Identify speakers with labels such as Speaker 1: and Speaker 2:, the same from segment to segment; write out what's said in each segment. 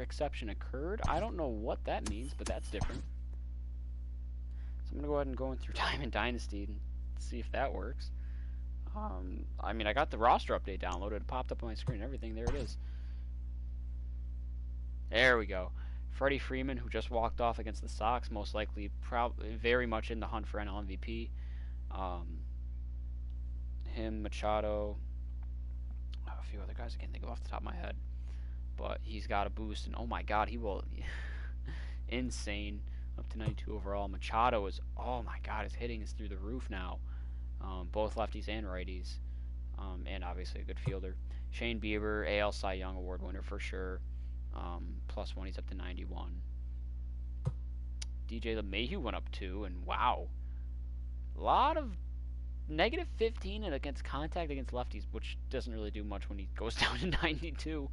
Speaker 1: exception occurred. I don't know what that means, but that's different. So I'm going to go ahead and go in through Diamond Dynasty and see if that works. I mean, I got the roster update downloaded. It popped up on my screen and everything. There it is. There we go. Freddie Freeman, who just walked off against the Sox, most likely very much in the hunt for NL MVP. Him, Machado, a few other guys I can't think of off the top of my head. But he's got a boost, and oh my god, he will... insane. Up to 92 overall. Machado is... oh my god, his hitting is through the roof now. Both lefties and righties. And obviously a good fielder. Shane Bieber, AL Cy Young Award winner for sure. +1, he's up to 91. DJ LeMahieu went up 2, and wow. A lot of -15 and against contact against lefties, which doesn't really do much when he goes down to 92.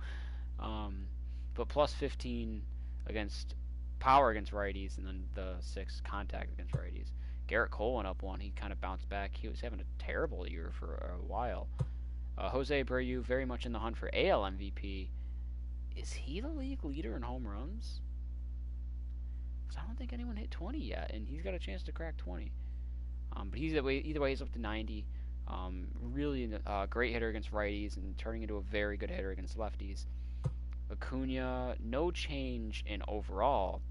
Speaker 1: But +15 against power against righties, and then the 6 contact against righties. Garrett Cole went up 1. He kind of bounced back. He was having a terrible year for a while. Jose Abreu, very much in the hunt for AL MVP. Is he the league leader in home runs? Because I don't think anyone hit 20 yet, and he's got a chance to crack 20. But either way, he's up to 90. Really a great hitter against righties and turning into a very good hitter against lefties. Acuna, no change in overall.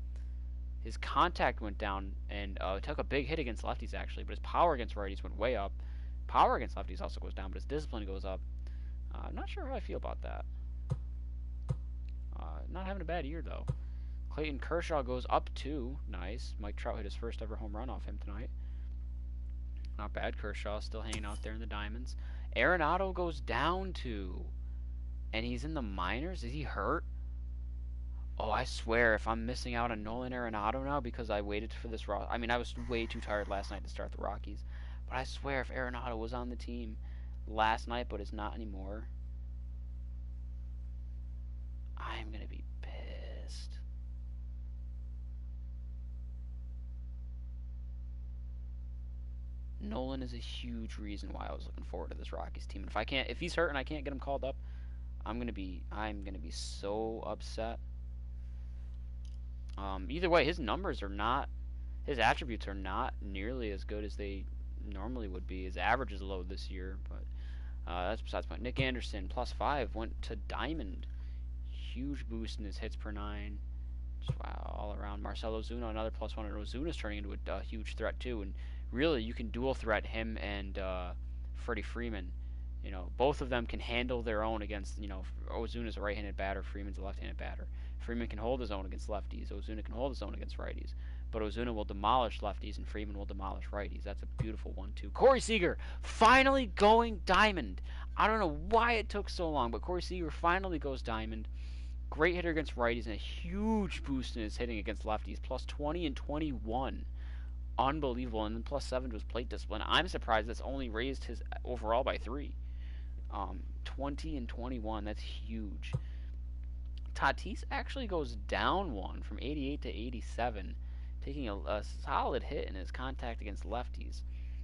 Speaker 1: His contact went down and took a big hit against lefties, actually, but his power against righties went way up. Power against lefties also goes down, but his discipline goes up. I'm not sure how I feel about that. Not having a bad year, though. Clayton Kershaw goes up 2. Nice. Mike Trout hit his first ever home run off him tonight. Not bad. Kershaw still hanging out there in the diamonds. Arenado goes down 2. And he's in the minors? Is he hurt? Oh, I swear, if I'm missing out on Nolan Arenado now because I waited for this I mean, I was way too tired last night to start the Rockies. But I swear, if Arenado was on the team last night but is not anymore, I'm going to be pissed. Nolan is a huge reason why I was looking forward to this Rockies team. And if he's hurt and I can't get him called up, I'm gonna be so upset. Either way, his attributes are not nearly as good as they normally would be. His average is low this year, but that's besides the point. Nick Anderson, +5, went to Diamond. Huge boost in his hits per 9. Just wow, all around. Marcell Ozuna, another +1, and Ozuna's turning into a huge threat too. And really, you can dual threat him and Freddie Freeman. You know, both of them can handle their own against, Ozuna's a right-handed batter, Freeman's a left-handed batter. Freeman can hold his own against lefties, Ozuna can hold his own against righties. But Ozuna will demolish lefties and Freeman will demolish righties. That's a beautiful 1-2. Corey Seager finally going Diamond. I don't know why it took so long, but Corey Seager finally goes Diamond. Great hitter against righties and a huge boost in his hitting against lefties. +20 and 21. Unbelievable. And then +7 to his plate discipline. I'm surprised that's only raised his overall by 3. 20 and 21, that's huge. Tatis actually goes down 1 from 88 to 87, taking a solid hit in his contact against lefties.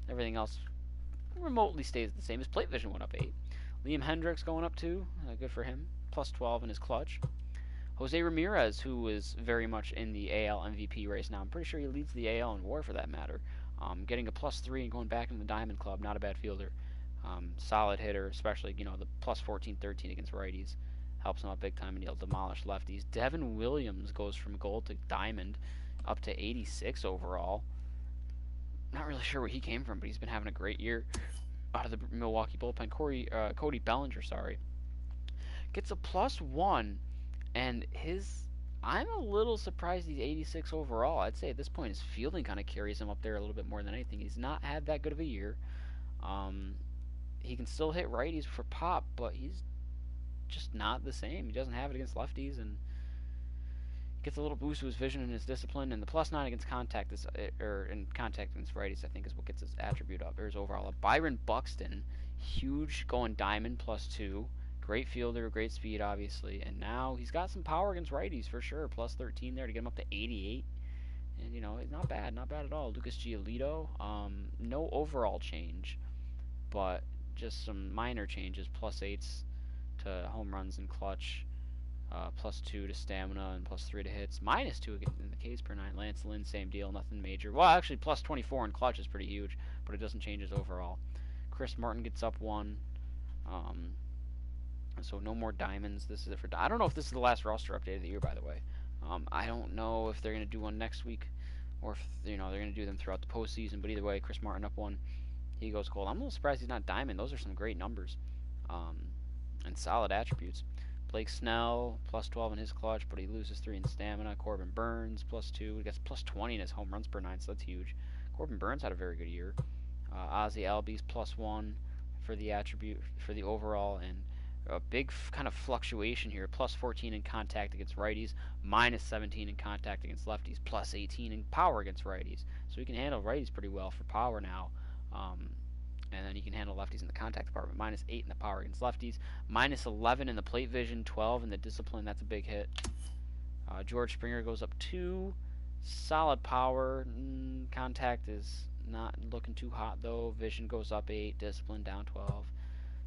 Speaker 1: Everything else remotely stays the same. His plate vision went up 8. Liam Hendricks going up 2, good for him. +12 in his clutch. Jose Ramirez, who is very much in the AL MVP race now. I'm pretty sure he leads the AL in WAR for that matter. Getting a +3 and going back in the Diamond Club, not a bad fielder. Solid hitter, especially, the +14, 13 against righties. Helps him out big time, and he'll demolish lefties. Devin Williams goes from gold to diamond, up to 86 overall. Not really sure where he came from, but he's been having a great year out of the Milwaukee bullpen. Cody Bellinger, gets a +1, and I'm a little surprised he's 86 overall. I'd say at this point his fielding kind of carries him up there a little bit more than anything. He's not had that good of a year. He can still hit righties for pop, but he's just not the same. He doesn't have it against lefties, and gets a little boost to his vision and his discipline. And the +9 against contact in contact against righties, I think, is what gets his attribute up, or his overall up. Byron Buxton, huge, going Diamond, +2. Great fielder, great speed, obviously, and now he's got some power against righties for sure. +13 there to get him up to 88. And, not bad at all. Lucas Giolito, no overall change, but just some minor changes. +8s to home runs and clutch. +2 to stamina and +3 to hits. -2 in the Ks per 9. Lance Lynn, same deal, nothing major. Well, actually, +24 in clutch is pretty huge, but it doesn't change his overall. Chris Martin gets up 1. So no more diamonds. This is it for. I don't know if this is the last roster update of the year, by the way. I don't know if they're gonna do one next week, or if they're gonna do them throughout the postseason. But either way, Chris Martin up 1. He goes gold. I'm a little surprised he's not diamond. Those are some great numbers, and solid attributes. Blake Snell +12 in his clutch, but he loses 3 in stamina. Corbin Burns +2. He gets +20 in his home runs per 9, so that's huge. Corbin Burns had a very good year. Ozzy Albies +1 for the attribute for the overall, and a big kind of fluctuation here. +14 in contact against righties, -17 in contact against lefties, +18 in power against righties. So he can handle righties pretty well for power now. And then he can handle lefties in the contact department. -8 in the power against lefties, -11 in the plate vision, 12 in the discipline. That's a big hit. George Springer goes up 2. Solid power. Contact is not looking too hot though. Vision goes up 8. Discipline down 12.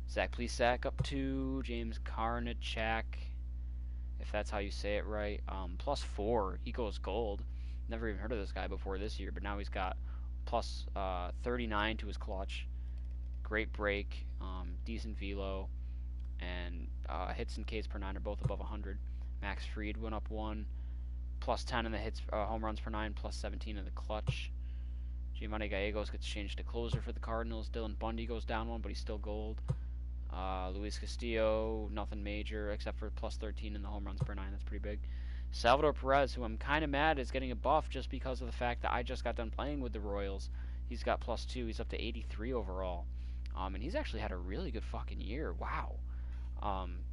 Speaker 1: Zach Plesac up 2. James Karnachak, if that's how you say it right, +4. He goes gold. Never even heard of this guy before this year, but now he's got +39 to his clutch. Great break, decent velo, and hits and Ks per 9 are both above 100. Max Fried went up 1. +10 in the hits, home runs per 9, +17 in the clutch. Giovanni Gallegos gets changed to closer for the Cardinals. Dylan Bundy goes down 1, but he's still gold. Luis Castillo, nothing major except for +13 in the home runs per 9. That's pretty big. Salvador Perez, who I'm kind of mad is getting a buff just because of the fact that I just got done playing with the Royals. He's got +2. He's up to 83 overall. And he's actually had a really good fucking year. Wow.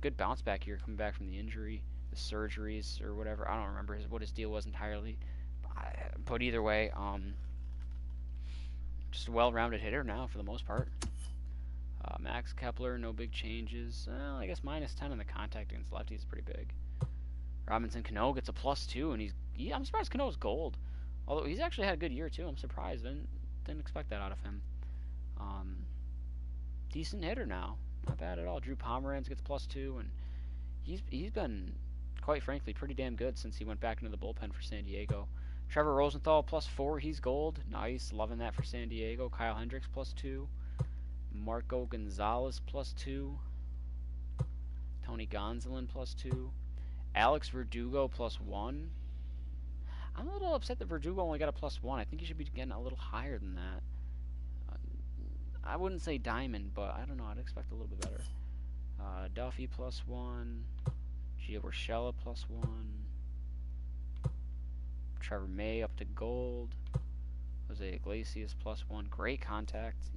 Speaker 1: Good bounce back year coming back from the injury, the surgeries or whatever. I don't remember what his deal was entirely. But either way, just a well-rounded hitter now for the most part. Max Kepler, no big changes. Well, I guess -10 in the contact against lefties is pretty big. Robinson Cano gets a +2, and I'm surprised Cano's gold. Although he's actually had a good year too. I'm surprised. Didn't expect that out of him. Decent hitter now. Not bad at all. Drew Pomeranz gets +2, and he's been, quite frankly, pretty damn good since he went back into the bullpen for San Diego. Trevor Rosenthal +4. He's gold. Nice. Loving that for San Diego. Kyle Hendricks +2. Marco Gonzalez +2. Tony Gonsolin +2. Alex Verdugo +1. I'm a little upset that Verdugo only got a +1. I think he should be getting a little higher than that. I wouldn't say diamond, but I don't know. I'd expect a little bit better. Duffy +1. Gio Urshela +1. Trevor May up to gold. Jose Iglesias +1. Great contact,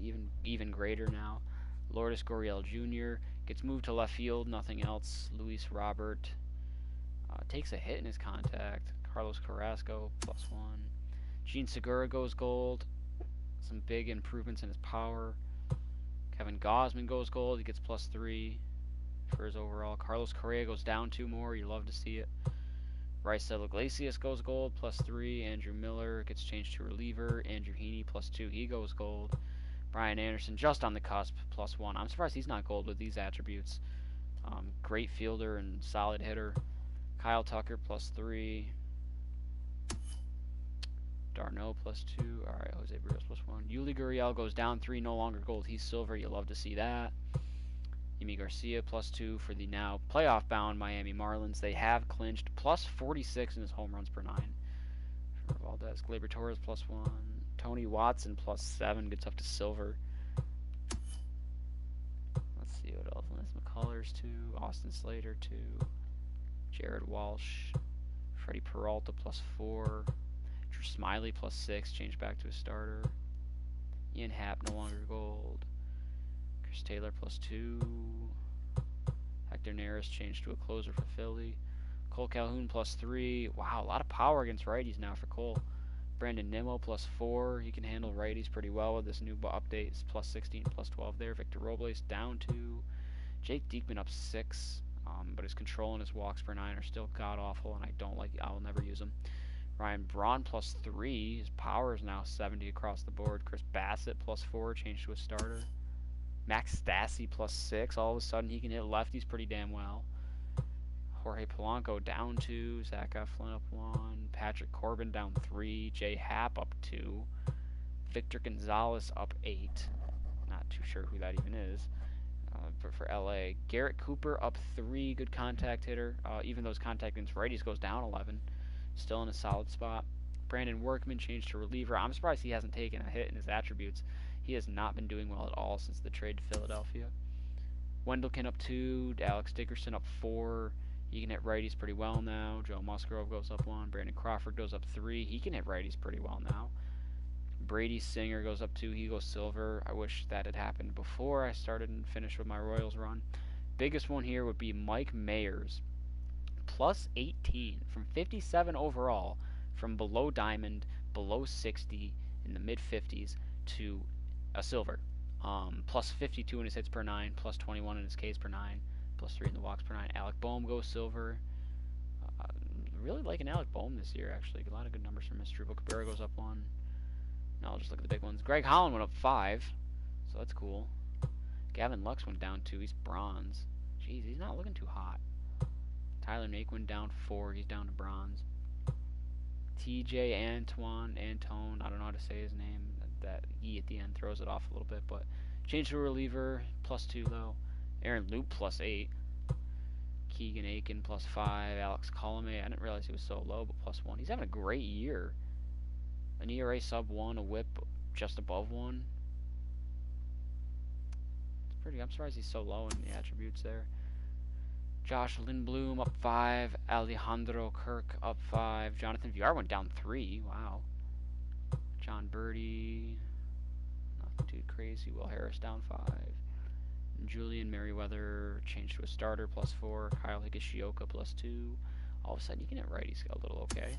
Speaker 1: even greater now. Lourdes Gurriel Jr. gets moved to left field, nothing else. Luis Robert takes a hit in his contact. Carlos Carrasco +1. Gene Segura goes gold. Some big improvements in his power. Kevin Gausman goes gold. He gets +3 for his overall. Carlos Correa goes down 2 more. You love to see it. Raisel Iglesias goes gold, +3. Andrew Miller gets changed to reliever. Andrew Heaney +2. He goes gold. Brian Anderson just on the cusp, +1. I'm surprised he's not gold with these attributes. Great fielder and solid hitter. Kyle Tucker +3. Darno +2. Alright, Jose Barrios +1. Yuli Gurriel goes down 3, no longer gold. He's silver. You love to see that. Yimi Garcia +2 for the now playoff-bound Miami Marlins. They have clinched. +46 in his home runs per 9. For Valdez. Gleyber Torres +1. Tony Watson +7 gets up to silver. Let's see what else. Lance McCullers 2. Austin Slater 2. Jared Walsh. Freddie Peralta +4. Drew Smiley +6. Changed back to a starter. Ian Happ no longer gold. Chris Taylor +2. Hector Neris changed to a closer for Philly. Cole Calhoun +3. Wow, a lot of power against righties now for Cole. Brandon Nimmo +4. He can handle righties pretty well with this new update. It's +16, +12 there. Victor Robles down 2. Jake Diekman up 6. But his control and his walks per 9 are still god-awful, and I will never use them. Ryan Braun +3. His power is now 70 across the board. Chris Bassett +4. Changed to a starter. Max Stassi +6. All of a sudden, he can hit lefties pretty damn well. Jorge Polanco down 2. Zach Eflin up 1. Patrick Corbin down 3. Jay Happ up 2. Victor Gonzalez up 8. Not too sure who that even is. For LA. Garrett Cooper up 3. Good contact hitter. Even those contact against righties goes down 11. Still in a solid spot. Brandon Workman changed to reliever. I'm surprised he hasn't taken a hit in his attributes. He has not been doing well at all since the trade to Philadelphia. Wendelken up 2. Alex Dickerson up 4. He can hit righties pretty well now. Joe Musgrove goes up 1. Brandon Crawford goes up 3. He can hit righties pretty well now. Brady Singer goes up 2. He goes silver. I wish that had happened before I started and finished with my Royals run. Biggest one here would be Mike Mayers. Plus 18 from 57 overall, from below diamond, below 60 in the mid 50s to a silver. Plus 52 in his hits per 9, plus 21 in his Ks per 9, plus 3 in the walks per 9. Alec Boehm goes silver. Really liking Alec Boehm this year, actually. A lot of good numbers from Mr. Drupal. Cabrera goes up 1. Now I'll just look at the big ones. Greg Holland went up 5, so that's cool. Gavin Lux went down 2. He's bronze. Jeez, he's not looking too hot. Tyler Naquin down 4. He's down to bronze. TJ Antone, I don't know how to say his name. That E at the end throws it off a little bit, but changed to a reliever, plus 2 though. Aaron Loop, plus 8. Keegan Aiken, plus 5. Alex Colomé, I didn't realize he was so low, but plus 1. He's having a great year. An ERA sub 1, a whip just above 1. It's pretty, I'm surprised he's so low in the attributes there. Josh Lindblom up 5. Alejandro Kirk up 5. Jonathan Villar went down 3. Wow. John Birdie, nothing too crazy. Will Harris down 5. Julian Merriweather changed to a starter, plus 4. Kyle Higashioka, plus 2. All of a sudden, you can hit righties a little okay.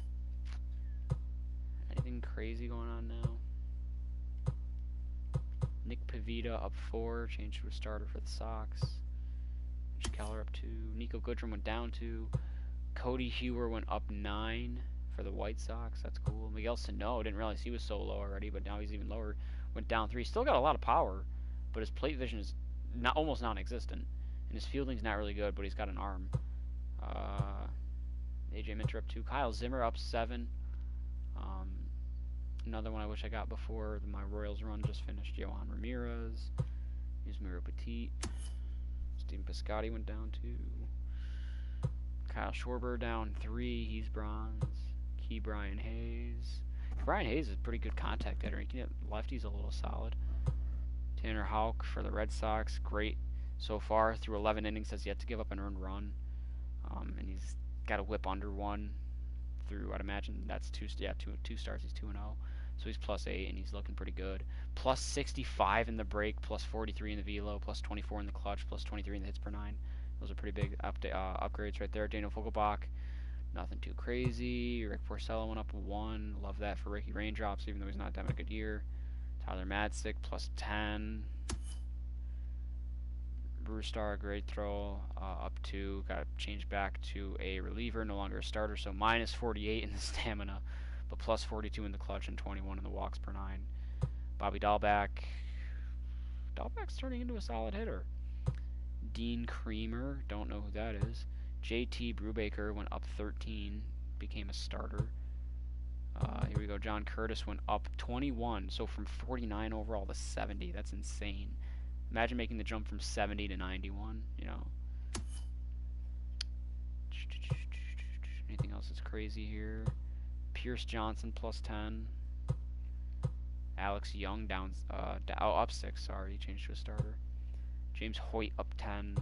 Speaker 1: Anything crazy going on now? Nick Pivetta up 4, changed to a starter for the Sox. Mitch Keller up 2. Nico Goodrum went down 2. Cody Hewer went up 9 for the White Sox. That's cool. Miguel Sano, didn't realize he was so low already, but now he's even lower. Went down 3. Still got a lot of power, but his plate vision is almost non-existent, and his fielding's not really good, but he's got an arm. AJ Minter up 2. Kyle Zimmer up 7. Another one I wish I got before my Royals run just finished. Yohan Ramirez. Yusmeiro Petit. Steven Piscotty went down 2. Kyle Schwarber down 3. He's bronze. Key Brian Hayes. Brian Hayes is a pretty good contact hitter. He can hit lefties a little solid. Tanner Houck for the Red Sox. Great so far. Through 11 innings, has yet to give up an earned run. And he's got a whip under 1 through, I'd imagine that's 2 starts. He's 2-0. So he's plus 8, and he's looking pretty good. Plus 65 in the break, plus 43 in the velo, plus 24 in the clutch, plus 23 in the hits per 9. Those are pretty big upgrades right there. Daniel Vogelbach, nothing too crazy. Rick Porcello went up 1. Love that for Ricky Raindrops, even though he's not having a good year. Tyler Madsick, plus 10. Brewstar, great throw, up 2. Got changed back to a reliever, no longer a starter, so minus 48 in the stamina, but plus 42 in the clutch and 21 in the walks per 9. Bobby Dahlback. Dahlback's turning into a solid hitter. Dean Creamer, don't know who that is. JT Brubaker went up 13, became a starter. Here we go. John Curtis went up 21, so from 49 overall to 70. That's insane. Imagine making the jump from 70 to 91, you know. Anything else that's crazy here? Pierce Johnson plus 10. Alex Young down, up 6, sorry, he changed to a starter. James Hoyt up 10.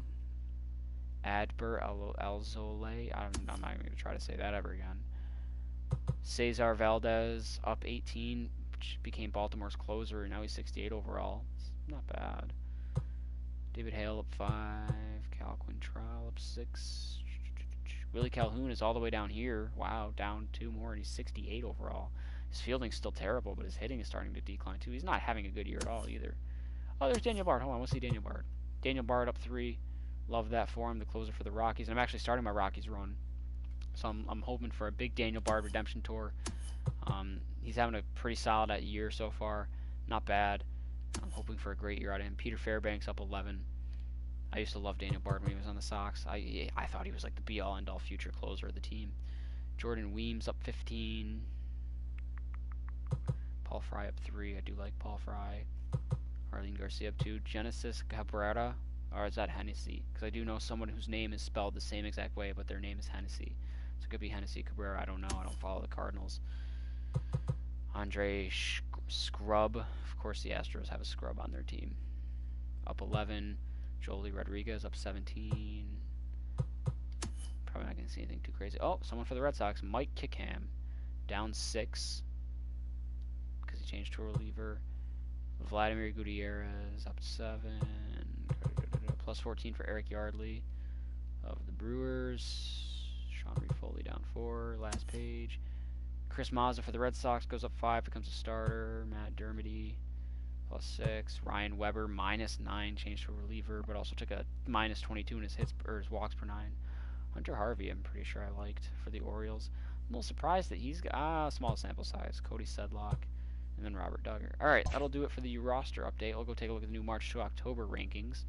Speaker 1: Adbert Alzolay, I'm not even going to try to say that ever again. Cesar Valdez up 18, which became Baltimore's closer, and now he's 68 overall. It's not bad. David Hale up 5. Cal Quintrell up 6. Willie Calhoun is all the way down here. Wow, down 2 more, and he's 68 overall. His fielding's still terrible, but his hitting is starting to decline too. He's not having a good year at all either. Oh, there's Daniel Bard. Hold on, let's see Daniel Bard. Daniel Bard up 3. Love that for him, the closer for the Rockies. And I'm actually starting my Rockies run, so I'm hoping for a big Daniel Bard redemption tour. He's having a pretty solid year so far. Not bad. I'm hoping for a great year out of him. Peter Fairbanks up 11. I used to love Daniel Bard when he was on the Sox. I thought he was like the be-all, end-all future closer of the team. Jordan Weems up 15. Paul Fry up 3. I do like Paul Fry. Arlene Garcia up 2. Genesis Cabrera, or is that Hennessy? Because I do know someone whose name is spelled the same exact way, but their name is Hennessy. So it could be Hennessy Cabrera. I don't know. I don't follow the Cardinals. Andre Scrub. Of course, the Astros have a scrub on their team. Up 11. Joely Rodriguez up 17. Probably not going to see anything too crazy. Oh, someone for the Red Sox. Mike Kickham. Down 6. Because he changed to a reliever. Vladimir Gutierrez up 7. Plus 14 for Eric Yardley of the Brewers. Sean Reed Foley down 4. Last page. Chris Mazza for the Red Sox goes up 5, becomes a starter. Matt Dermody plus 6. Ryan Weber minus 9, changed to a reliever, but also took a minus 22 in his hits or his walks per 9. Hunter Harvey, I'm pretty sure I liked for the Orioles. I'm a little surprised that he's got small sample size. Cody Sedlock, and then Robert Duggar. All right, that'll do it for the roster update. We'll go take a look at the new March to October rankings.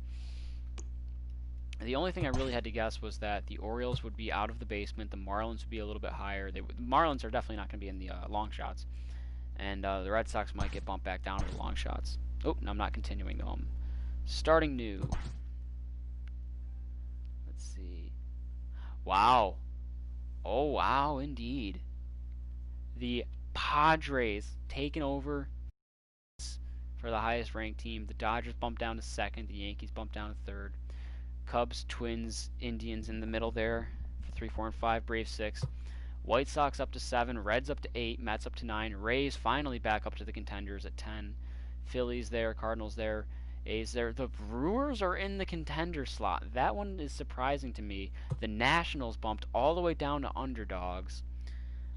Speaker 1: The only thing I really had to guess was that the Orioles would be out of the basement. The Marlins would be a little bit higher. The Marlins are definitely not going to be in the long shots. And the Red Sox might get bumped back down to the long shots. Oh, no, I'm not continuing, though. I'm starting new. Let's see. Wow. Oh, wow, indeed. The Padres taking over for the highest ranked team. The Dodgers bumped down to 2nd. The Yankees bumped down to 3rd. Cubs, Twins, Indians in the middle there for 3, 4, and 5. Braves 6. White Sox up to 7. Reds up to 8. Mets up to 9. Rays finally back up to the contenders at 10. Phillies there. Cardinals there. A's there. The Brewers are in the contender slot. That one is surprising to me. The Nationals bumped all the way down to underdogs.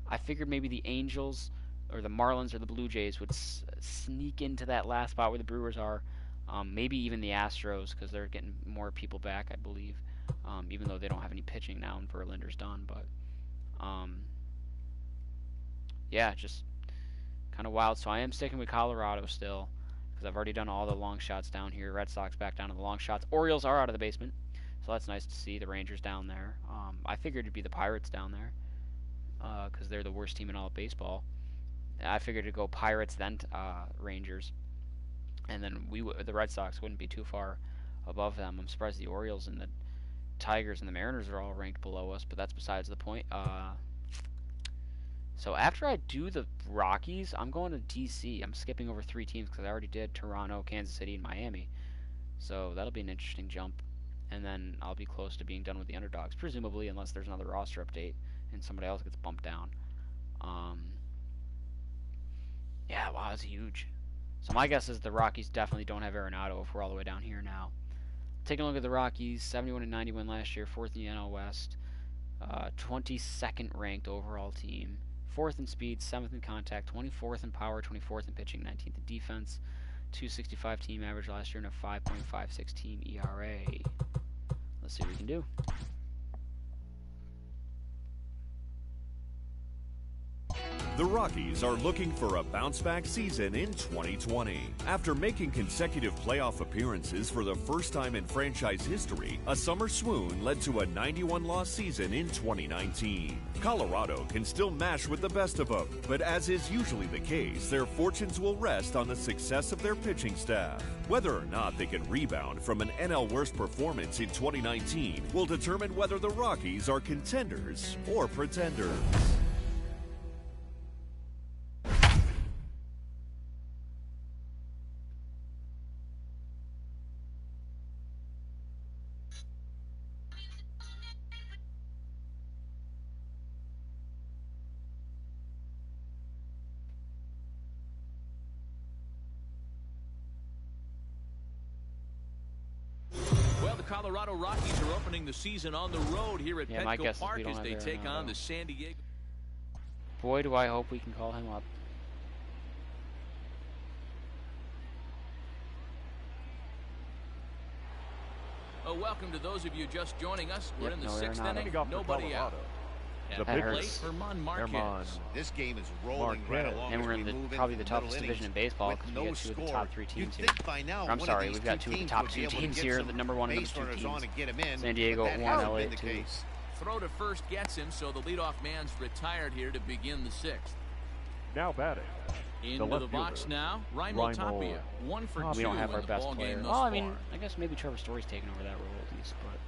Speaker 1: I figured maybe the Angels or the Marlins or the Blue Jays would sneak into that last spot where the Brewers are. Maybe even the Astros, because they're getting more people back, I believe. Even though they don't have any pitching now and Verlander's done. But, yeah, just kind of wild. So I am sticking with Colorado still, because I've already done all the long shots down here. Red Sox back down to the long shots. Orioles are out of the basement, so that's nice to see. The Rangers down there. I figured it'd be the Pirates down there, because they're the worst team in all of baseball. I figured it'd go Pirates, then Rangers. And then the Red Sox wouldn't be too far above them. I'm surprised the Orioles and the Tigers and the Mariners are all ranked below us, but that's besides the point. So after I do the Rockies, I'm going to D.C. I'm skipping over 3 teams because I already did Toronto, Kansas City, and Miami. So that'll be an interesting jump. And then I'll be close to being done with the underdogs, presumably, unless there's another roster update and somebody else gets bumped down. Yeah, wow, that's huge. So my guess is the Rockies definitely don't have Arenado if we're all the way down here now. Taking a look at the Rockies, 71 and 90 win last year, 4th in the NL West, 22nd ranked overall team, 4th in speed, 7th in contact, 24th in power, 24th in pitching, 19th in defense, 265 team average last year, and a 5.56 team ERA. Let's see what we can do.
Speaker 2: The Rockies are looking for a bounce-back season in 2020. After making consecutive playoff appearances for the first time in franchise history, a summer swoon led to a 91-loss season in 2019. Colorado can still mash with the best of them, but as is usually the case, their fortunes will rest on the success of their pitching staff. Whether or not they can rebound from an NL worst performance in 2019 will determine whether the Rockies are contenders or pretenders.
Speaker 3: Colorado Rockies are opening the season on the road here at Petco Park as they take on the San Diego.
Speaker 1: Boy, do I hope we can call him up.
Speaker 3: Welcome to those of you just joining us. We're in the 6th inning. Nobody out. That hurts.
Speaker 4: This game is rolling right along.
Speaker 1: And we're in probably the toughest division in baseball because we got two of the top 3 teams here. I'm sorry, we've got two of the top 2 teams here, the number 1 and number 2 teams. San Diego at 1, LA at 2.
Speaker 3: Throw to first gets him, so the leadoff man's retired here to begin the 6th.
Speaker 5: Now batting.
Speaker 3: Into the box now, Raimel Tapia. 1 for 2.
Speaker 1: We don't have our best player. Well, I mean, I guess maybe Trevor Story's taking over that role at least, but.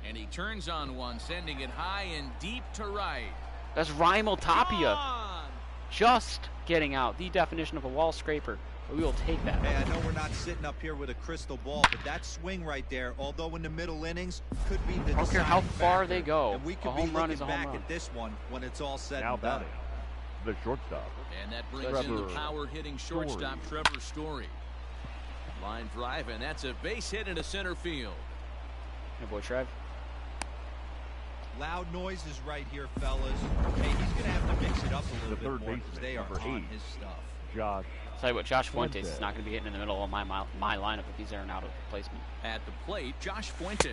Speaker 3: And he turns on one, sending it high and deep to right.
Speaker 1: That's Raimel Tapia. Just getting out. The definition of a wall scraper. But we will take that.
Speaker 6: Hey, I know we're not sitting up here with a crystal ball, but that swing right there, although in the middle innings, could be the
Speaker 1: I don't care how far
Speaker 6: factor.
Speaker 1: they go.
Speaker 6: And we could
Speaker 1: a home
Speaker 6: be
Speaker 1: run is a
Speaker 6: looking
Speaker 1: home
Speaker 6: back
Speaker 1: run.
Speaker 6: at this one when it's all said
Speaker 5: Now
Speaker 6: and done.
Speaker 5: batting. The shortstop.
Speaker 3: And that brings in the power-hitting shortstop, Trevor Story. Line drive, and that's a base hit into center field.
Speaker 1: Hey, boy, Trev.
Speaker 6: Loud noises right here, fellas. Hey, he's going to have to mix it up a little bit more because they are on his stuff.
Speaker 5: Josh.
Speaker 1: Tell you what, Josh Fuentes is not going to be hitting in the middle of my lineup if he's there and out of placement.
Speaker 3: At the plate, Josh Fuentes.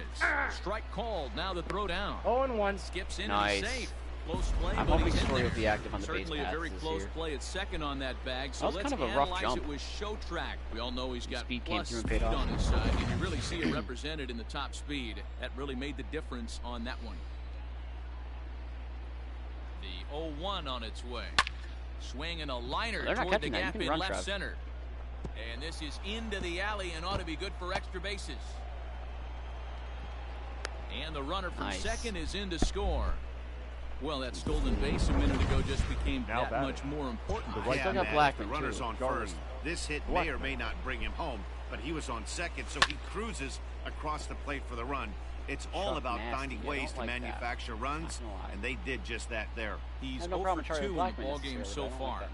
Speaker 3: Strike called. Now the throw down.
Speaker 1: 0-1.
Speaker 3: Skips in
Speaker 1: nice.
Speaker 3: And safe. Close play,
Speaker 1: I'm
Speaker 3: but
Speaker 1: hoping
Speaker 3: he's
Speaker 1: Story
Speaker 3: in
Speaker 1: will
Speaker 3: there.
Speaker 1: be active on the base
Speaker 3: Certainly
Speaker 1: paths
Speaker 3: a very
Speaker 1: this
Speaker 3: close
Speaker 1: year.
Speaker 3: play at second on that bag. So
Speaker 1: That was
Speaker 3: let's
Speaker 1: kind of a rough
Speaker 3: analyze
Speaker 1: jump.
Speaker 3: it with show track. We all know he's got
Speaker 1: Speed came
Speaker 3: plus
Speaker 1: through and
Speaker 3: speed
Speaker 1: paid off.
Speaker 3: on his side, and you really see it represented in the top speed. That really made the difference on that one. The 0-1 on its way. Swing and a liner toward the gap in left center. And this is into the alley and ought to be good for extra bases. And the runner from second is in to score. Well, that stolen base a minute ago just became that much more important.
Speaker 4: Yeah, man, the runner's on first. This hit may or may not bring him home, but he was on second, so he cruises across the plate for the run. It's all about finding ways to manufacture runs, and they did just that there.
Speaker 3: He's 0 for 2 in the ball game so far.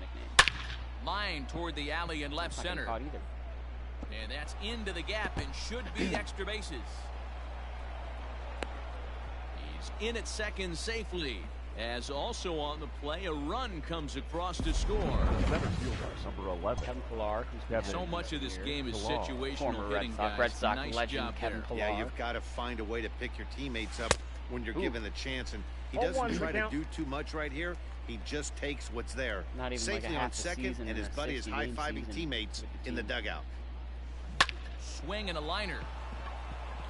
Speaker 3: Line toward the alley in left center. And that's into the gap and should be extra bases. He's in at second safely. As also on the play, a run comes across to score.
Speaker 5: Center fielder, number 11.
Speaker 1: Kevin Pillar.
Speaker 3: So much of this game is situational hitting, guys.
Speaker 1: Red Sox
Speaker 3: nice
Speaker 1: legend
Speaker 3: job
Speaker 1: Kevin Pillar.
Speaker 4: Yeah, you've got to find a way to pick your teammates up when you're given the chance. And he doesn't try to do too much right here. He just takes what's there.
Speaker 1: Not even
Speaker 4: safely
Speaker 1: like
Speaker 4: on second, and his buddy is high-fiving teammates in the dugout.
Speaker 3: Swing and a liner.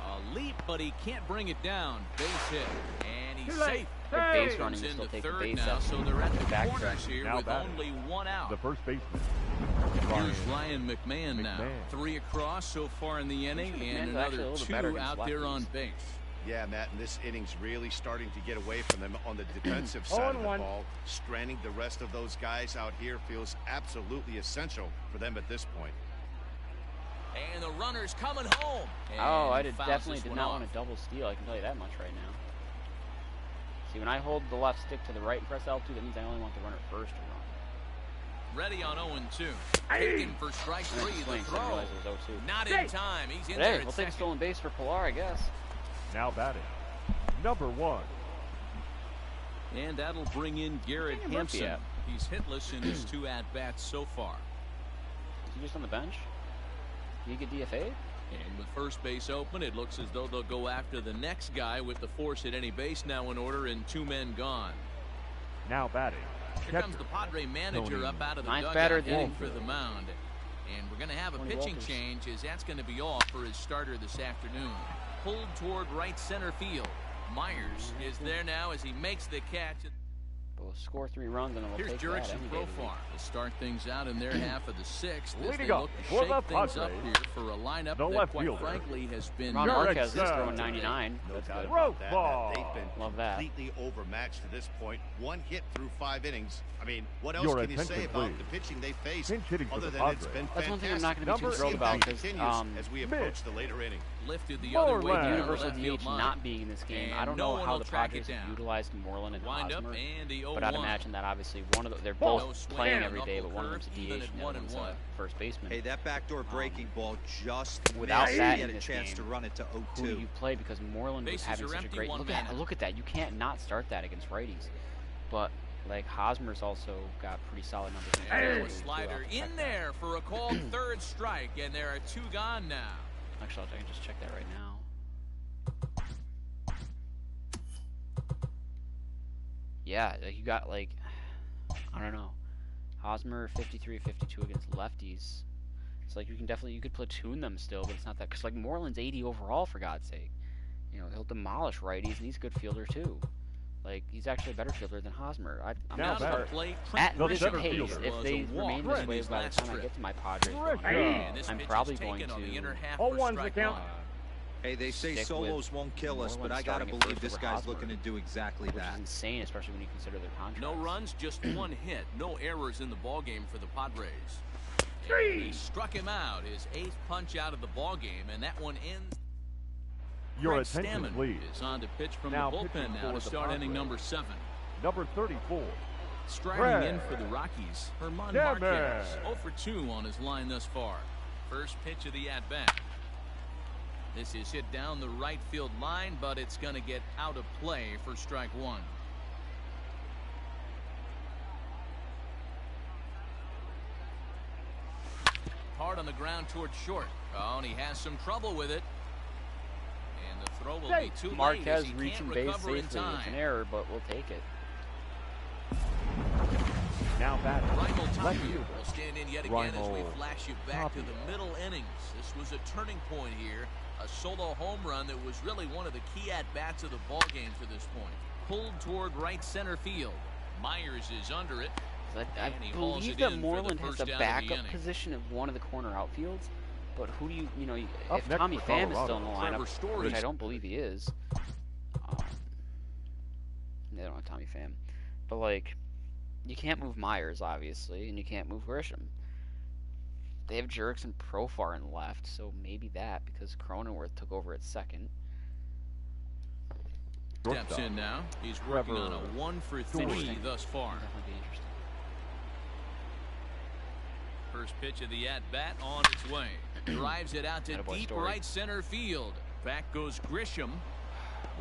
Speaker 3: A leap, but he can't bring it down. Base hit, and he's safe.
Speaker 1: The base running
Speaker 3: into
Speaker 1: still take the
Speaker 3: third
Speaker 1: base
Speaker 3: now,
Speaker 1: up.
Speaker 3: so they're at the
Speaker 1: Back
Speaker 3: corners here
Speaker 5: now
Speaker 3: with
Speaker 5: batting.
Speaker 3: only one out.
Speaker 5: The first baseman.
Speaker 3: Here's Ryan McMahon now. 3 across so far in the inning, and another 2 out there on base.
Speaker 4: Yeah, Matt, and this inning's really starting to get away from them on the defensive side of the ball. Stranding the rest of those guys out here feels absolutely essential for them at this point.
Speaker 3: And the runner's coming home.
Speaker 1: Oh, I definitely did not want a double steal. I can tell you that much right now. See, when I hold the left stick to the right and press L2, that means I only want the runner first to run.
Speaker 3: Ready on 0-2. Taken for strike 3. The throw. Not in time. He's in there.
Speaker 1: Hey, we'll take a stolen base for Pillar, I guess.
Speaker 5: Now batting. Number 1.
Speaker 3: And that'll bring in Garrett Hampson. He's hitless in his 2 at-bats so far.
Speaker 1: Is he just on the bench? Did he get DFA'd?
Speaker 3: And with first base open, it looks as though they'll go after the next guy with the force at any base now in order and 2 men gone.
Speaker 5: Now batting.
Speaker 3: Here comes the Padre manager up out of the dugout heading for the mound. And we're going to have a pitching change as that's going to be off for his starter this afternoon. Pulled toward right center field. Myers is there now as he makes the catch.
Speaker 1: We'll score 3 runs and then we'll
Speaker 3: Here's
Speaker 1: take
Speaker 3: Jurickson
Speaker 1: that.
Speaker 3: Profar to start things out in their half of the 6th. As they
Speaker 5: Leading up
Speaker 3: look to
Speaker 5: for the
Speaker 3: shake things up
Speaker 5: Padres,
Speaker 3: here for a lineup
Speaker 5: the
Speaker 3: that,
Speaker 5: left
Speaker 3: quite
Speaker 5: fielder,
Speaker 3: frankly, has been
Speaker 1: Ron Marquez is
Speaker 5: Jurickson.
Speaker 1: throwing 99.
Speaker 4: No
Speaker 1: That's
Speaker 4: doubt
Speaker 1: good.
Speaker 4: about that.
Speaker 5: Ball.
Speaker 4: They've been
Speaker 1: Love that.
Speaker 4: completely overmatched to this point. 1 hit through 5 innings. I mean, what else
Speaker 5: Your
Speaker 4: can you say
Speaker 5: attention,
Speaker 4: about
Speaker 5: please.
Speaker 4: the pitching they faced
Speaker 5: Pinch hitting for
Speaker 4: other
Speaker 5: the
Speaker 4: than it's
Speaker 5: Padres.
Speaker 4: been
Speaker 1: That's one thing I'm not
Speaker 4: fantastic?
Speaker 1: going to be too thrilled about because
Speaker 4: as we approach the later inning.
Speaker 3: Lifted the
Speaker 5: More
Speaker 3: other way
Speaker 5: left.
Speaker 3: down the
Speaker 1: Universal
Speaker 3: left field
Speaker 1: DH
Speaker 3: line.
Speaker 1: not being in this game.
Speaker 3: And
Speaker 1: I don't
Speaker 3: no
Speaker 1: know
Speaker 3: one
Speaker 1: how
Speaker 3: will
Speaker 1: the
Speaker 3: track
Speaker 1: Padres
Speaker 3: it
Speaker 1: have
Speaker 3: down.
Speaker 1: utilized Moreland and
Speaker 3: Wind up
Speaker 1: Hosmer,
Speaker 3: and the
Speaker 1: but I'd
Speaker 3: 0-1.
Speaker 1: imagine that obviously they're
Speaker 3: No
Speaker 1: both
Speaker 3: swing,
Speaker 1: playing every day,
Speaker 3: knuckle
Speaker 1: but one of them's a
Speaker 3: curve, even
Speaker 1: DH
Speaker 3: at
Speaker 1: and the other
Speaker 3: 1-1.
Speaker 1: one's a first baseman.
Speaker 6: Hey, that backdoor breaking ball just
Speaker 1: Without
Speaker 6: missed.
Speaker 1: that
Speaker 6: He had
Speaker 1: in
Speaker 6: a
Speaker 1: this
Speaker 6: chance
Speaker 1: game,
Speaker 6: to run it to
Speaker 1: who do
Speaker 6: 0-2.
Speaker 1: you play? Because Moreland was
Speaker 3: Bases
Speaker 1: having
Speaker 3: are
Speaker 1: such a
Speaker 3: empty,
Speaker 1: great
Speaker 3: one man out.
Speaker 1: look at that. You can't not start that against righties. But like Hosmer's also got pretty solid numbers.
Speaker 3: And a slider in there for a called 3rd strike, and there are 2 gone now.
Speaker 1: Actually, I can just check that right now. yeah, like you got like, I don't know, Hosmer 53-52 against lefties. It's like you could platoon them still, but it's not that, because like Moreland's 80 overall, for God's sake. You know, he'll demolish righties, and he's a good fielder too. Like, he's actually a better fielder than Hosmer. I'm
Speaker 5: Now
Speaker 1: not
Speaker 5: better.
Speaker 1: at
Speaker 5: The
Speaker 1: this
Speaker 5: center
Speaker 1: pace,
Speaker 5: fielder
Speaker 1: if they remain this way by the time I get to my Padres, I'm probably going to.
Speaker 5: Oh, one's the count.
Speaker 6: Hey, they say
Speaker 1: Stick
Speaker 6: solos won't kill us, but I gotta believe this guy's looking to do exactly
Speaker 1: Which
Speaker 6: that.
Speaker 1: is insane, especially when you consider their contracts.
Speaker 3: No runs, just one hit. No errors in the ballgame for the Padres. And he struck him out, his 8th punch out of the ballgame, and that one ends.
Speaker 5: Your
Speaker 3: Greg
Speaker 5: attention,
Speaker 3: Stammen
Speaker 5: please.
Speaker 3: is on to pitch from
Speaker 5: Now
Speaker 3: the bullpen
Speaker 5: pitching
Speaker 3: now
Speaker 5: for
Speaker 3: to
Speaker 5: the
Speaker 3: start inning
Speaker 5: Padres.
Speaker 3: number 7.
Speaker 5: Number 34.
Speaker 3: Striding in for the Rockies, Herman
Speaker 5: Yeah,
Speaker 3: Marquez,
Speaker 5: man.
Speaker 3: 0 for 2 on his line thus far. First pitch of the at-bat. This is hit down the right field line, but it's going to get out of play for strike 1. Hard on the ground towards short. Oh, and he has some trouble with it. And the throw will be too late
Speaker 1: Marquez
Speaker 3: as he
Speaker 1: reaching
Speaker 3: can't
Speaker 1: base
Speaker 3: recover in
Speaker 1: safely.
Speaker 3: time.
Speaker 1: It's an error, but we'll take it.
Speaker 5: Now batting.
Speaker 3: Raimel
Speaker 5: Left
Speaker 3: Tapia
Speaker 5: fielder.
Speaker 3: will stand in yet again as we
Speaker 5: Raimel
Speaker 3: flash you back to
Speaker 5: Tapia.
Speaker 3: the middle innings. This was a turning point here. A solo home run that was really one of the key at-bats of the ballgame to this point. Pulled toward right center field. Myers is under it.
Speaker 1: I
Speaker 3: And he hauls
Speaker 1: believe
Speaker 3: it
Speaker 1: that
Speaker 3: in for the
Speaker 1: Moreland has
Speaker 3: first
Speaker 1: the
Speaker 3: down of the
Speaker 1: backup
Speaker 3: inning.
Speaker 1: position of one of the corner outfields, but who do you know,
Speaker 5: Up
Speaker 1: if
Speaker 5: next
Speaker 1: Tommy
Speaker 5: for
Speaker 1: Pham is still in
Speaker 5: Colorado,
Speaker 1: the
Speaker 3: Trevor
Speaker 1: lineup,
Speaker 3: Story.
Speaker 1: which I don't believe he is. They don't have Tommy Pham. But, like, you can't move Myers, obviously, and you can't move Grisham. They have Jurickson and Profar in left, so maybe that, because Cronenworth took over at second.
Speaker 3: Steps in now. He's working on a 1 for 3 thus far.
Speaker 1: Definitely be interesting.
Speaker 3: First pitch of the at-bat on its way. Drives it out to
Speaker 1: Attaboy
Speaker 3: deep
Speaker 1: Story.
Speaker 3: right center field. Back goes Grisham.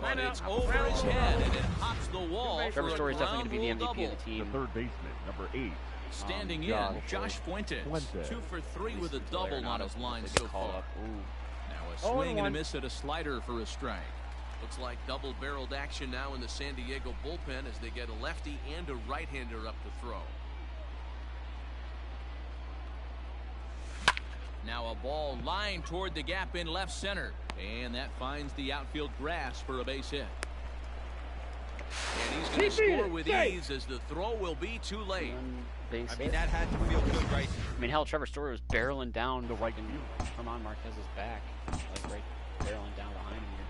Speaker 3: But it's over his head, and it hops the wall for
Speaker 1: Trevor
Speaker 3: a
Speaker 1: Story's definitely
Speaker 3: ground
Speaker 1: going to be the
Speaker 3: rule
Speaker 1: MVP of
Speaker 3: double.
Speaker 1: the
Speaker 5: The
Speaker 1: team.
Speaker 5: third baseman, number 8.
Speaker 3: Standing in, Josh Fuentes. 2 for 3 with a double on his line so far.
Speaker 1: Up. Ooh.
Speaker 3: Now a swing and a miss at a slider for a strike. Looks like double-barreled action now in the San Diego bullpen as they get a lefty and a right-hander up to throw. Now a ball lined toward the gap in left center. And that finds the outfield grass for a base hit. And he's going to score with ease as the throw will be too late.
Speaker 1: Base
Speaker 6: I mean,
Speaker 1: hit.
Speaker 6: that had to feel good, right?
Speaker 1: I mean, hell, Trevor Story was barreling down the right field. Herman Marquez's back. Like, right, barreling down behind him here.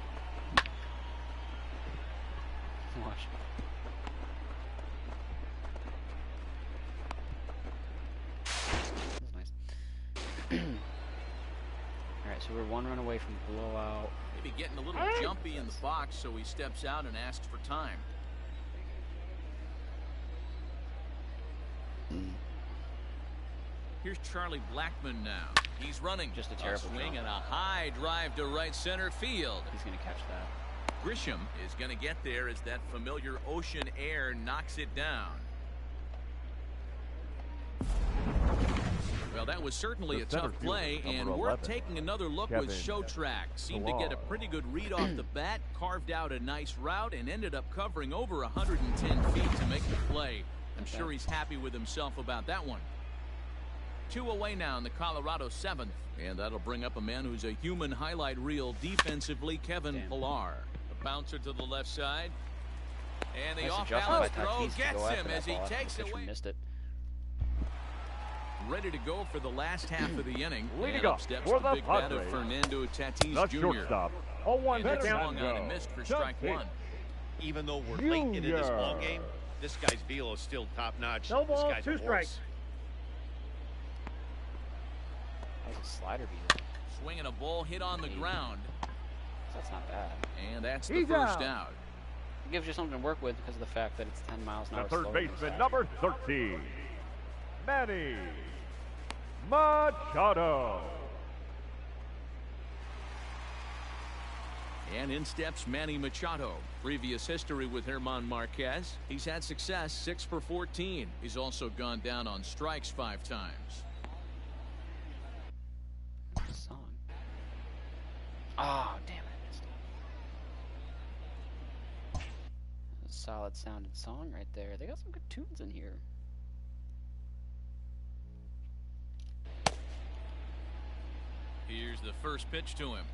Speaker 1: Watch. That's nice. Alright, so we're 1 run away from blowout.
Speaker 3: Maybe getting a little jumpy in the box, so he steps out and asks for time. Here's Charlie Blackmon now. He's running.
Speaker 1: Just a terrible
Speaker 3: swing
Speaker 1: jump.
Speaker 3: and a high drive to right center field.
Speaker 1: He's going to catch that.
Speaker 3: Grisham is going to get there as that familiar ocean air knocks it down. Well, that was certainly
Speaker 5: The
Speaker 3: a tough
Speaker 5: center
Speaker 3: play,
Speaker 5: fielder,
Speaker 3: and
Speaker 5: number
Speaker 3: worth
Speaker 5: 11,
Speaker 3: taking another look
Speaker 5: Kevin
Speaker 3: with Showtrack. Seemed to get a pretty good read off the bat, carved out a nice route, and ended up covering over 110 feet to make the play. I'm sure he's happy with himself about that one. 2 away now in the Colorado 7th, and that'll bring up a man who's a human highlight reel defensively, Kevin Pillar. A bouncer to the left side, and the
Speaker 1: Nice
Speaker 3: off-balance
Speaker 1: adjustment by
Speaker 3: throw
Speaker 1: Tatis to
Speaker 3: gets
Speaker 1: go
Speaker 3: him
Speaker 1: after
Speaker 3: as
Speaker 1: that
Speaker 3: he
Speaker 1: ball after
Speaker 3: takes
Speaker 1: the pitcher
Speaker 3: away.
Speaker 1: missed it.
Speaker 3: Ready to go for the last half of the inning.
Speaker 5: Leading
Speaker 3: And
Speaker 5: up
Speaker 3: up steps
Speaker 5: for
Speaker 3: the
Speaker 5: the
Speaker 3: big bat of
Speaker 5: Padres,
Speaker 3: Fernando Tatis
Speaker 5: The
Speaker 3: Jr.
Speaker 5: shortstop. 0-1
Speaker 3: And
Speaker 5: to
Speaker 3: it's
Speaker 5: count.
Speaker 3: swung on and missed for strike
Speaker 5: Tatis.
Speaker 3: 1.
Speaker 4: Even though we're late into this
Speaker 5: Junior.
Speaker 4: ball game, this guy's velo is still top notch.
Speaker 7: No
Speaker 4: This
Speaker 7: ball,
Speaker 4: guy's a
Speaker 7: 2
Speaker 4: horse.
Speaker 7: strikes.
Speaker 1: That was a slider beat.
Speaker 3: Swinging a ball hit on the ground.
Speaker 1: That's not bad.
Speaker 3: And that's the
Speaker 7: He's
Speaker 3: first
Speaker 7: out.
Speaker 3: out.
Speaker 1: It gives you something to work with because of the fact that it's 10 miles an
Speaker 5: The
Speaker 1: hour
Speaker 5: third
Speaker 1: slower than
Speaker 5: baseman,
Speaker 1: fast.
Speaker 5: number 13, Manny Machado.
Speaker 3: And in steps Manny Machado. Previous history with Herman Marquez. He's had success, 6 for 14. He's also gone down on strikes 5 times.
Speaker 1: Song. Oh, damn it. I missed it. solid sounding song right there. They got some good tunes in here.
Speaker 3: Here's the first pitch to him.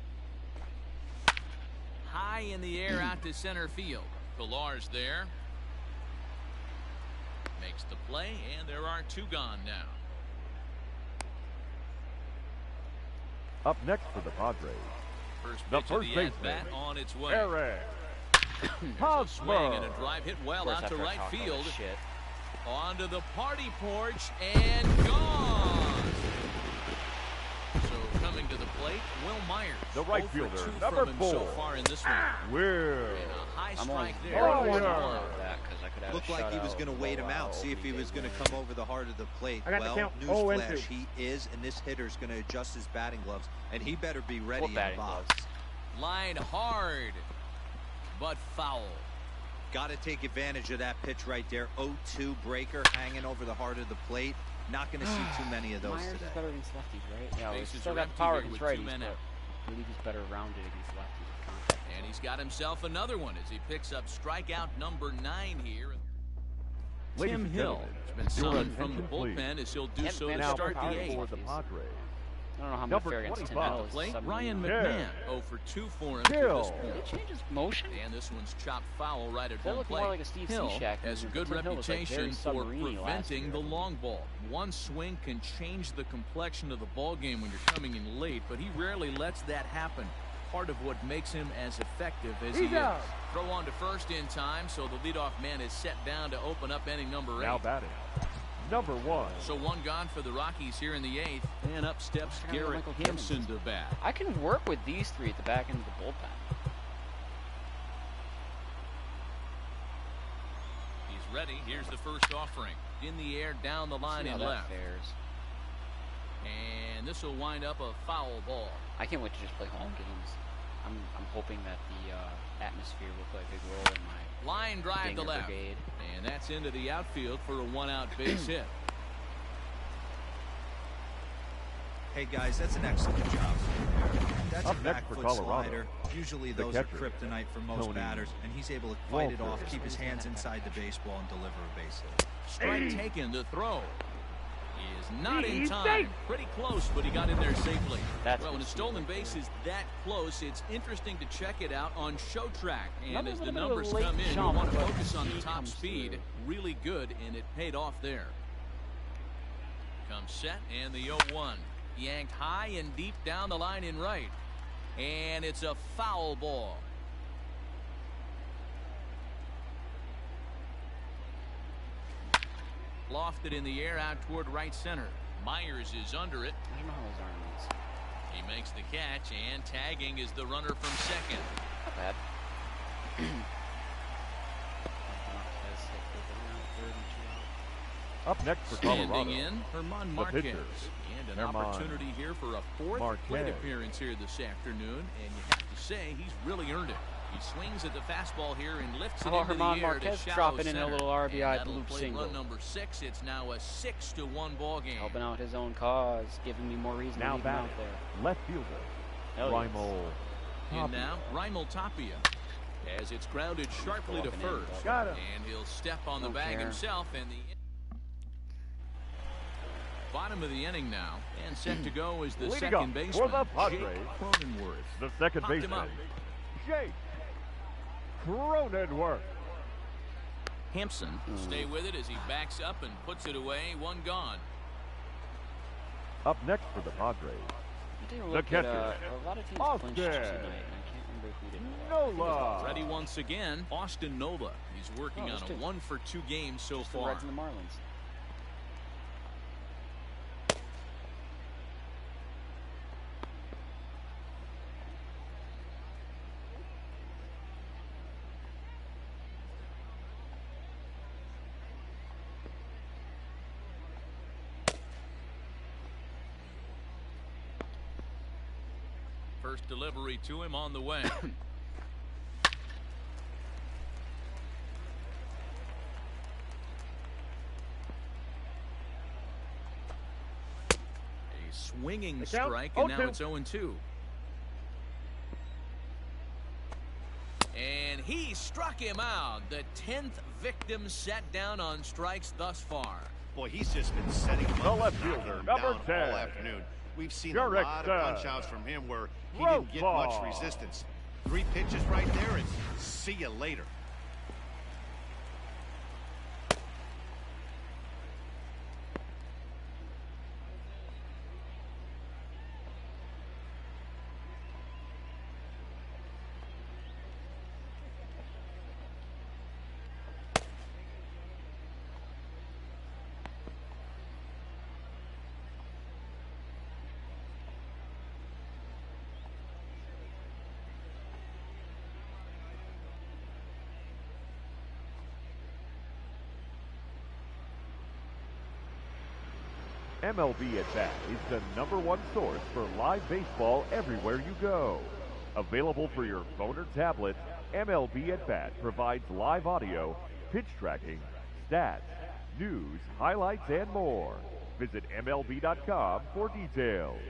Speaker 3: High in the air out to center field. Pillar's there. Makes the play, and there are 2 gone now.
Speaker 5: Up next for the Padres,
Speaker 3: First
Speaker 5: the
Speaker 3: pitch of
Speaker 5: first
Speaker 3: the
Speaker 5: baseman,
Speaker 3: at-bat on its way.
Speaker 5: Eric
Speaker 3: There's a swing and a drive hit well out to right field. Onto the party porch and gone. So coming to the plate, Will Myers.
Speaker 5: The right
Speaker 3: 0 for
Speaker 5: fielder,
Speaker 3: 2
Speaker 5: number
Speaker 3: from him
Speaker 5: 4.
Speaker 3: so far in this one.
Speaker 5: Will.
Speaker 3: And a high
Speaker 1: I'm
Speaker 3: strike
Speaker 1: always
Speaker 3: there.
Speaker 5: Oh,
Speaker 1: worried
Speaker 5: yeah.
Speaker 1: about that because I could have
Speaker 6: Looked
Speaker 1: a
Speaker 6: like he was
Speaker 1: shutout,
Speaker 6: going to wait him out, see if he
Speaker 1: opening
Speaker 6: was
Speaker 1: day
Speaker 6: going to
Speaker 1: win.
Speaker 6: come over the heart of the plate.
Speaker 7: I got the
Speaker 6: Well,
Speaker 7: count. 0-2.
Speaker 6: newsflash, he is, and this hitter's going to adjust his batting gloves, and he better be ready
Speaker 1: What
Speaker 6: in the
Speaker 1: batting
Speaker 6: box.
Speaker 1: gloves?
Speaker 3: Line hard, but foul.
Speaker 6: Got to take advantage of that pitch right there. 0-2 breaker hanging over the heart of the plate. Not going to see too many of those
Speaker 1: Myers
Speaker 6: today.
Speaker 1: is better against lefties, right? Yeah,
Speaker 3: Bases
Speaker 1: he's still
Speaker 3: are
Speaker 1: got
Speaker 3: empty
Speaker 1: power
Speaker 3: here
Speaker 1: against
Speaker 3: with 2
Speaker 1: righties,
Speaker 3: men
Speaker 1: but
Speaker 3: out.
Speaker 1: I believe he's better rounded against lefties with contact.
Speaker 3: And he's got himself another one as he picks up strikeout number 9 here.
Speaker 5: Ladies
Speaker 3: Tim
Speaker 5: and
Speaker 3: Hill
Speaker 5: gentlemen,
Speaker 3: has been
Speaker 5: your
Speaker 3: summoned from the
Speaker 5: attention,
Speaker 3: bullpen as he'll do
Speaker 1: Kent
Speaker 3: so to
Speaker 1: Van
Speaker 3: start
Speaker 1: Power
Speaker 3: the 8th.
Speaker 5: for the Padres.
Speaker 1: I don't know how I'm
Speaker 5: Number
Speaker 1: fair against Tim
Speaker 5: 25.
Speaker 1: Hill.
Speaker 3: The plate,
Speaker 1: He's
Speaker 3: Ryan
Speaker 1: 7-1.
Speaker 3: McMahon, 0 for 2 for him to
Speaker 5: Hill.
Speaker 3: this
Speaker 1: Did
Speaker 3: point.
Speaker 1: he change his motion?
Speaker 3: And this one's chopped foul right at
Speaker 1: That
Speaker 3: home
Speaker 1: looked
Speaker 3: plate.
Speaker 1: more like a Steve
Speaker 3: Hill
Speaker 1: Cishek
Speaker 3: has a
Speaker 1: movement,
Speaker 3: good
Speaker 1: but Tim Hill was, like,
Speaker 3: reputation
Speaker 1: very
Speaker 3: for
Speaker 1: submarine-y last
Speaker 3: preventing
Speaker 1: year.
Speaker 3: the long ball. One swing can change the complexion of the ball game when you're coming in late, but he rarely lets that happen. Part of what makes him as effective as he is. Throw on to first in time, so the leadoff man is set down to open up inning number 8.
Speaker 5: Now batting, number 1.
Speaker 3: So 1 gone for the Rockies here in the 8th, and up steps
Speaker 1: Kinda like
Speaker 3: Garrett
Speaker 1: Michael Gibbons.
Speaker 3: Hampson to bat.
Speaker 1: I can work with these 3 at the back end of the bullpen.
Speaker 3: He's ready. Here's the first offering. In the air, down the line
Speaker 1: See how
Speaker 3: and
Speaker 1: that
Speaker 3: left.
Speaker 1: fares.
Speaker 3: And this will wind up a foul ball.
Speaker 1: I can't wait to just play home games. I'm hoping that the atmosphere will play a big role in my
Speaker 3: Line drive to
Speaker 1: Dinger
Speaker 3: left.
Speaker 1: brigade.
Speaker 3: And that's into the outfield for a 1-out base hit.
Speaker 6: Hey, guys, that's an excellent job. That's
Speaker 5: Up
Speaker 6: a
Speaker 5: next
Speaker 6: back
Speaker 5: for
Speaker 6: foot
Speaker 5: Colorado,
Speaker 6: slider. Usually
Speaker 5: the
Speaker 6: those are
Speaker 5: catcher,
Speaker 6: kryptonite for most
Speaker 5: Tony
Speaker 6: batters, and he's able to fight it
Speaker 5: Walker.
Speaker 6: off, keep his hands inside the baseball, and deliver a base hit.
Speaker 3: Strike taken to throw. He is not in time. Pretty close, but he got in there safely.
Speaker 1: That's
Speaker 3: well, when a
Speaker 1: good
Speaker 3: stolen
Speaker 1: steal right
Speaker 3: base is that close, it's interesting to check it out on Show Track. And
Speaker 1: Another
Speaker 3: as the
Speaker 1: little bit of a
Speaker 3: numbers
Speaker 1: late
Speaker 3: come in, you
Speaker 1: jump,
Speaker 3: want to
Speaker 1: but
Speaker 3: focus on the
Speaker 1: he
Speaker 3: top
Speaker 1: comes
Speaker 3: speed.
Speaker 1: through.
Speaker 3: Really good, and it paid off there. Comes set, and the 0-1. Yanked high and deep down the line in right. And it's a foul ball. Lofted in the air out toward right center. Myers is under it.
Speaker 1: I don't know how his arm is.
Speaker 3: He makes the catch, and tagging is the runner from second.
Speaker 1: Not bad.
Speaker 5: Up next for Colorado,
Speaker 3: Standing in, Herman
Speaker 5: the
Speaker 3: Marquez.
Speaker 5: pitcher,
Speaker 3: And an
Speaker 5: Herman
Speaker 3: opportunity here for a 4th
Speaker 5: Marquez.
Speaker 3: plate appearance here this afternoon. And you have to say, he's really earned it. He swings at the fastball here and lifts
Speaker 1: How
Speaker 3: it
Speaker 1: about
Speaker 3: into
Speaker 1: Herman
Speaker 3: the air
Speaker 1: Marquez
Speaker 3: to shallow
Speaker 1: dropping in a
Speaker 3: center.
Speaker 1: little RBI
Speaker 3: And that'll
Speaker 1: bloop
Speaker 3: play
Speaker 1: single.
Speaker 3: Run number 6. It's now a 6-1 ball game.
Speaker 1: Helping out his own cause, giving me more reason
Speaker 5: now
Speaker 1: to leave him out
Speaker 5: batting,
Speaker 1: there.
Speaker 5: left fielder,
Speaker 1: Hell yes.
Speaker 5: Raimel
Speaker 3: In now, Raimel Tapia. As it's grounded sharply to
Speaker 1: Go up and in,
Speaker 3: first.
Speaker 5: Got him.
Speaker 3: And he'll step on the
Speaker 1: Don't
Speaker 3: bag
Speaker 1: care.
Speaker 3: himself. And the bottom of the inning now. And set to go is the
Speaker 5: Leading
Speaker 3: second
Speaker 5: up
Speaker 3: baseman,
Speaker 5: for the
Speaker 3: Jake
Speaker 5: Padres,
Speaker 3: Cronenworth.
Speaker 5: the second
Speaker 3: Popped him
Speaker 5: baseman,
Speaker 3: up.
Speaker 5: Jake Cronenworth.
Speaker 3: Hampson stay with it as he backs up and puts it away. 1 gone.
Speaker 5: Up next for the Padres,
Speaker 1: I'm taking a
Speaker 5: the
Speaker 1: look at,
Speaker 5: catcher,
Speaker 1: a lot of teams
Speaker 5: Austin
Speaker 1: clinched tonight, and I can't remember who did.
Speaker 5: Nola.
Speaker 3: Ready once again, Austin Nola. He's working
Speaker 1: Oh,
Speaker 3: on
Speaker 1: those
Speaker 3: a
Speaker 1: two.
Speaker 3: 1-for-2 game so
Speaker 1: Just the
Speaker 3: far.
Speaker 1: Reds and the Marlins.
Speaker 3: First delivery to him on the way. A swinging
Speaker 5: count,
Speaker 3: strike, and now
Speaker 5: 0-2.
Speaker 3: it's 0-2. And he struck him out. The 10th victim set down on strikes thus far.
Speaker 4: Boy, he's just been setting him
Speaker 5: The
Speaker 4: up
Speaker 5: left
Speaker 4: and knocking
Speaker 5: fielder,
Speaker 4: him
Speaker 5: number
Speaker 4: down
Speaker 5: 10.
Speaker 4: all afternoon. We've seen a
Speaker 5: Jarek
Speaker 4: lot of
Speaker 5: Stubb.
Speaker 4: punch-outs from him where he didn't get much resistance. 3 pitches right there, and see you later.
Speaker 5: MLB at Bat is the #1 source for live baseball everywhere you go. Available for your phone or tablet, MLB at Bat provides live audio, pitch tracking, stats, news, highlights, and more. Visit MLB.com for details.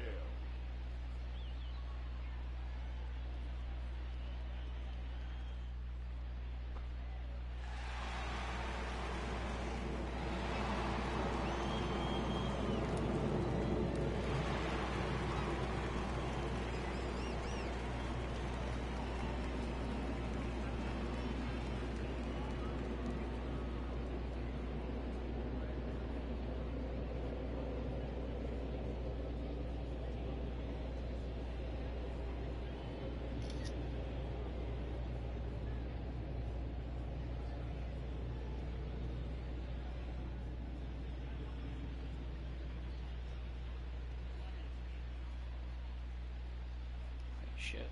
Speaker 1: Shit.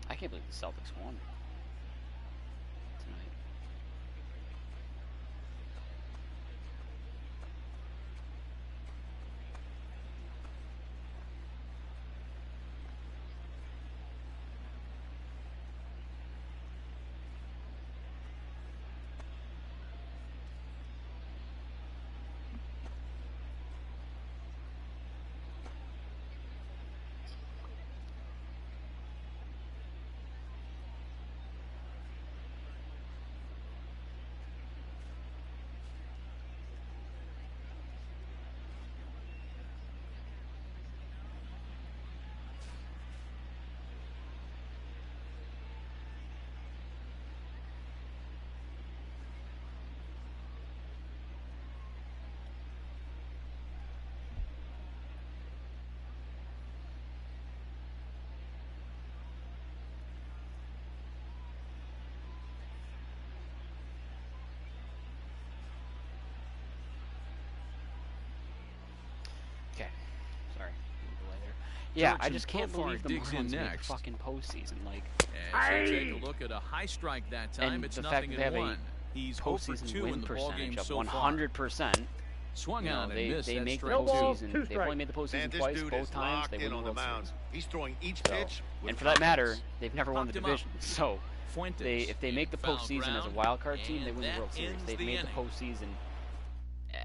Speaker 1: I can't believe the Celtics won tonight. Okay, sorry. Delay there. Yeah, I just can't believe the Marlins make the fucking postseason. Like,
Speaker 3: as they take a look at a high strike that time,
Speaker 1: and
Speaker 3: it's
Speaker 1: the fact
Speaker 3: nothing
Speaker 1: that they have
Speaker 3: in
Speaker 1: a
Speaker 3: one. He's
Speaker 1: postseason
Speaker 3: 0 for 2
Speaker 1: win
Speaker 3: in the ball game
Speaker 1: percentage of
Speaker 3: so
Speaker 1: 100%.
Speaker 3: Swung
Speaker 1: You know,
Speaker 3: out and missed.
Speaker 1: they
Speaker 3: That's
Speaker 1: make the
Speaker 3: strike
Speaker 1: postseason.
Speaker 5: 2.
Speaker 1: They've only made the postseason
Speaker 4: Man, this
Speaker 1: twice.
Speaker 4: dude
Speaker 1: Both
Speaker 4: is
Speaker 1: times
Speaker 4: locked
Speaker 1: they
Speaker 4: in
Speaker 1: won
Speaker 4: on
Speaker 1: the
Speaker 4: the
Speaker 1: World
Speaker 4: mound.
Speaker 1: Series.
Speaker 4: He's throwing each
Speaker 1: So,
Speaker 4: pitch with
Speaker 1: and for that matter,
Speaker 4: confidence.
Speaker 1: they've never won the
Speaker 3: Popped him up.
Speaker 1: division. So
Speaker 3: Fuentes
Speaker 1: if they make the
Speaker 3: in foul
Speaker 1: postseason as a
Speaker 3: ground,
Speaker 1: wild card team, they
Speaker 3: and
Speaker 1: win the
Speaker 3: that
Speaker 1: World Series.
Speaker 3: ends
Speaker 1: They've
Speaker 3: the
Speaker 1: made
Speaker 3: inning.
Speaker 1: the postseason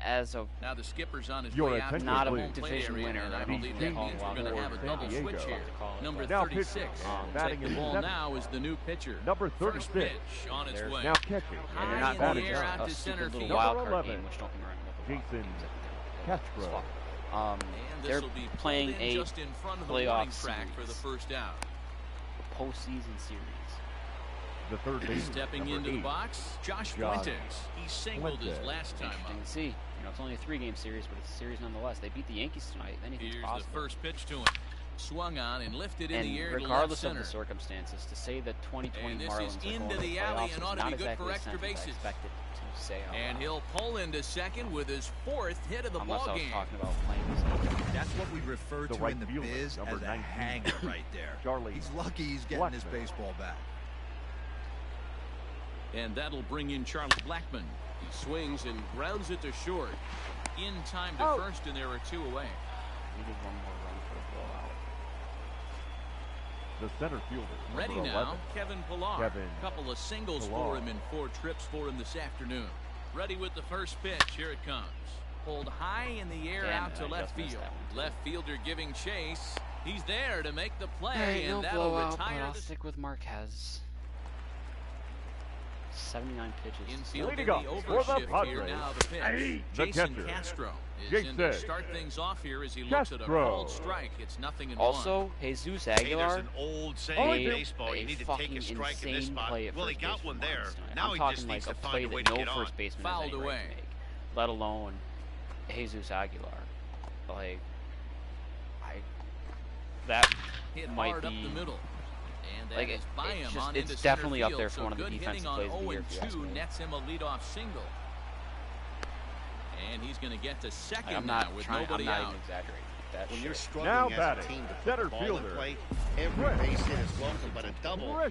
Speaker 1: as a
Speaker 3: Now the skipper's on his
Speaker 5: Your
Speaker 3: way out to
Speaker 5: attention,
Speaker 3: the
Speaker 1: not a
Speaker 5: please.
Speaker 3: home plate
Speaker 1: division
Speaker 3: area,
Speaker 1: winner.
Speaker 3: and I
Speaker 1: I don't
Speaker 3: believe
Speaker 1: think
Speaker 3: that
Speaker 1: they
Speaker 3: means
Speaker 1: call
Speaker 3: we're
Speaker 1: it
Speaker 3: going to have a
Speaker 5: San
Speaker 3: double
Speaker 5: Diego.
Speaker 3: switch here.
Speaker 1: Number
Speaker 3: Number
Speaker 5: Now
Speaker 3: 36.
Speaker 5: pitching,
Speaker 3: Take
Speaker 5: batting
Speaker 3: the
Speaker 5: in
Speaker 3: ball
Speaker 5: seventh.
Speaker 3: now is the new pitcher.
Speaker 5: Number
Speaker 3: First
Speaker 5: 36.
Speaker 3: pitch on its
Speaker 1: There's
Speaker 3: way.
Speaker 5: Now catching.
Speaker 1: and they're
Speaker 3: High
Speaker 1: not
Speaker 3: in
Speaker 1: going
Speaker 3: the
Speaker 1: to
Speaker 3: air
Speaker 1: a
Speaker 3: out to
Speaker 1: stupid
Speaker 3: center
Speaker 1: little
Speaker 3: field.
Speaker 1: wild
Speaker 5: Number
Speaker 1: card
Speaker 5: 11.
Speaker 1: game, which don't get me wrong.
Speaker 5: Jason
Speaker 1: It's
Speaker 5: Castro.
Speaker 1: fuck.
Speaker 3: And
Speaker 1: They're
Speaker 3: this will be
Speaker 1: playing
Speaker 3: pulled in
Speaker 1: a
Speaker 3: just in front of the
Speaker 1: playoff
Speaker 3: warning track for the
Speaker 1: series.
Speaker 3: first out.
Speaker 1: Postseason series.
Speaker 5: The third baseman,
Speaker 3: Stepping
Speaker 5: number
Speaker 3: into the
Speaker 5: 8.
Speaker 3: box, Josh
Speaker 5: Josh
Speaker 3: Fuentes. He singled his
Speaker 5: Fuentes.
Speaker 3: last time
Speaker 1: Interesting
Speaker 3: up.
Speaker 1: to see. You know, it's only a 3-game series, but it's a series nonetheless. They beat the Yankees tonight. Anything's
Speaker 3: Here's
Speaker 1: possible.
Speaker 3: the first pitch to him. Swung on and lifted in
Speaker 1: And
Speaker 3: the air to left
Speaker 1: regardless of
Speaker 3: center.
Speaker 1: the circumstances, to say that 2020
Speaker 3: And this
Speaker 1: Marlins
Speaker 3: is
Speaker 1: are
Speaker 3: into
Speaker 1: going to
Speaker 3: the
Speaker 1: the
Speaker 3: alley
Speaker 1: playoffs
Speaker 3: and
Speaker 1: is
Speaker 3: ought to
Speaker 1: not
Speaker 3: be good
Speaker 1: exactly
Speaker 3: for
Speaker 1: a
Speaker 3: extra
Speaker 1: sentence I
Speaker 3: bases.
Speaker 1: expected to say out
Speaker 3: And
Speaker 1: loud.
Speaker 3: he'll pull into second with his 4th hit of the
Speaker 1: Unless I was
Speaker 3: ballgame.
Speaker 1: talking about playing this.
Speaker 6: That's what we refer
Speaker 5: The
Speaker 6: to
Speaker 5: right
Speaker 6: in the
Speaker 5: fielder,
Speaker 6: biz
Speaker 5: number
Speaker 6: as a
Speaker 5: 19.
Speaker 6: hanger right there.
Speaker 5: Charlie
Speaker 6: He's lucky he's getting his
Speaker 5: Blackman.
Speaker 6: baseball back.
Speaker 3: And that'll bring in Charlie Blackman. He swings and grounds it to short. In time to first, and there are 2 away.
Speaker 1: Needed one more run for a blowout.
Speaker 5: The center fielder.
Speaker 3: Ready
Speaker 5: number
Speaker 3: now,
Speaker 5: 11.
Speaker 3: Kevin Pillar. Couple of singles for him in 4 trips for him this afternoon. Ready with the first pitch. Here it comes. Pulled high in the air out to left field. Left fielder giving chase. He's there to make the play, and that'll retire.
Speaker 1: I'll stick with Marquez. 79 pitches.
Speaker 3: Infield in the overshift here now. The pitch. Jason Castro is in to start things off here as he looks at a called strike. It's 0-1.
Speaker 1: Also, Jesus Aguilar.
Speaker 4: There's an old saying in baseball: you need to take a strike in this spot.
Speaker 1: Well,
Speaker 4: he got one there.
Speaker 1: Now he just needs to find a way to get on. First baseman
Speaker 3: fouled away.
Speaker 1: Let alone Jesus Aguilar. Like, that
Speaker 3: hit
Speaker 1: might
Speaker 3: hard
Speaker 1: be
Speaker 3: up the middle. And
Speaker 1: like it's definitely up there for one of the defensive plays of the year.
Speaker 3: 2 nets him a leadoff single. And he's going to get to second
Speaker 1: I'm
Speaker 3: now
Speaker 1: not
Speaker 3: with
Speaker 1: trying,
Speaker 3: nobody
Speaker 1: I'm not
Speaker 3: out.
Speaker 1: even exaggerating that
Speaker 4: When
Speaker 1: shit.
Speaker 4: you're struggling as a team to put the ball in play, every base hit is welcome, but a double will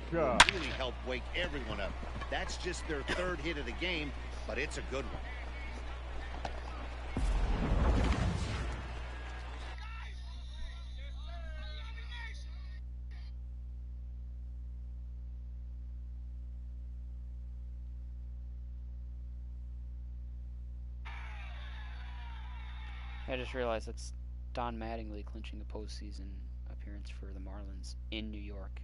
Speaker 4: really help wake everyone up. That's just their 3rd hit of the game, but it's a good one.
Speaker 1: I just realized that's Don Mattingly clinching a postseason appearance for the Marlins in New York.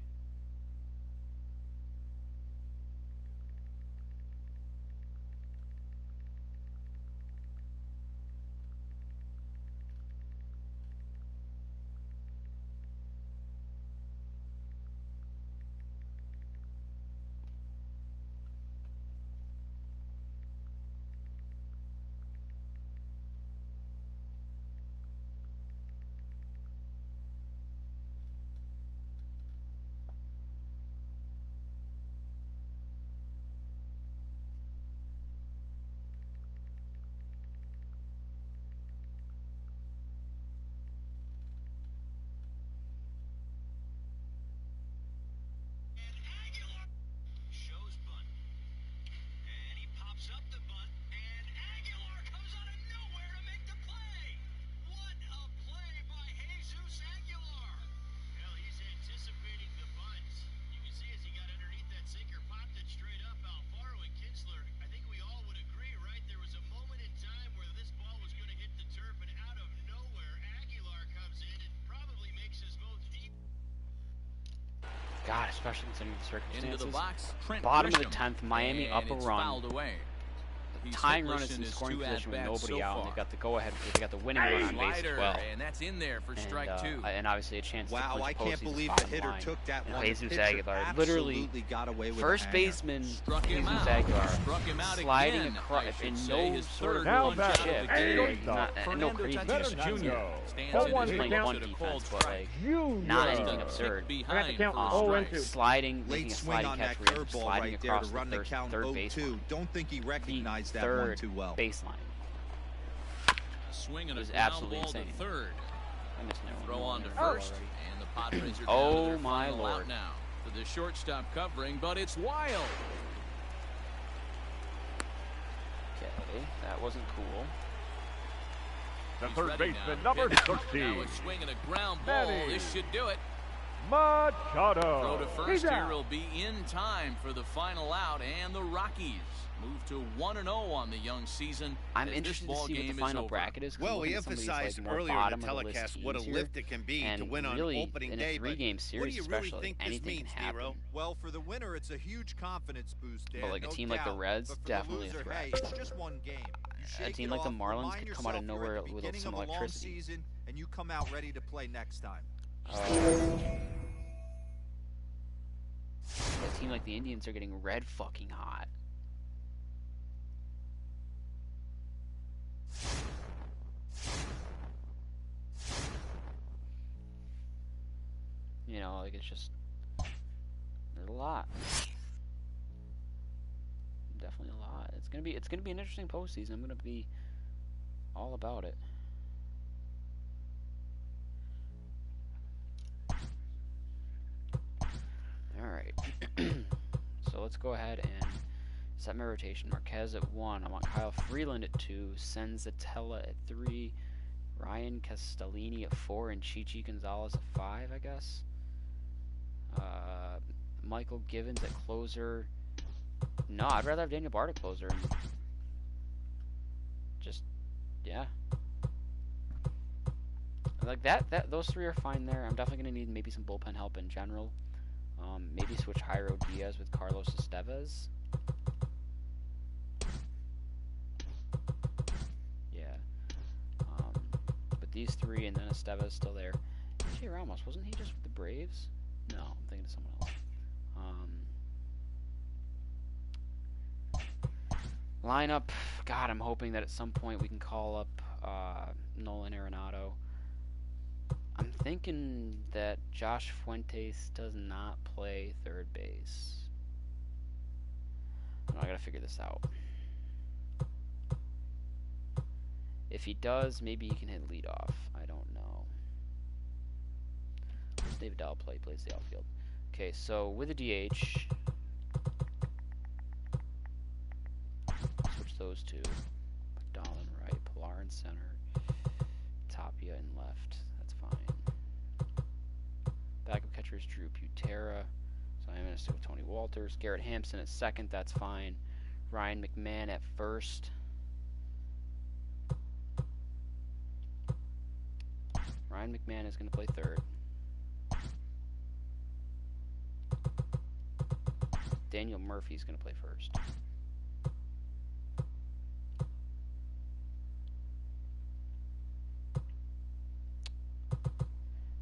Speaker 1: God, especially considering the circumstances.
Speaker 3: Into the box,
Speaker 1: Bottom of the 10th, Miami up a run.
Speaker 3: Fouled away.
Speaker 1: Tying run is in scoring position with nobody out, and they got the go-ahead. They got the winning run on base as well.
Speaker 3: And that's in there for strike 2.
Speaker 1: And obviously a chance to
Speaker 6: wow, I can't believe the hitter took that one.
Speaker 1: Jesus Aguilar, literally
Speaker 6: got away with
Speaker 1: first baseman Jesus Aguilar sliding across in no sort of shift, no crazy
Speaker 3: Junior.
Speaker 1: Playing one defense, but like not anything absurd. Sliding, making a sliding catch, sliding across the third baseline.
Speaker 6: Don't think he recognized that one too well.
Speaker 1: Baseline.
Speaker 3: Swing
Speaker 1: It was absolutely insane.
Speaker 3: Third.
Speaker 1: I missed no
Speaker 3: Throw on to first, and the Padres are
Speaker 1: oh
Speaker 3: down to their
Speaker 1: my
Speaker 3: final
Speaker 1: lord!
Speaker 3: Out now for the shortstop covering, but it's wild.
Speaker 1: Okay, that wasn't cool.
Speaker 5: The
Speaker 3: He's
Speaker 5: third baseman,
Speaker 3: now.
Speaker 5: number 13.
Speaker 3: Now a swing and a ground ball. This should do it.
Speaker 5: Machado.
Speaker 3: Throw to first here will be in time for the final out, and the Rockies move to 1-0 on the young season.
Speaker 1: I'm interested to see what the final bracket is.
Speaker 4: Well, we emphasized earlier in the telecast what a lift it can be to win on opening day.
Speaker 1: But in a 3-game series, especially, anything can happen.
Speaker 6: Well, for the winner, it's a huge confidence boost.
Speaker 1: But like a team like the Reds, definitely a threat.
Speaker 6: Hey, it's just one game.
Speaker 1: A team like the Marlins could come out of nowhere with some electricity.
Speaker 6: Season, and you come out ready to play next time.
Speaker 1: A team like the Indians are getting red fucking hot. You know, like it's just there's a lot. Definitely a lot. It's gonna be an interesting postseason. I'm gonna be all about it. Alright. So let's go ahead and Set my rotation. Marquez at 1. I want Kyle Freeland at 2. Senzatella at 3. Ryan Castellini at 4. And Chichi Gonzalez at 5, I guess. Michael Givens at closer. No, I'd rather have Daniel Bard at closer. Just, yeah. Like those 3 are fine there. I'm definitely going to need maybe some bullpen help in general. Maybe switch Jairo Diaz with Carlos Estevez. Yeah. But these 3 and then Estevez still there. AJ Ramos, wasn't he just with the Braves? No, I'm thinking of someone else. Lineup. God, I'm hoping that at some point we can call up Nolan Arenado. I'm thinking that Josh Fuentes does not play third base. I gotta figure this out. If he does, maybe he can hit leadoff. I don't know. What's David Dahl play? He plays the outfield. Okay, so with a DH, switch those two. Dahl in right, Pilar in center, Tapia in left. That's fine. Backup catcher is Drew Butera. So I'm going to stick with Tony Walters. Garrett Hampson at second. That's fine. Ryan McMahon at first. Ryan McMahon is going to play third. Daniel Murphy is going to play first.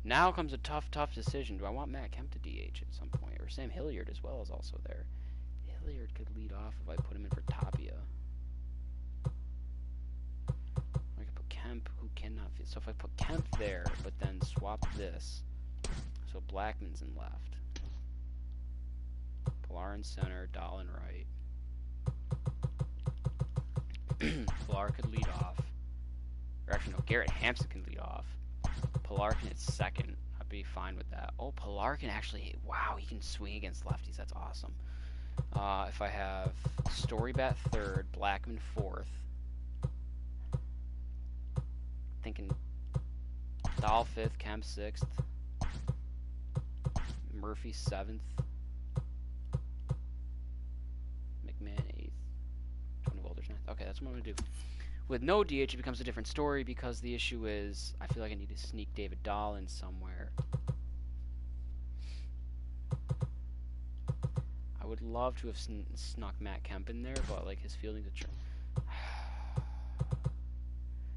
Speaker 1: Now comes a tough decision. Do I want Matt Kemp to DH at some point? Or Sam Hilliard as well is also there. Hilliard could lead off if I put him in for Tapia. I could put Kemp, who cannot fit. So if I put Kemp there, but then swap this. So Blackman's in left. Pilar in center, Dahl in right. Pilar could lead off. Or actually, no, Garrett Hampson can lead off. Pilar can hit second. I'd be fine with that. Oh, Pilar can actually hit. Wow, he can swing against lefties. That's awesome. If I have Story bat third, Blackman fourth. Thinking Dahl fifth, Kemp sixth, Murphy seventh, McMahon eighth, Tony Walters ninth. Okay, that's what I'm gonna do. With no DH, it becomes a different story because the issue is I feel like I need to sneak David Dahl in somewhere. I would love to have snuck Matt Kemp in there, but like his fielding's a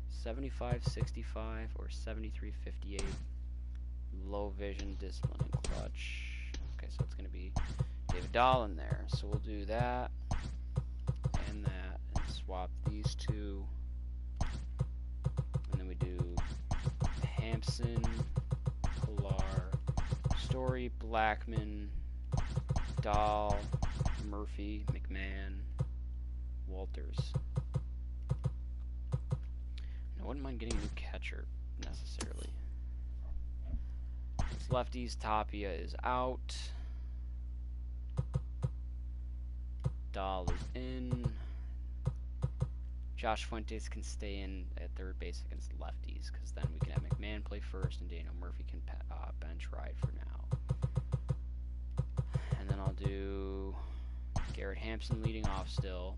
Speaker 1: 75, 65, or 73, 58. Low vision, discipline, and clutch. Okay, so it's going to be David Dahl in there. So we'll do that and that and swap these two. And then we do Hampson, Pilar, Story, Blackman, Dahl, Murphy, McMahon, Walters. I wouldn't mind getting a new catcher, necessarily. It's lefties, Tapia is out. Dahl is in. Josh Fuentes can stay in at third base against lefties, because then we can have McMahon play first and Daniel Murphy can bench right for now. And then I'll do Garrett Hampson leading off still.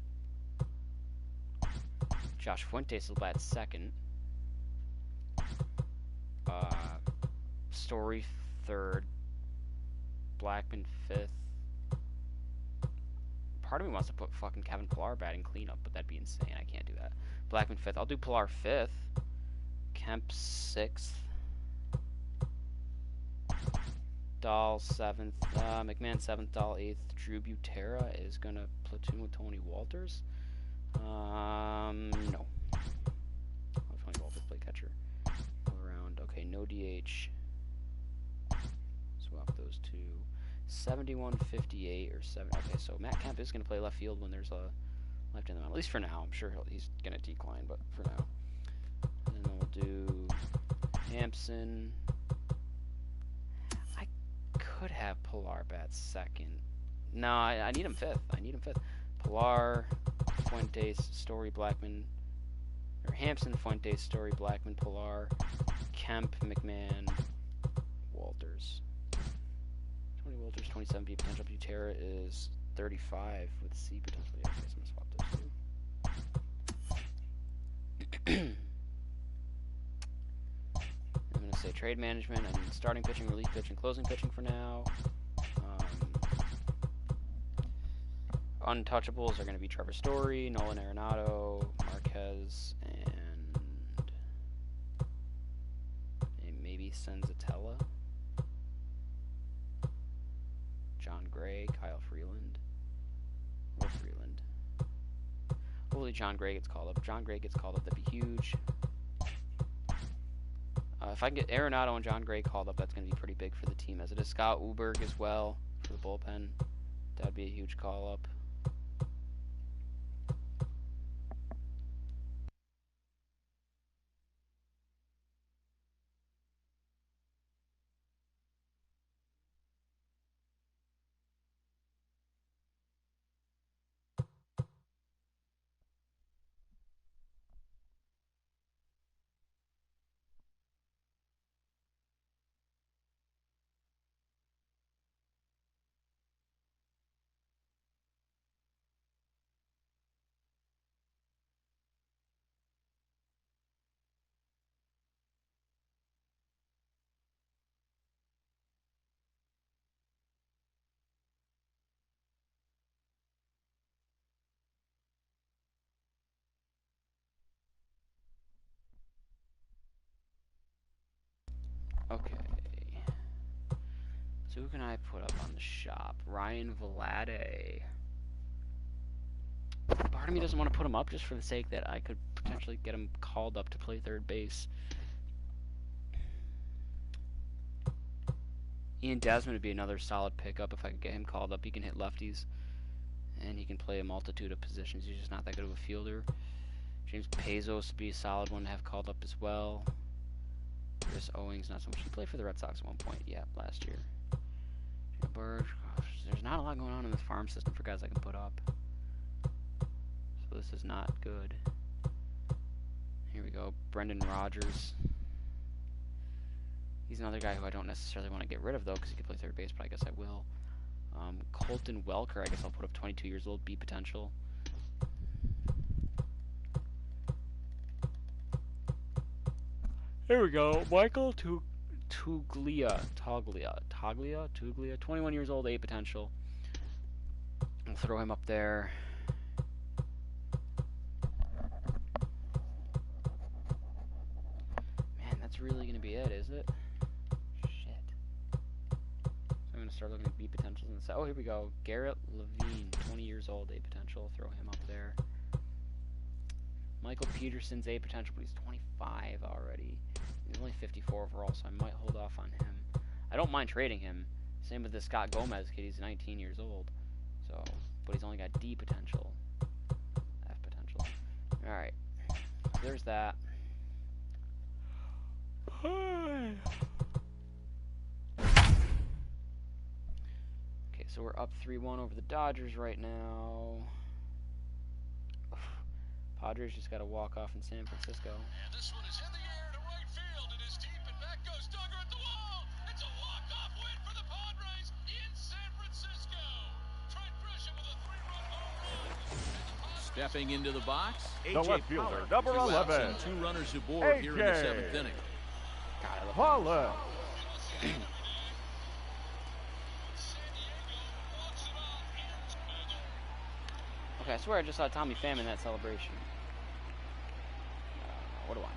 Speaker 1: Josh Fuentes will bat second. Story third. Blackman fifth. Part of me wants to put fucking Kevin Pilar batting cleanup, but that'd be insane. I can't do that. Blackman fifth. I'll do Pilar fifth. Kemp sixth. Dahl seventh. McMahon seventh. Dahl eighth. Drew Butera is gonna platoon with Tony Walters. No. Tony Walters play catcher. Go around. Okay, no DH. Swap those two. 71, 58, or 7. Okay, so Matt Kemp is going to play left field when there's a left in the mound. At least for now. I'm sure he's going to decline, but for now. And then we'll do Hampson. I could have Pilar bat second. No, I need him fifth. Pilar, Fuentes, Story, Blackman, or Hampson, Fuentes, Story, Blackman, Pilar, Kemp, McMahon, Walters. 20 Walters, 27 B potential. Butera is 35 with C potential. Yeah, okay, so I'm gonna swap those two. I'm gonna say trade management and starting pitching, relief pitching, closing pitching for now. Untouchables are going to be Trevor Story, Nolan Arenado, Marquez, and maybe Senzatella, John Gray, Kyle Freeland, or Freeland. Hopefully John Gray gets called up. If John Gray gets called up, that'd be huge. If I can get Arenado and John Gray called up, that's going to be pretty big for the team. As it is Scott Uberg as well for the bullpen. That'd be a huge call up. Okay. So who can I put up on the shop? Ryan Vlade. Part of me doesn't want to put him up just for the sake that I could potentially get him called up to play third base. Ian Desmond would be another solid pickup if I could get him called up. He can hit lefties, and he can play a multitude of positions. He's just not that good of a fielder. James Pezos would be a solid one to have called up as well. Chris Owings, not so much. He played for the Red Sox at one point, yeah, last year. Burge, gosh, there's not a lot going on in this farm system for guys I can put up. So this is not good. Here we go, Brendan Rodgers. He's another guy who I don't necessarily want to get rid of, though, because he could play third base, but I guess I will. Colton Welker, I guess I'll put up 22 years old, B potential. Here we go, Michael Tuglia, 21 years old, A potential. I'll throw him up there. Man, that's really going to be it, is it? I'm going to start looking at B potentials and say, oh, here we go. Garrett Levine, 20 years old, A potential. Throw him up there. Michael Peterson's A potential, but he's 25 already. He's only 54 overall, so I might hold off on him. I don't mind trading him. Same with the Scott Gomez kid. He's 19 years old. So, but he's only got D potential. F potential. Alright. So there's that. So we're up 3-1 over the Dodgers right now. Padres just got to walk off in San Francisco.
Speaker 7: And this one is in the air to right field. It is deep, and back goes Duggar at the wall. It's a walk-off win for the Padres in San Francisco. Trent Grisham with a 3-run home run.
Speaker 3: Stepping into the box,
Speaker 5: the left fielder, number 11.
Speaker 3: 2 runners aboard here in the 7th inning.
Speaker 5: Paula.
Speaker 1: Okay, I swear I just saw Tommy Pham in that celebration. What do I know?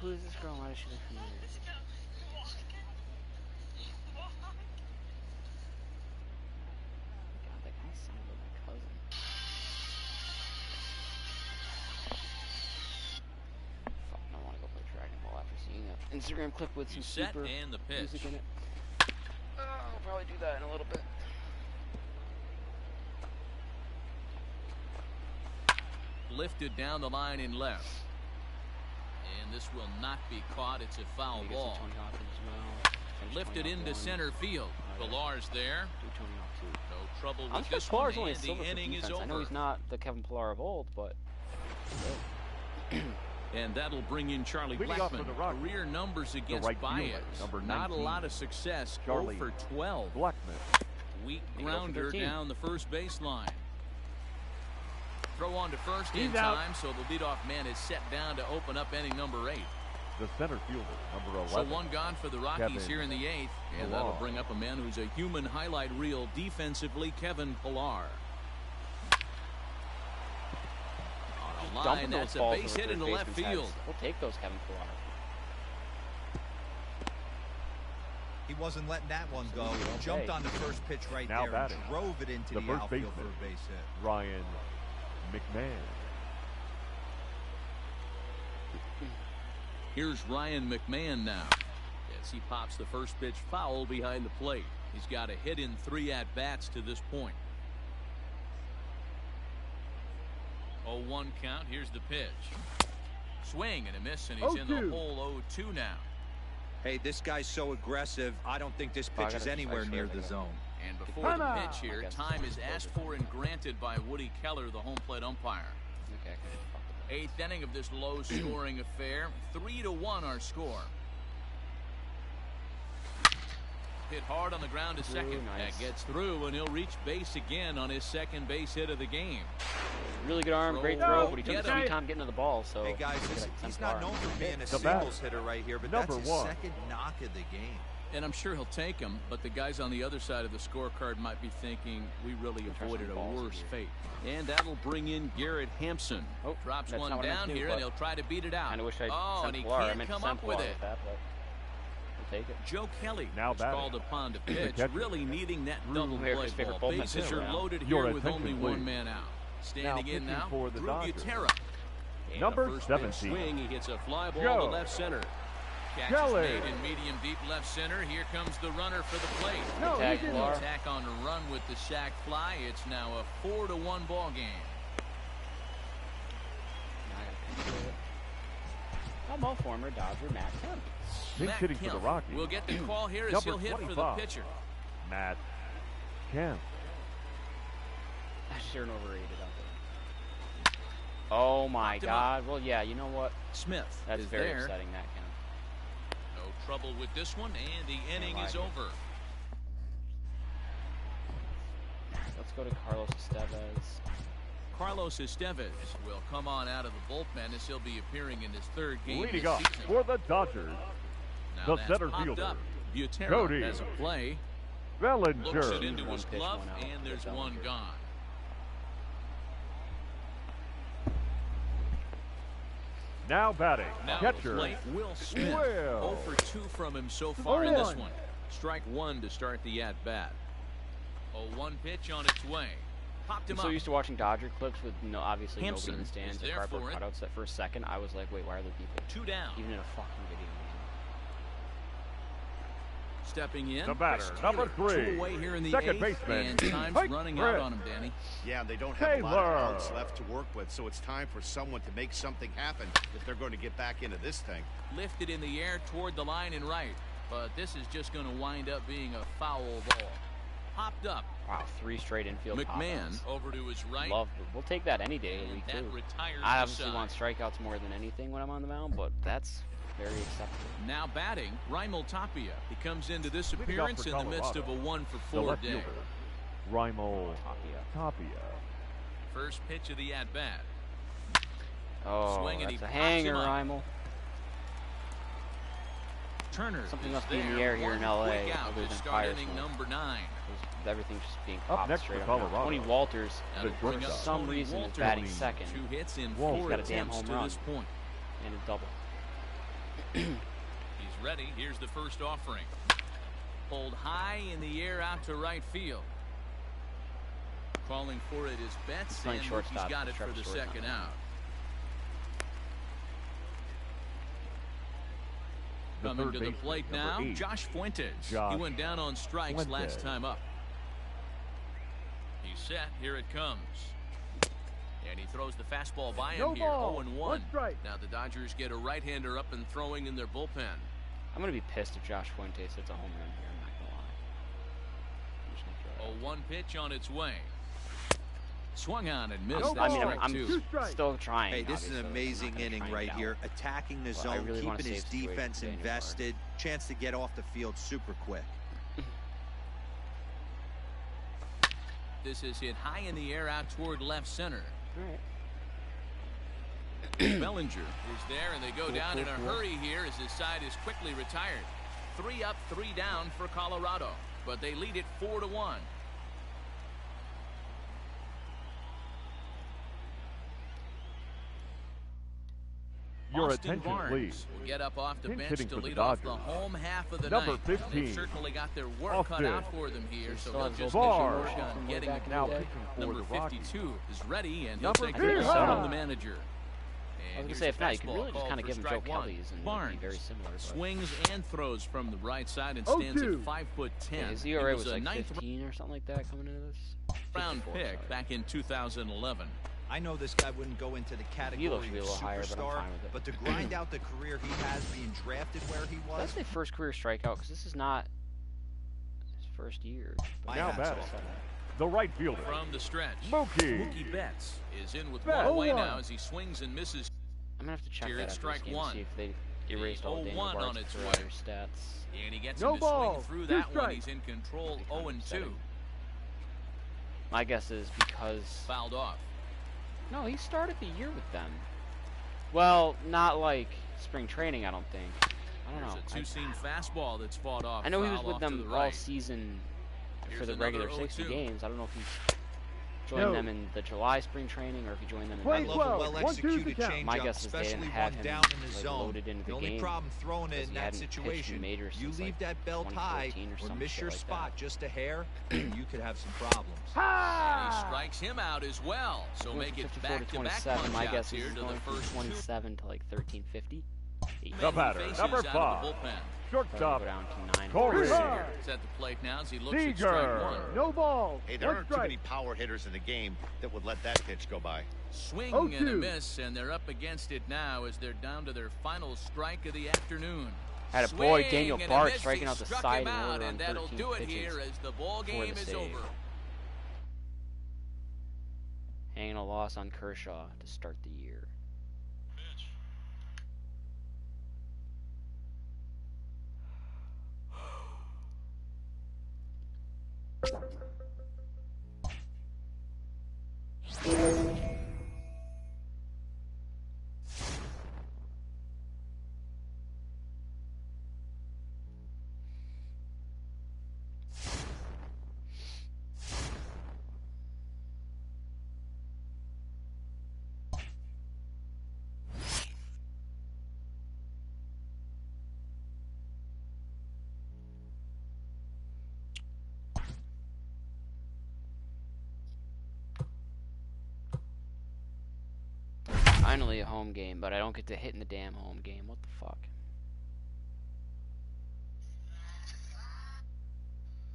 Speaker 1: Who is this girl? Why does she look familiar? God, that guy sounds like my cousin. Fuck, I don't want to go play Dragon Ball after seeing an Instagram clip with some super
Speaker 3: and the pitch.
Speaker 1: music in it. I'll probably do that in a little bit.
Speaker 3: Lifted down the line in left. And this will not be caught. It's a foul ball. Lifted into center field. Pillar's there. No trouble with this one, and the inning is over.
Speaker 1: I know he's not the Kevin Pillar of old, but...
Speaker 3: And that'll bring in Charlie Blackmon. Career numbers against Baez. Not a lot of success. 0 for 12.
Speaker 5: Blackmon.
Speaker 3: Weak grounder down the first baseline. Throw on to first in time, so the leadoff man is set down to open up inning number 8.
Speaker 5: The center fielder, number 11.
Speaker 3: So one gone for the Rockies here in the 8th. And that'll bring up a man who's a human highlight reel defensively, Kevin Pillar. On a line, that's a base hit into left field.
Speaker 1: We'll take those, Kevin Pillar.
Speaker 6: He wasn't letting that one go. Jumped on the first pitch right
Speaker 5: now
Speaker 6: there and drove it into the outfield for a base hit.
Speaker 5: Ryan McMahon.
Speaker 3: Here's Ryan McMahon now as he pops the first pitch foul behind the plate. He's got a hit in 3 at-bats to this point. 0-1 count. Here's the pitch. Swing and a miss, and he's in the hole 0-2 now.
Speaker 6: Hey, this guy's so aggressive. I don't think this pitch is anywhere near the zone.
Speaker 3: And before the pitch here, time is asked for and granted by Woody Keller, the home plate umpire. Okay. 8th inning of this low-scoring affair. 3-1 our score. Hit hard on the ground to second. That gets through, and he'll reach base again on his second base hit of the game.
Speaker 1: Really good arm, great throw, but he took some time getting to the ball. So
Speaker 6: hey guys, he's not known for being a singles hitter right here, but that's his second knock of the game.
Speaker 3: And I'm sure he'll take him, but the guys on the other side of the scorecard might be thinking we really avoided a worse fate. And that'll bring in Garrett Hampson. Drops one down here, and he'll try to beat it out.
Speaker 1: I wish I
Speaker 3: and he can't come up with it. Take it. Joe Kelly now is called upon to pitch, really needing that double play ball. Bases are loaded here with only one man out. Standing in now, Drew Butera.
Speaker 5: Number 17.
Speaker 3: Swing, he hits a fly ball to left center. Catch is made in medium deep left center. Here comes the runner for the plate. Attack on a run with the sac fly. It's now a 4-1 ball game.
Speaker 1: I'm a former Dodger, Matt Kemp.
Speaker 5: Pinch hitting for the Rockies.
Speaker 3: We'll get the call here as he'll hit for the pitcher.
Speaker 5: Matt Kemp.
Speaker 1: That's sure overrated out there. Oh my God. Well, yeah, you know what?
Speaker 3: Smith.
Speaker 1: That's very upsetting, Matt Kemp.
Speaker 3: No trouble with this one, and the inning is over.
Speaker 1: Let's go to Carlos Estevez.
Speaker 3: Carlos Estevez will come on out of the bullpen as he'll be appearing in his 3rd game
Speaker 5: leading
Speaker 3: this
Speaker 5: up
Speaker 3: season.
Speaker 5: For the Dodgers,
Speaker 3: now
Speaker 5: the center fielder,
Speaker 3: Butera has a play.
Speaker 5: Bellinger.
Speaker 3: Looks it into his glove, and there's one gone.
Speaker 5: Now batting, catcher
Speaker 3: Will Smith. 0 for 2 from him so far in this one. Strike 1 to start the at-bat. 0-1 pitch on its way.
Speaker 1: I'm so used to watching Dodger clips with obviously nobody in the stands and cardboard cutouts that for a second I was like, wait, why are there people?
Speaker 3: 2 down.
Speaker 1: Even in a fucking video game.
Speaker 3: Stepping in.
Speaker 5: The batter, number 3.
Speaker 3: 2 away here in the
Speaker 5: second
Speaker 3: 8th,
Speaker 5: baseman.
Speaker 3: And time's running out on him, Danny.
Speaker 4: Yeah, they don't have a lot of outs left to work with, so it's time for someone to make something happen if they're going to get back into this thing.
Speaker 3: Lifted in the air toward the line and right, but this is just going to wind up being a foul ball. Popped up.
Speaker 1: Wow, 3 straight infield
Speaker 3: McMahon over to his right.
Speaker 1: We'll take that any day of the week, too. I obviously want strikeouts more than anything when I'm on the mound, but that's very acceptable.
Speaker 3: Now batting, Raimel Tapia. He comes into this appearance in the midst of a 1 for 4 day.
Speaker 5: Raimel Tapia.
Speaker 3: First pitch of the at-bat.
Speaker 1: Oh, that's a hanger, Raimel.
Speaker 3: Turner.
Speaker 1: Something must be in the air here in LA other than fire smoke.
Speaker 3: Number 9.
Speaker 1: Everything's just being
Speaker 5: up
Speaker 1: popped
Speaker 5: next
Speaker 1: straight
Speaker 5: for
Speaker 1: up.
Speaker 5: Colorado.
Speaker 1: Tony Walters,
Speaker 3: for
Speaker 1: some reason, is batting second.
Speaker 3: 2 hits in
Speaker 1: He's
Speaker 3: 4
Speaker 1: got a damn
Speaker 3: attempts
Speaker 1: home
Speaker 3: to
Speaker 1: run
Speaker 3: this point.
Speaker 1: and a double.
Speaker 3: He's ready. Here's the first offering. Pulled high in the air out to right field. Calling for it is Betts, and he's got it for the second out. Coming to the plate now, Josh Fuentes. He went down on strikes last time up. He's set. Here it comes. And he throws the fastball by him here. 0-1. Now the Dodgers get a right-hander up and throwing in their bullpen.
Speaker 1: I'm going to be pissed if Josh Fuentes hits a home run here. I'm not going to lie.
Speaker 3: 0-1 pitch on its way. Swung on and missed.
Speaker 1: I'm still trying.
Speaker 6: Hey, this is an amazing inning right here. Attacking the zone, keeping his defense invested. Chance to get off the field super quick.
Speaker 3: This is hit high in the air out toward left center. Bellinger is there, and they go down in a hurry here as his side is quickly retired. 3 up, 3 down for Colorado, but they lead it 4-1.
Speaker 5: Your
Speaker 3: Austin
Speaker 5: attention,
Speaker 3: Barnes
Speaker 5: please.
Speaker 3: will get up off the bench to lead
Speaker 5: the
Speaker 3: off the home half of the
Speaker 5: Number
Speaker 3: night.
Speaker 5: 15.
Speaker 3: They've certainly got their work cut out for them here, so they'll just
Speaker 5: Barnes.
Speaker 3: push on getting it
Speaker 5: Now
Speaker 3: today.
Speaker 5: pitching for
Speaker 3: Number
Speaker 5: the Rockies.
Speaker 3: 52 is ready, and he'll
Speaker 5: Number
Speaker 3: take the
Speaker 5: 3.
Speaker 3: from the manager.
Speaker 1: I was going to say, if not, you could really just kind of give him Joe Kelly's and
Speaker 3: Barnes
Speaker 1: it'd be very similar. But
Speaker 3: swings and throws from the right side and stands at 5'10".
Speaker 1: His ERA was like 15 or something like that coming into this.
Speaker 3: Round pick back in 2011.
Speaker 6: I know this guy wouldn't go into the category of superstar, but to grind out the career he has being drafted where he was.
Speaker 1: That's his first career strikeout because this is not his first year.
Speaker 5: Now batting, the right fielder.
Speaker 3: From the stretch,
Speaker 5: Mookie
Speaker 3: Betts is in with one away now as he swings and misses.
Speaker 1: I'm going to have to check
Speaker 3: Here
Speaker 1: that
Speaker 3: it's
Speaker 1: after
Speaker 3: strike
Speaker 1: this game to see if they erased all Daniel
Speaker 3: on
Speaker 1: Bart's
Speaker 3: its
Speaker 1: for
Speaker 3: way.
Speaker 1: other stats.
Speaker 3: And he gets him to swing through that one. He's in control. 0-2.
Speaker 1: My guess is because
Speaker 3: Fouled off.
Speaker 1: no, he started the year with them. Well, not like spring training, I don't think. I don't know.
Speaker 3: There's a two-seam fastball that's fought off.
Speaker 1: I know he was with them all
Speaker 3: right.
Speaker 1: season
Speaker 3: Here's
Speaker 1: for the
Speaker 3: another
Speaker 1: regular 60
Speaker 3: 0-2.
Speaker 1: games. I don't know if he joined them in the July spring training or if he joined them in
Speaker 6: I
Speaker 1: regular.
Speaker 6: love a well-executed changeup,
Speaker 1: My guess is they
Speaker 6: especially
Speaker 1: didn't have
Speaker 6: one
Speaker 1: him
Speaker 6: down in the
Speaker 1: like,
Speaker 6: zone.
Speaker 1: loaded into
Speaker 6: The
Speaker 1: the
Speaker 6: only
Speaker 1: game
Speaker 6: problem throwing it
Speaker 1: because
Speaker 6: in
Speaker 1: he
Speaker 6: that
Speaker 1: hadn't pitched in
Speaker 6: situation,
Speaker 1: majors
Speaker 6: you
Speaker 1: since,
Speaker 6: leave
Speaker 1: like,
Speaker 6: that belt high
Speaker 1: 2014
Speaker 6: or
Speaker 1: some
Speaker 6: miss
Speaker 1: shit
Speaker 6: your
Speaker 1: like
Speaker 6: spot
Speaker 1: that.
Speaker 6: just a hair, you could have some problems.
Speaker 3: And he strikes him out as well. So make it
Speaker 1: 54 to
Speaker 3: back-to-back
Speaker 1: 27. My
Speaker 3: punch-outs
Speaker 1: guess is
Speaker 3: here
Speaker 1: he's
Speaker 3: to the
Speaker 1: going from
Speaker 3: first
Speaker 1: 27 to like 1350.
Speaker 5: The batter, number 5, shortstop,
Speaker 1: Go down to 9.
Speaker 5: Corey
Speaker 3: It's at the plate now as he looks at strike
Speaker 5: Seager.
Speaker 3: one.
Speaker 8: No ball. Hey, there aren't too many power hitters in the game that would let that pitch go by.
Speaker 3: Swing and a miss, and they're up against it now as they're down to their final strike of the afternoon.
Speaker 1: Had a boy,
Speaker 3: Swing
Speaker 1: Daniel
Speaker 3: and a
Speaker 1: Bart,
Speaker 3: miss.
Speaker 1: striking
Speaker 3: He
Speaker 1: out the
Speaker 3: struck
Speaker 1: side
Speaker 3: him
Speaker 1: in
Speaker 3: out,
Speaker 1: order on
Speaker 3: and that'll
Speaker 1: 13
Speaker 3: do it
Speaker 1: pitches
Speaker 3: here as the ball
Speaker 1: for
Speaker 3: game
Speaker 1: the
Speaker 3: is
Speaker 1: save.
Speaker 3: over.
Speaker 1: Hanging a loss on Kershaw to start the year. Finally a home game, but I don't get to hit in the damn home game. What the fuck?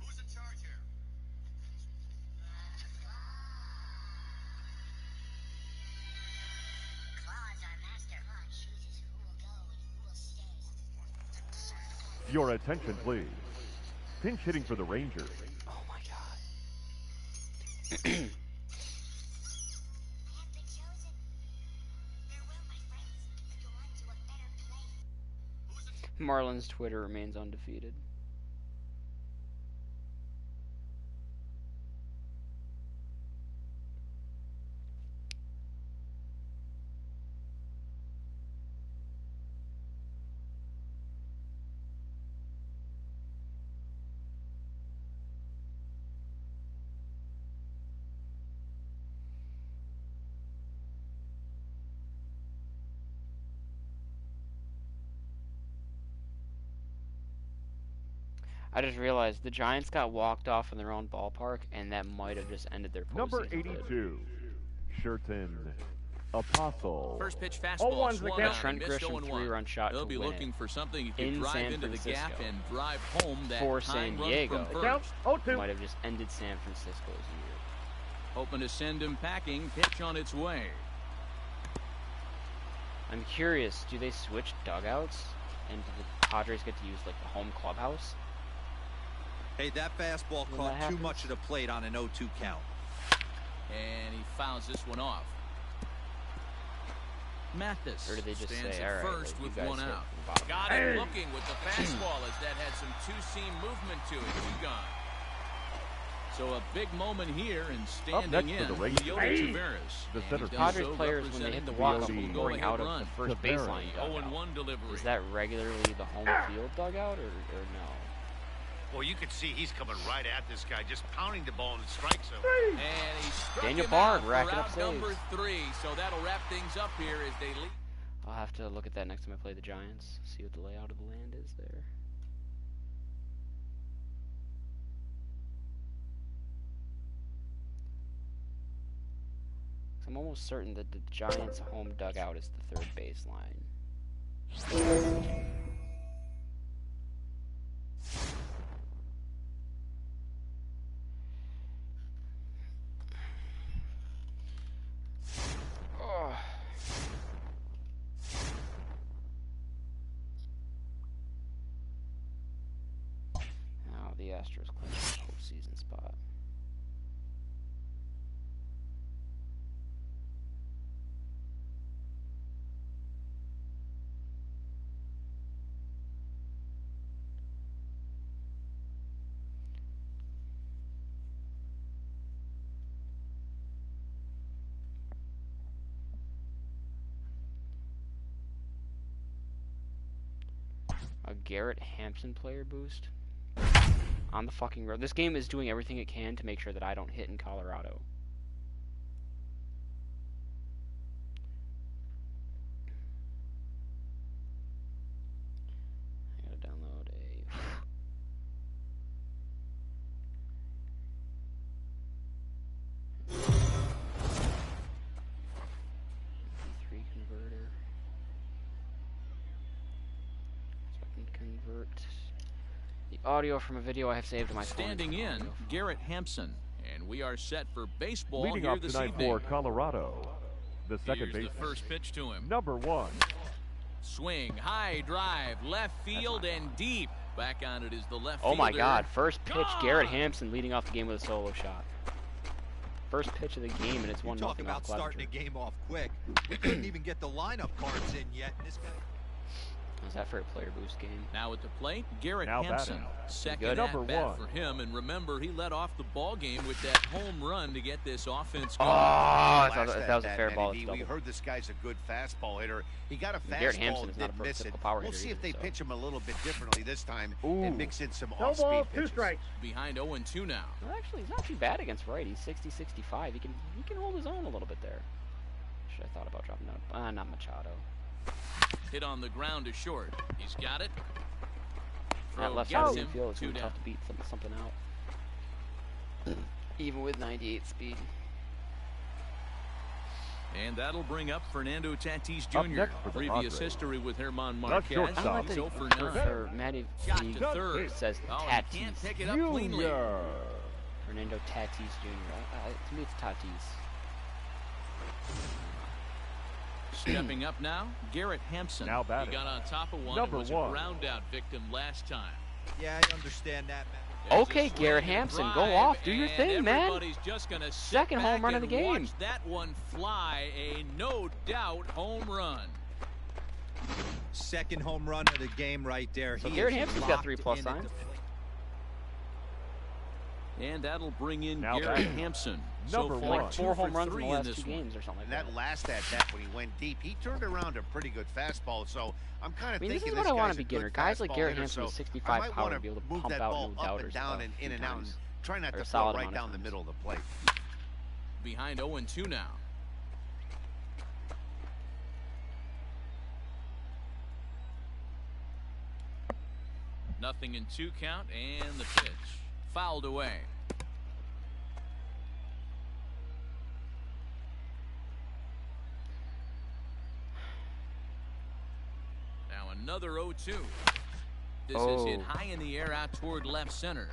Speaker 7: Who's in charge here?
Speaker 9: Claws are master. Come on, chooses who will go and who will stay.
Speaker 5: Your attention, please. Pinch hitting for the Rangers.
Speaker 1: Oh my god.
Speaker 9: I have been chosen. Farewell, my friends. Go on to a better place.
Speaker 1: Marlins Twitter remains undefeated. I just realized the Giants got walked off in their own ballpark, and that might have just ended their postseason.
Speaker 5: Number 82, Sherton Apostle.
Speaker 3: First pitch fastball swung on,
Speaker 1: Trent Grisham 3-run shot
Speaker 3: They'll
Speaker 1: to
Speaker 3: be
Speaker 1: win
Speaker 3: looking
Speaker 1: it
Speaker 3: for something you can
Speaker 1: in
Speaker 3: drive
Speaker 1: San
Speaker 3: into the
Speaker 1: Francisco
Speaker 3: gap and drive home that
Speaker 1: for San Diego.
Speaker 5: Might
Speaker 1: have just ended San Francisco's year.
Speaker 3: Hoping to send him packing. Pitch on its way.
Speaker 1: I'm curious, do they switch dugouts? And do the Padres get to use like the home clubhouse?
Speaker 6: Hey, that fastball caught too much of the plate on an 0-2 count.
Speaker 3: And he fouls this one off. Mathis
Speaker 1: Or do they just
Speaker 3: stands
Speaker 1: say,
Speaker 3: at
Speaker 1: all right,
Speaker 3: first
Speaker 1: like,
Speaker 3: with
Speaker 1: you guys
Speaker 3: one
Speaker 1: hit
Speaker 3: out.
Speaker 1: from the bottom.
Speaker 3: Got him looking with the fastball as that had some two-seam movement to it. Two gone. So a big moment here and standing in, Leota Taveras.
Speaker 5: The center
Speaker 1: Padres players, when they hit the walk-off, going out of the first baseline dugout.
Speaker 3: 0-1 delivery.
Speaker 1: Is that regularly the home field dugout, or no?
Speaker 8: Well, you can see he's coming right at this guy, just pounding the ball in the strike zone.
Speaker 3: And he struck
Speaker 1: Daniel
Speaker 3: him
Speaker 1: Bard
Speaker 3: out
Speaker 1: racking
Speaker 3: for
Speaker 1: up
Speaker 3: out
Speaker 1: saves.
Speaker 3: number 3. So that'll wrap things up here as they lead.
Speaker 1: I'll have to look at that next time I play the Giants, see what the layout of the land is there. I'm almost certain that the Giants' home dugout is the third baseline. Oh. Now the Astros clinched the postseason spot. A Garrett Hampson player boost on the fucking road. This game is doing everything it can to make sure that I don't hit in Colorado. I gotta download a... MP3 converter. Convert the audio from a video I have saved to my phone.
Speaker 3: Standing in, Garrett Hampson, and we are set for baseball
Speaker 5: Leading
Speaker 3: here
Speaker 5: off
Speaker 3: this
Speaker 5: tonight
Speaker 3: evening.
Speaker 5: for Colorado, the second
Speaker 3: Here's
Speaker 5: baseman,
Speaker 3: the first pitch to him.
Speaker 5: number 1.
Speaker 3: Swing, high drive, left field and deep. Back on it is the left
Speaker 1: Oh my
Speaker 3: fielder.
Speaker 1: God! First pitch,
Speaker 3: Gone!
Speaker 1: Garrett Hampson leading off the game with a solo shot. First pitch of the game, and it's 1-0.
Speaker 6: Talk about starting a game off quick. We couldn't even get the lineup cards in yet. This guy.
Speaker 1: Was that for a player boost game?
Speaker 3: Now at the plate, Garrett
Speaker 5: Now
Speaker 3: Hampson.
Speaker 5: batting.
Speaker 3: Second
Speaker 1: Good.
Speaker 3: at
Speaker 5: Number
Speaker 3: bat
Speaker 5: 1.
Speaker 3: for him, and remember, he led off the ball game with that home run to get this offense going.
Speaker 1: Oh, I thought
Speaker 4: Last
Speaker 1: that was a
Speaker 4: at
Speaker 1: fair
Speaker 4: bat,
Speaker 1: ball.
Speaker 4: Manny
Speaker 1: It's
Speaker 4: V, we
Speaker 1: double.
Speaker 4: heard this guy's a good fastball hitter. He got a
Speaker 1: Garrett Hampson
Speaker 4: fastball
Speaker 1: is
Speaker 4: and
Speaker 1: not a
Speaker 4: didn't miss it.
Speaker 1: prototypical power
Speaker 4: We'll
Speaker 1: hitter
Speaker 4: see if
Speaker 1: either,
Speaker 4: they
Speaker 1: so.
Speaker 4: pitch him a little bit differently this time
Speaker 1: Ooh.
Speaker 4: and mix in some off-speed pitches.
Speaker 3: Behind 0-2 now.
Speaker 1: Well, actually, he's not too bad against righties. 60-65. He can hold his own a little bit there. Should I thought about dropping out? Not Machado.
Speaker 3: Hit on the ground to short. He's got it.
Speaker 1: That
Speaker 3: Throw
Speaker 1: left side
Speaker 3: gets
Speaker 1: of the
Speaker 3: him.
Speaker 1: infield, it's
Speaker 3: 2
Speaker 1: gonna be
Speaker 3: down.
Speaker 1: tough to beat something out. Even with 98 speed.
Speaker 3: And that'll bring up Fernando Tatis
Speaker 5: Up
Speaker 3: Jr.
Speaker 5: next for the
Speaker 3: Previous
Speaker 5: Padres.
Speaker 3: history with Herman
Speaker 5: The
Speaker 3: Marquez.
Speaker 5: shortstop.
Speaker 1: I don't like
Speaker 3: He's
Speaker 1: that
Speaker 3: 0 for
Speaker 1: he
Speaker 3: 9.
Speaker 1: or Matty
Speaker 3: Got to third.
Speaker 1: says
Speaker 3: Oh, he
Speaker 1: Tatis.
Speaker 3: can't pick it up cleanly.
Speaker 5: Junior.
Speaker 1: Fernando Tatis Jr. To me, it's Tatis.
Speaker 3: Stepping up now, Garrett Hampson.
Speaker 5: Now batting.
Speaker 3: He got on top of one
Speaker 5: Number
Speaker 3: and was
Speaker 5: 1.
Speaker 3: a ground out victim last time.
Speaker 6: Yeah, I understand that, man.
Speaker 3: There's
Speaker 1: Okay,
Speaker 3: a swing
Speaker 1: Garrett
Speaker 3: and a
Speaker 1: Hampson,
Speaker 3: drive,
Speaker 1: go off, do your
Speaker 3: and
Speaker 1: thing, man.
Speaker 3: everybody's just gonna sit
Speaker 1: Second home
Speaker 3: back
Speaker 1: run of the
Speaker 3: and
Speaker 1: game.
Speaker 3: watch that one fly, a no doubt home run.
Speaker 6: Second home run of the game right there.
Speaker 1: So
Speaker 6: He
Speaker 1: Garrett
Speaker 6: is
Speaker 1: Hampson's got
Speaker 6: locked
Speaker 1: 3+
Speaker 6: in at
Speaker 1: signs.
Speaker 3: And that'll bring in
Speaker 5: Now
Speaker 3: Garrett
Speaker 5: batting.
Speaker 3: Hampson.
Speaker 5: Number
Speaker 3: so far,
Speaker 5: 1.
Speaker 1: Like
Speaker 3: 2
Speaker 1: 4
Speaker 3: for
Speaker 1: home runs in
Speaker 3: 3
Speaker 1: the last
Speaker 3: this
Speaker 1: 2
Speaker 3: one.
Speaker 1: games or something like
Speaker 4: And
Speaker 1: that.
Speaker 4: that last at bat when he went deep, he turned around a pretty good fastball. So I'm kind of
Speaker 1: I mean, this
Speaker 4: thinking
Speaker 1: is what I want
Speaker 4: guy's
Speaker 1: a
Speaker 4: a
Speaker 1: beginner.
Speaker 4: good
Speaker 1: Guys like
Speaker 4: fastball
Speaker 1: Garrett
Speaker 4: hitter,
Speaker 1: Hampson with
Speaker 4: so
Speaker 1: 65
Speaker 4: I might
Speaker 1: power
Speaker 4: wanna
Speaker 1: to be able to
Speaker 4: move
Speaker 1: pump
Speaker 4: that
Speaker 1: out
Speaker 4: ball
Speaker 1: no
Speaker 4: up
Speaker 1: doubters
Speaker 4: and down
Speaker 1: a
Speaker 4: and
Speaker 1: few
Speaker 4: in and out, and
Speaker 1: times.
Speaker 4: try not
Speaker 1: Or
Speaker 4: to
Speaker 1: a
Speaker 4: flow
Speaker 1: solid
Speaker 4: right
Speaker 1: amount of
Speaker 4: down the
Speaker 1: times.
Speaker 4: middle of the plate.
Speaker 3: Behind 0-2 now. 0-2 count, and the pitch fouled away. Now another 0-2. This is hit high in the air out toward left center.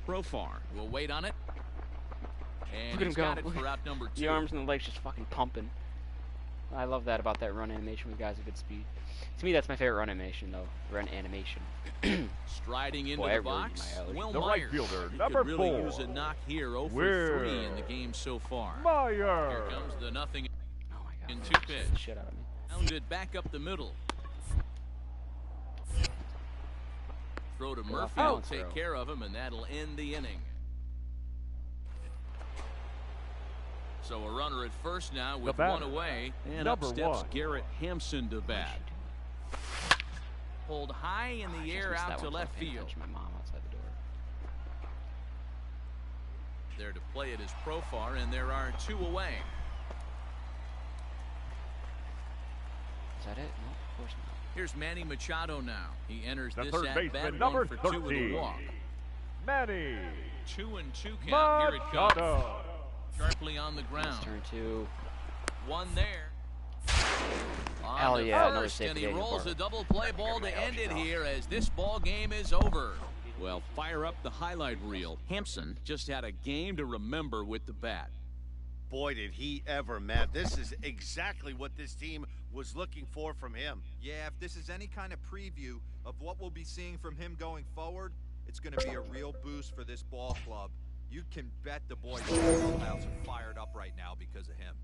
Speaker 3: Profar will wait on it. And he's got it for out number 2.
Speaker 1: The arms and the legs just fucking pumping. I love that about that run animation with guys at good speed. To me, that's my favorite run animation, though. Run animation.
Speaker 3: Striding into the box. Well,
Speaker 5: the right fielder, number 4.
Speaker 3: Really use a knock here. 0 for 3 in the game so far.
Speaker 5: Meyer.
Speaker 3: Here comes the nothing.
Speaker 1: Oh my God.
Speaker 3: In 2 pitch.
Speaker 1: Shit out of me.
Speaker 3: Pounded back up the middle. Throw to Murphy will take care of him, and that'll end the inning. So a runner at first now with 1 away. And up steps Garrett Hampson to bat. Pulled high in the air out to left field.
Speaker 1: My mom outside the door.
Speaker 3: There to play it is Profar, and there are 2 away.
Speaker 1: Is that it? No, of course not.
Speaker 3: Here's Manny Machado now. He enters
Speaker 5: the
Speaker 3: this
Speaker 5: third
Speaker 3: at bat,
Speaker 5: number
Speaker 3: 1 for 2 with a walk.
Speaker 5: Manny
Speaker 3: 2-2 count.
Speaker 5: Machado.
Speaker 3: Here it comes. Sharply on the ground.
Speaker 1: Turn 2.
Speaker 3: 1 there.
Speaker 1: Hell yeah, another
Speaker 3: First, and he
Speaker 1: safety
Speaker 3: rolls a double play ball to end it here as this ball game is over. Well, fire up the highlight reel. Hampson just had a game to remember with the bat.
Speaker 4: Boy, did he ever, Matt. This is exactly what this team was looking for from him.
Speaker 6: Yeah, if this is any kind of preview of what we'll be seeing from him going forward, it's going to be a real boost for this ball club. You can bet the boys in the clubhouse are fired up right now because of him.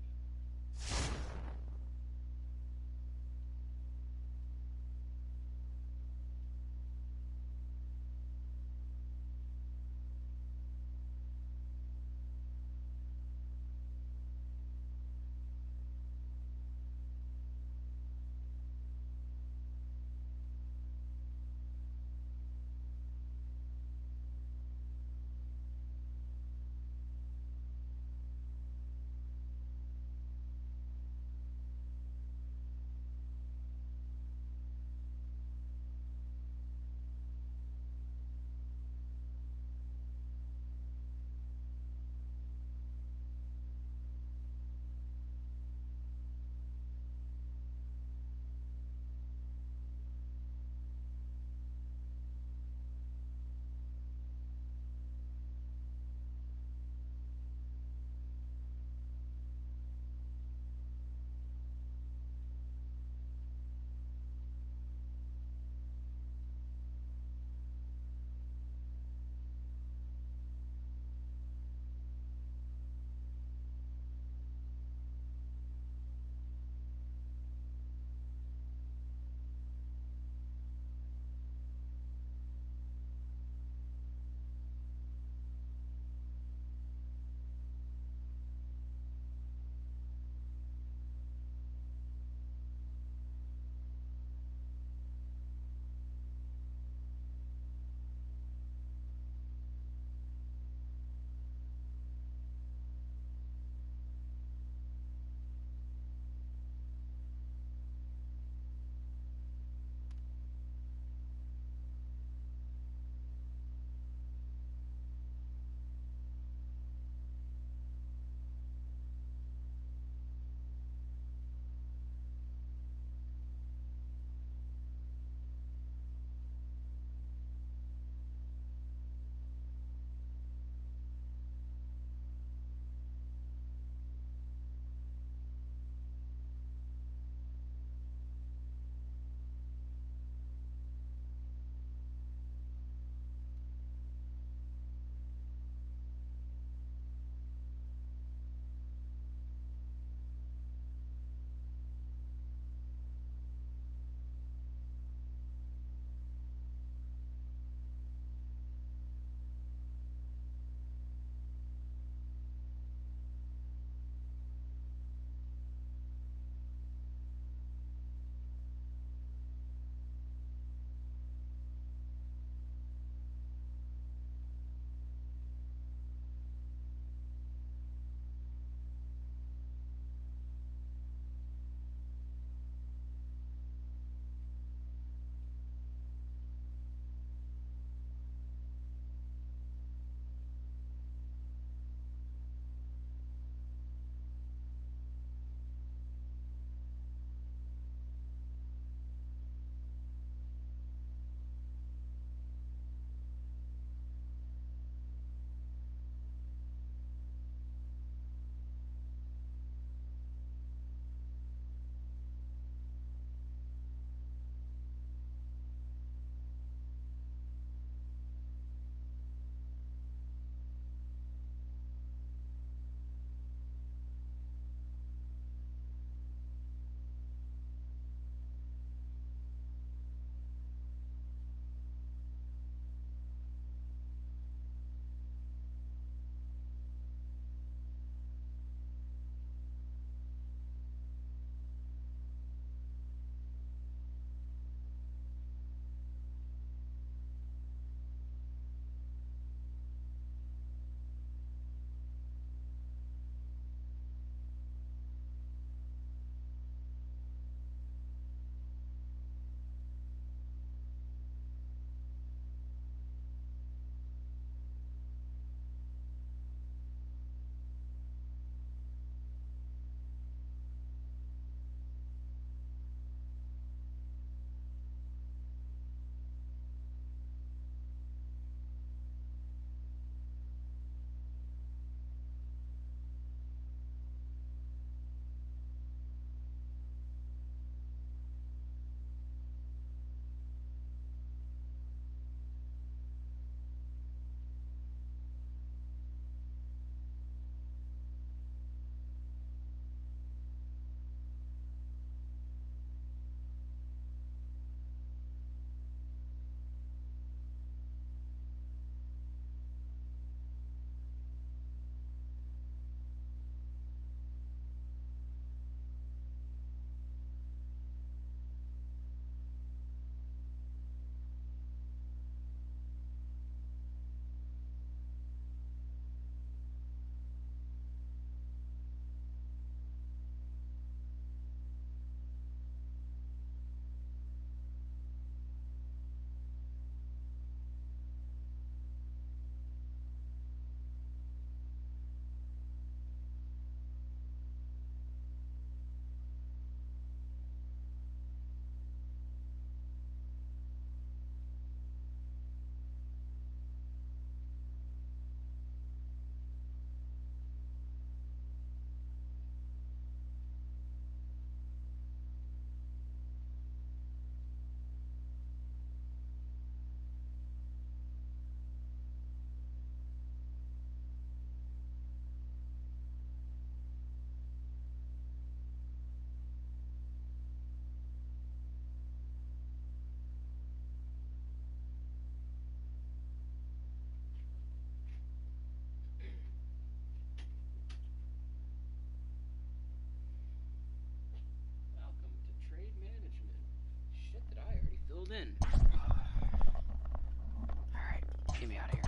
Speaker 1: Get me out of here.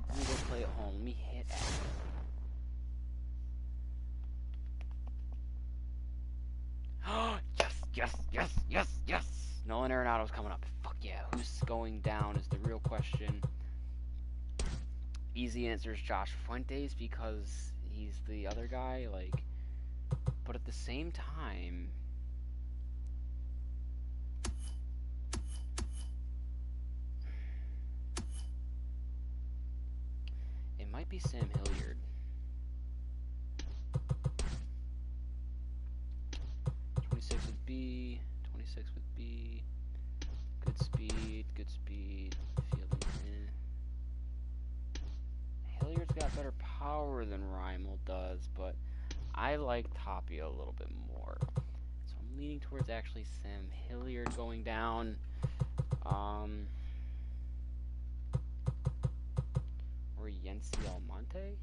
Speaker 1: Let me go play at home. Let me hit at it. Yes. Nolan Arenado's coming up. Fuck yeah. Who's going down is the real question. Easy answer is Josh Fuentes because he's the other guy. Like, but at the same time, it might be Sam Hilliard. 26 with B. 26 with B. Good speed. Fielding. Hilliard's got better power than Reimel does, but I like Tapia a little bit more. So I'm leaning towards actually Sam Hilliard going down. Or Yency Almonte?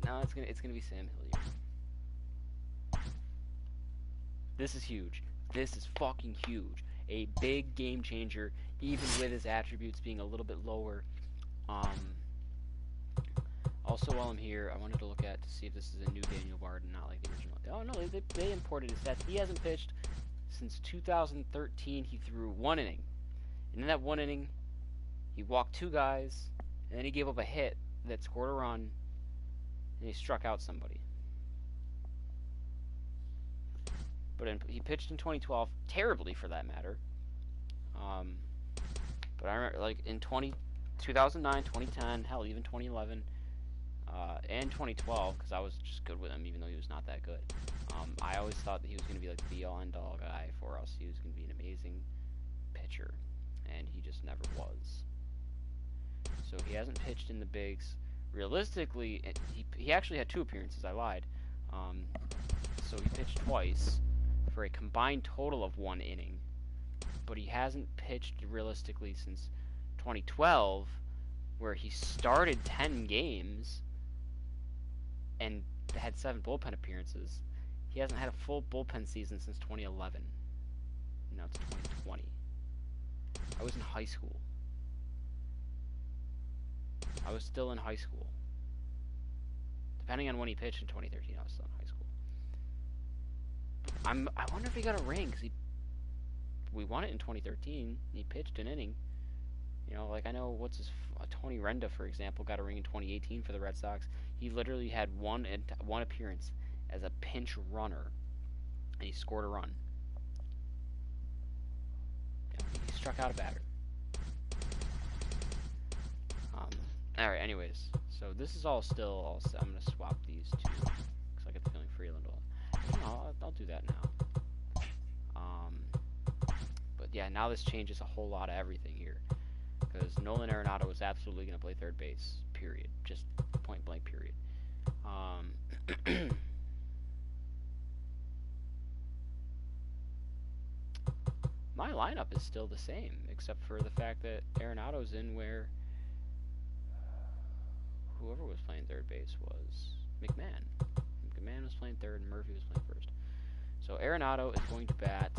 Speaker 1: No, it's gonna be Sam Hilliard. This is huge. This is fucking huge. A big game changer, even with his attributes being a little bit lower. Also, while I'm here, I wanted to look at to see if this is a new Daniel Bard and not like the original. Oh no, they imported his stats. He hasn't pitched since 2013. He threw 1 inning, and in that 1 inning, he walked 2 guys, and then he gave up a hit that scored a run, and he struck out somebody. But he pitched in 2012, terribly for that matter. But I remember, like, in 2009, 2010, hell, even 2011, and 2012, because I was just good with him, even though he was not that good. I always thought that he was going to be, like, the be-all, end-all guy for us. He was going to be an amazing pitcher, and he just never was. So he hasn't pitched in the bigs. Realistically, he actually had 2 appearances. I lied. So he pitched twice for a combined total of 1 inning, but he hasn't pitched realistically since 2012, where he started 10 games and had 7 bullpen appearances. He hasn't had a full bullpen season since 2011. Now it's 2020. I was in high school. I was still in high school. Depending on when he pitched in 2013, I was still in high school. I wonder if he got a ring, because we won it in 2013. He pitched an inning. You know, like, I know, Tony Renda, for example, got a ring in 2018 for the Red Sox. He literally had one appearance as a pinch runner, and he scored a run. Yeah, he struck out a batter. Alright, anyways, so this is all still, I'm going to swap these 2, because I get the feeling Freeland will. I'll do that now. But yeah, now this changes a whole lot of everything here. Because Nolan Arenado is absolutely going to play third base, period. Just point blank, period. My lineup is still the same, except for the fact that Arenado's in where whoever was playing third base was McMahon. McMahon was playing third and Murphy was playing first. So Arenado is going to bat.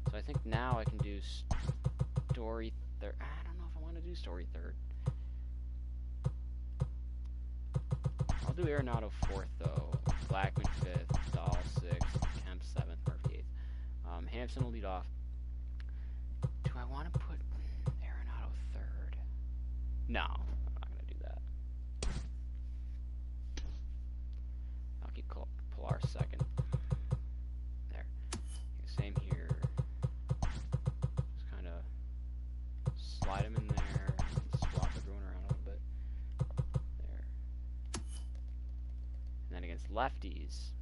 Speaker 1: So I think now I can do Story third. I don't know if I want to do Story third. I'll do Arenado 4th though. Blackman 5th. Dahl 6th. Kemp 7th. Murphy 8th. Hampson will lead off. Do I want to put Arenado 3rd? No, I'm not going to do that. I'll keep Pilar 2nd. There. Same here. Just kind of slide him in there and swap everyone around a little bit. There. And then against lefties,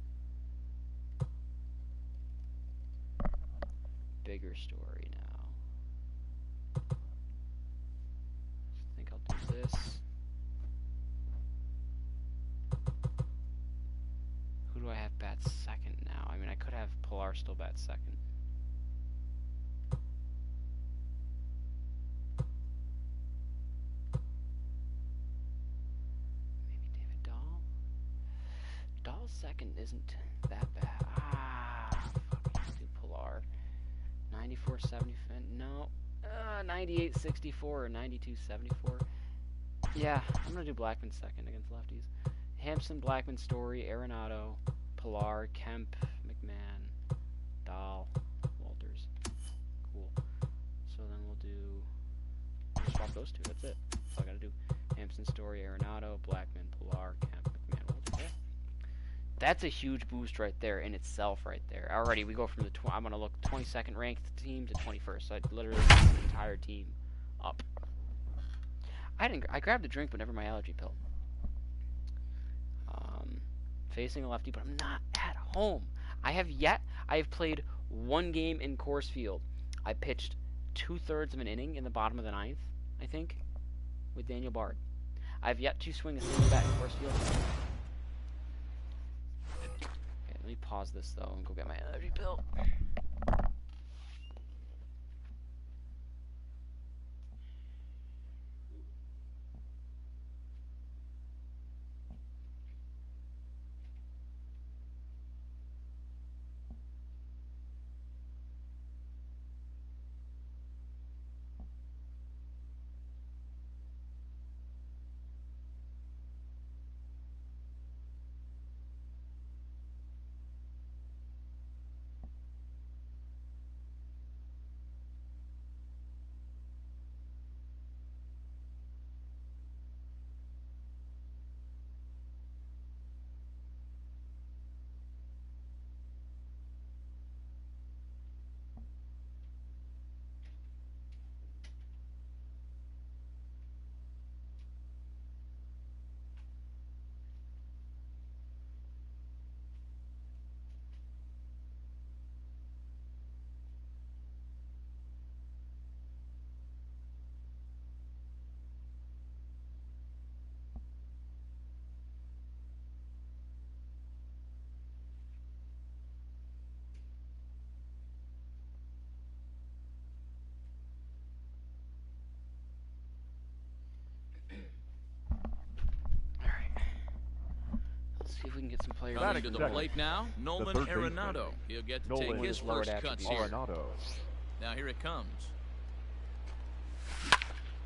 Speaker 1: bigger story now. I think I'll do this. Who do I have bat 2nd now? I mean, I could have Pilar still bat 2nd. Maybe David Dahl? Dahl's 2nd isn't that bad. Ah, 98-64 or 92-74. Yeah, I'm going to do Blackman second against lefties. Hampson, Blackman, Story, Arenado, Pilar, Kemp, McMahon, Dahl, Walters. Cool. So then we'll swap those two. That's it. That's all I got to do. Hampson, Story, Arenado, Blackman, Pilar, Kemp, McMahon, Walters. Yeah. That's a huge boost right there in itself right there. Alrighty, we go from the I'm going to look 22nd ranked team to 21st. So I literally got the entire team up. I grabbed a drink but never my allergy pill. Facing a lefty, but I'm not at home. I have played one game in Coors Field. I pitched 2/3 of an inning in the bottom of the 9th, I think, with Daniel Bard. I've yet to swing a single bat in Coors Field. Okay, let me pause this though and go get my allergy pill. See if we can get some players.
Speaker 3: Coming to the plate now, Nolan Arenado. He'll get to take his first cuts here. Now here it comes.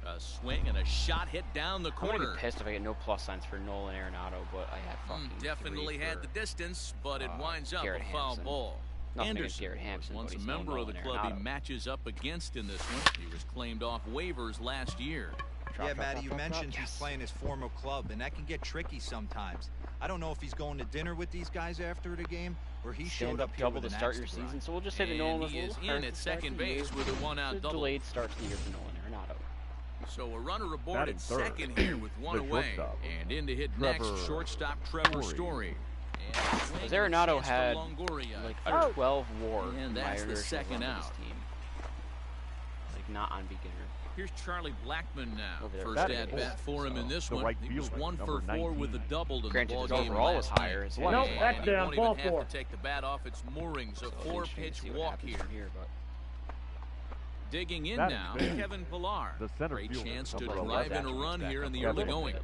Speaker 3: A swing and a shot hit down the corner.
Speaker 1: I'm gonna be pissed if I get no plus signs for Nolan Arenado, but I have fucking
Speaker 3: definitely had the distance, but it winds up a foul ball. Anderson was once a member of the club he matches up against in this one. He was claimed off waivers last year.
Speaker 6: Yeah, Matty, you mentioned he's playing his former club, and that can get tricky sometimes. I don't know if he's going to dinner with these guys after the game, or he showed up here
Speaker 1: double to start your season. So we'll just say that Nolan was
Speaker 3: in at second base with a one-out double.
Speaker 1: Delayed start to the year for Nolan Arenado.
Speaker 3: So a runner aboard at second here with one away, and in to hit next, shortstop Trevor Story.
Speaker 1: Because Arenado had like a 12 WAR,
Speaker 3: and that's the second out.
Speaker 1: Team. Like not on beginner.
Speaker 3: Here's Charlie Blackman now. First at bat for him in this one. He was 1 for 4 with a double in the ball game last
Speaker 1: higher.
Speaker 3: Nope, that's down. Ball 4. Have to take the bat off its moorings. A 4-pitch walk here. Digging in now, Kevin Pilar. Great chance to drive in a run here in the early going.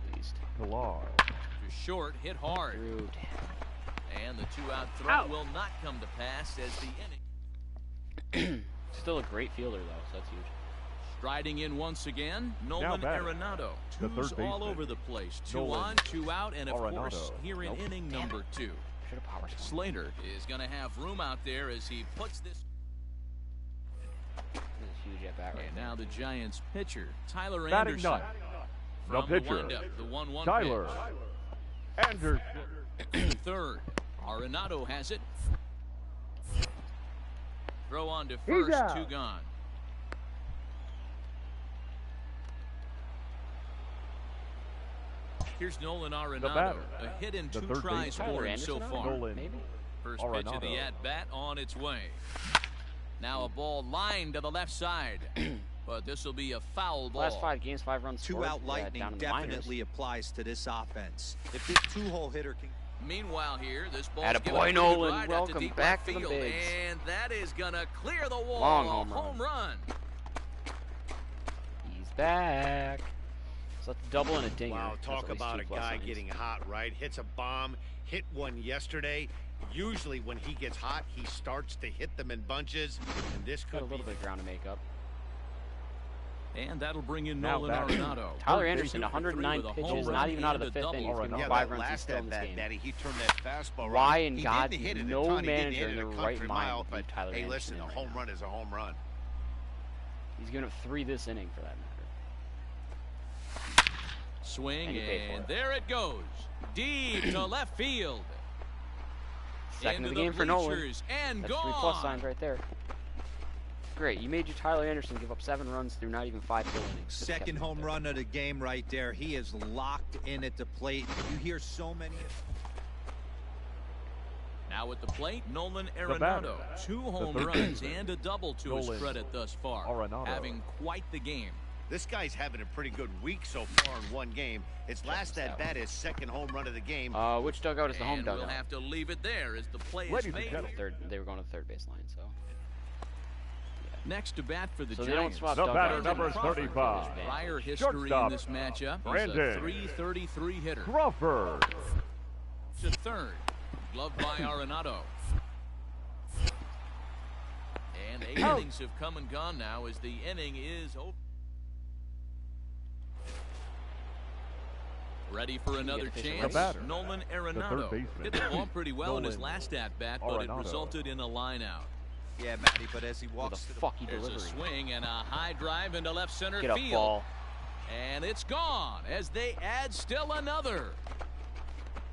Speaker 5: Pilar.
Speaker 3: To short, hit hard. And the 2-out throw will not come to pass as the inning.
Speaker 1: Still a great fielder though, so that's huge.
Speaker 3: Striding in once again, Nolan Arenado. Twos all over the place. 2 on, 2 out, and of course, here in inning number 2. Slater is going to have room out there as he puts this.
Speaker 1: Huge at bat right
Speaker 3: and now the Giants pitcher, Tyler Anderson.
Speaker 5: From the pitcher,
Speaker 3: the 1-1
Speaker 5: Tyler Anderson.
Speaker 3: Third, Arenado has it. Throw on to first, 2 gone. Here's Nolan Arenado. A hit in 2 tries for him so far. First pitch of the at-bat on its way. Now a ball lined to the left side. But this will be a foul ball.
Speaker 1: Last 5 games, 5 runs.
Speaker 6: 2-out lightning definitely applies to this offense. If this 2-hole hitter can.
Speaker 3: Meanwhile here, this ball
Speaker 1: Attaboy Nolan, welcome back to the bigs.
Speaker 3: And that is going to clear the wall.
Speaker 1: Long
Speaker 3: home run.
Speaker 1: He's back. So that's a double and a dinger.
Speaker 8: Wow, talk about a guy getting hot, right? Hits a bomb, hit one yesterday. Usually when he gets hot, he starts to hit them in bunches. And this could
Speaker 1: a little bit of ground to make up.
Speaker 3: And that'll bring in
Speaker 5: Now
Speaker 3: Nolan
Speaker 5: batting.
Speaker 3: Arenado.
Speaker 1: Tyler Anderson, 109 pitches, not even out of the fifth inning. He's
Speaker 5: double.
Speaker 1: given
Speaker 4: Yeah,
Speaker 1: up 5
Speaker 4: that
Speaker 1: runs. He's
Speaker 4: last
Speaker 1: still in
Speaker 4: at
Speaker 1: this
Speaker 4: bat,
Speaker 1: game.
Speaker 4: Daddy, he turned that fastball
Speaker 1: Why
Speaker 4: right.
Speaker 1: in
Speaker 4: He
Speaker 1: God's
Speaker 4: didn't hit it a
Speaker 1: no
Speaker 4: ton. He didn't
Speaker 1: manager
Speaker 4: hit
Speaker 1: in
Speaker 4: it
Speaker 1: their
Speaker 4: a
Speaker 1: right
Speaker 4: country
Speaker 1: mind
Speaker 4: mile,
Speaker 1: would
Speaker 4: but
Speaker 1: leave Tyler
Speaker 4: hey,
Speaker 1: Anderson
Speaker 4: listen,
Speaker 1: in
Speaker 4: a
Speaker 1: right
Speaker 4: home
Speaker 1: now.
Speaker 4: run is a home run.
Speaker 1: He's given up 3 this inning, for that matter.
Speaker 3: Swing,
Speaker 1: And you pay for
Speaker 3: and
Speaker 1: it.
Speaker 3: there it goes. Deep to left field.
Speaker 1: Second
Speaker 3: Into
Speaker 1: of the game for Nolan.
Speaker 3: bleachers, and
Speaker 1: That's
Speaker 3: gone.
Speaker 1: 3 plus signs right there. Great. You made your Tyler Anderson give up 7 runs through not even 5 full innings. Just kept
Speaker 6: Second
Speaker 1: him
Speaker 6: home
Speaker 1: there.
Speaker 6: run of the game right there. He is locked in at the plate. You hear so many.
Speaker 3: Now at the plate, Nolan
Speaker 5: The batter,
Speaker 3: Arenado. 2 home
Speaker 5: third
Speaker 3: runs
Speaker 5: baseman,
Speaker 3: and a double to his
Speaker 5: Nolan
Speaker 3: credit thus far.
Speaker 5: Arenado.
Speaker 3: Having quite the game.
Speaker 4: This guy's having a pretty good week so far in one game. His last
Speaker 1: this
Speaker 4: at
Speaker 1: out.
Speaker 4: bat is second home run of the game.
Speaker 1: Which dugout is the home
Speaker 3: And
Speaker 1: dugout?
Speaker 3: we'll have to leave it there as the play is
Speaker 5: Ladies and
Speaker 3: made.
Speaker 5: gentlemen.
Speaker 1: Third. They were going to the third baseline, so.
Speaker 3: Next to bat for the
Speaker 1: So they
Speaker 3: Giants.
Speaker 1: don't swap
Speaker 5: The batter,
Speaker 1: dugouts.
Speaker 5: number
Speaker 3: Crawford.
Speaker 5: 35.
Speaker 3: Prior history in
Speaker 5: Shortstop,
Speaker 3: this matchup. He's a
Speaker 5: Brandon
Speaker 3: .333 hitter.
Speaker 5: Crawford.
Speaker 3: To third. Gloved by Arenado. And 8
Speaker 5: Out.
Speaker 3: innings have come and gone now as the inning is over. Ready for another
Speaker 1: get the pitch
Speaker 3: chance.
Speaker 5: The batter,
Speaker 3: Nolan
Speaker 5: the third
Speaker 3: Arenado
Speaker 5: baseman,
Speaker 3: hit the ball pretty well in his
Speaker 5: Nolan
Speaker 3: last at bat, but it
Speaker 5: Arenado.
Speaker 3: resulted in a line out.
Speaker 6: Yeah, Matty, but as he
Speaker 1: With
Speaker 6: walks
Speaker 1: a
Speaker 6: to the
Speaker 1: fucky
Speaker 3: There's
Speaker 1: delivery.
Speaker 3: a swing and a high drive into left center
Speaker 1: Get a
Speaker 3: field.
Speaker 1: ball.
Speaker 3: And it's gone as they add still another.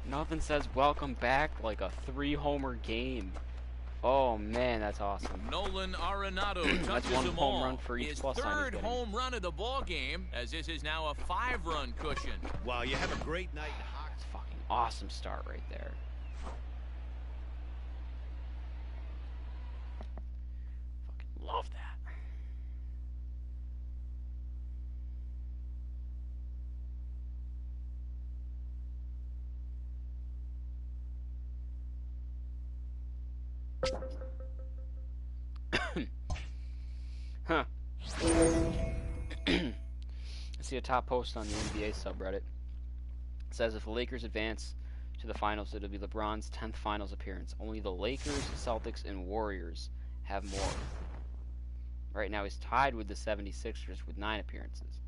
Speaker 1: Nothing says welcome back like a 3-homer game. Oh man, that's awesome.
Speaker 3: Nolan Arenado
Speaker 1: That's
Speaker 3: touches
Speaker 1: one
Speaker 3: them
Speaker 1: home
Speaker 3: all.
Speaker 1: run for each
Speaker 3: His
Speaker 1: plus sign he's
Speaker 3: third
Speaker 1: getting.
Speaker 3: home run of the ball game, as this is now a 5-run cushion.
Speaker 4: Wow, you have a great night in hockey.
Speaker 1: That's fucking awesome start right there. Fucking love that. Huh. I see a top post on the NBA subreddit. It says if the Lakers advance to the finals, it'll be LeBron's 10th finals appearance. Only the Lakers, Celtics, and Warriors have more. Right now he's tied with the 76ers with 9 appearances.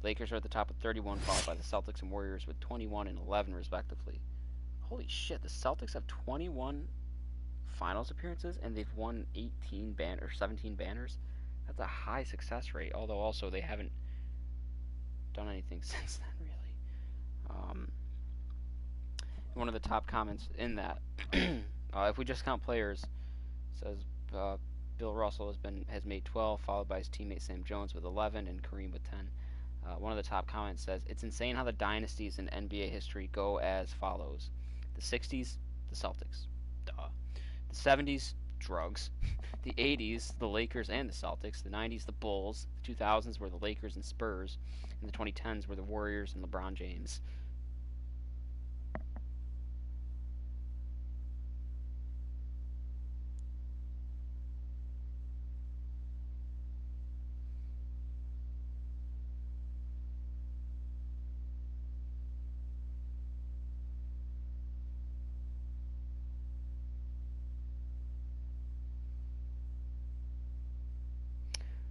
Speaker 1: Lakers are at the top with 31, followed by the Celtics and Warriors with 21 and 11 respectively. Holy shit, the Celtics have 21 finals appearances and they've won 17 banners. That's a high success rate, although also they haven't done anything since then, really. One of the top comments in that, if we just count players, says Bill Russell has made 12, followed by his teammate Sam Jones with 11 and Kareem with 10. One of the top comments says, it's insane how the dynasties in NBA history go as follows. The 60s, the Celtics. Duh. The 70s, drugs. The 80s, the Lakers and the Celtics. The 90s, the Bulls. The 2000s were the Lakers and Spurs. And the 2010s were the Warriors and LeBron James.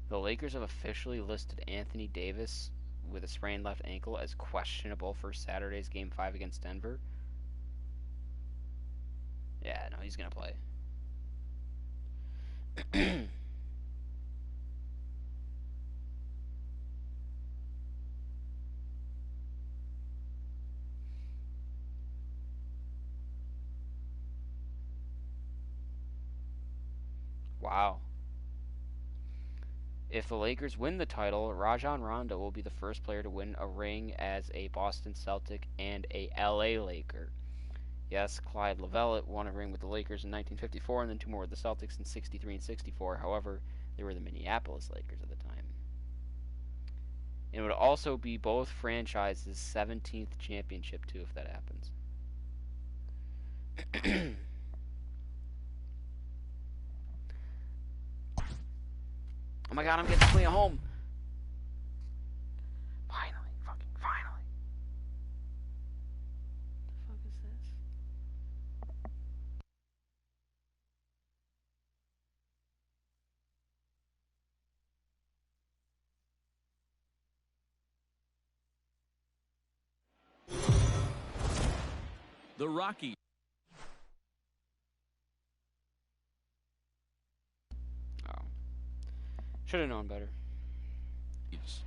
Speaker 1: The Lakers have officially listed Anthony Davis with a sprained left ankle as questionable for Saturday's Game 5 against Denver. Yeah, no, he's going to play. Wow. If the Lakers win the title, Rajon Rondo will be the first player to win a ring as a Boston Celtic and a LA Laker. Yes, Clyde Lovellette won a ring with the Lakers in 1954 and then 2 more with the Celtics in 63 and 64. However, they were the Minneapolis Lakers at the time. It would also be both franchises' 17th championship, too, if that happens. Oh my god, I'm getting Clea home. Finally, fucking finally. What the fuck is this?
Speaker 3: The Rockies
Speaker 1: should have known better.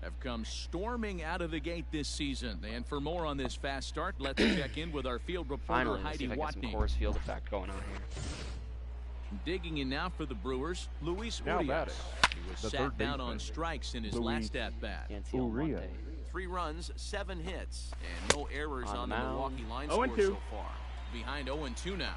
Speaker 3: Have come storming out of the gate this season. And for more on this fast start, let's check in with our field reporter,
Speaker 1: Finally,
Speaker 3: Heidi
Speaker 1: let's see if I get some
Speaker 3: Watney.
Speaker 1: Coors Field effect going on here.
Speaker 3: Digging in now for the Brewers, Luis
Speaker 5: Now
Speaker 3: Urias.
Speaker 5: batting,
Speaker 3: He was
Speaker 5: the
Speaker 3: sat
Speaker 5: third
Speaker 3: down on
Speaker 5: baseman,
Speaker 3: strikes in his
Speaker 5: Luis
Speaker 3: last at-bat.
Speaker 1: Can't see on
Speaker 5: Urias.
Speaker 1: Monday.
Speaker 3: 3 runs, 7 hits, and no errors
Speaker 1: On the
Speaker 3: on the
Speaker 1: mound.
Speaker 3: Milwaukee line
Speaker 5: 0-2.
Speaker 3: score so far. Behind 0-2 now.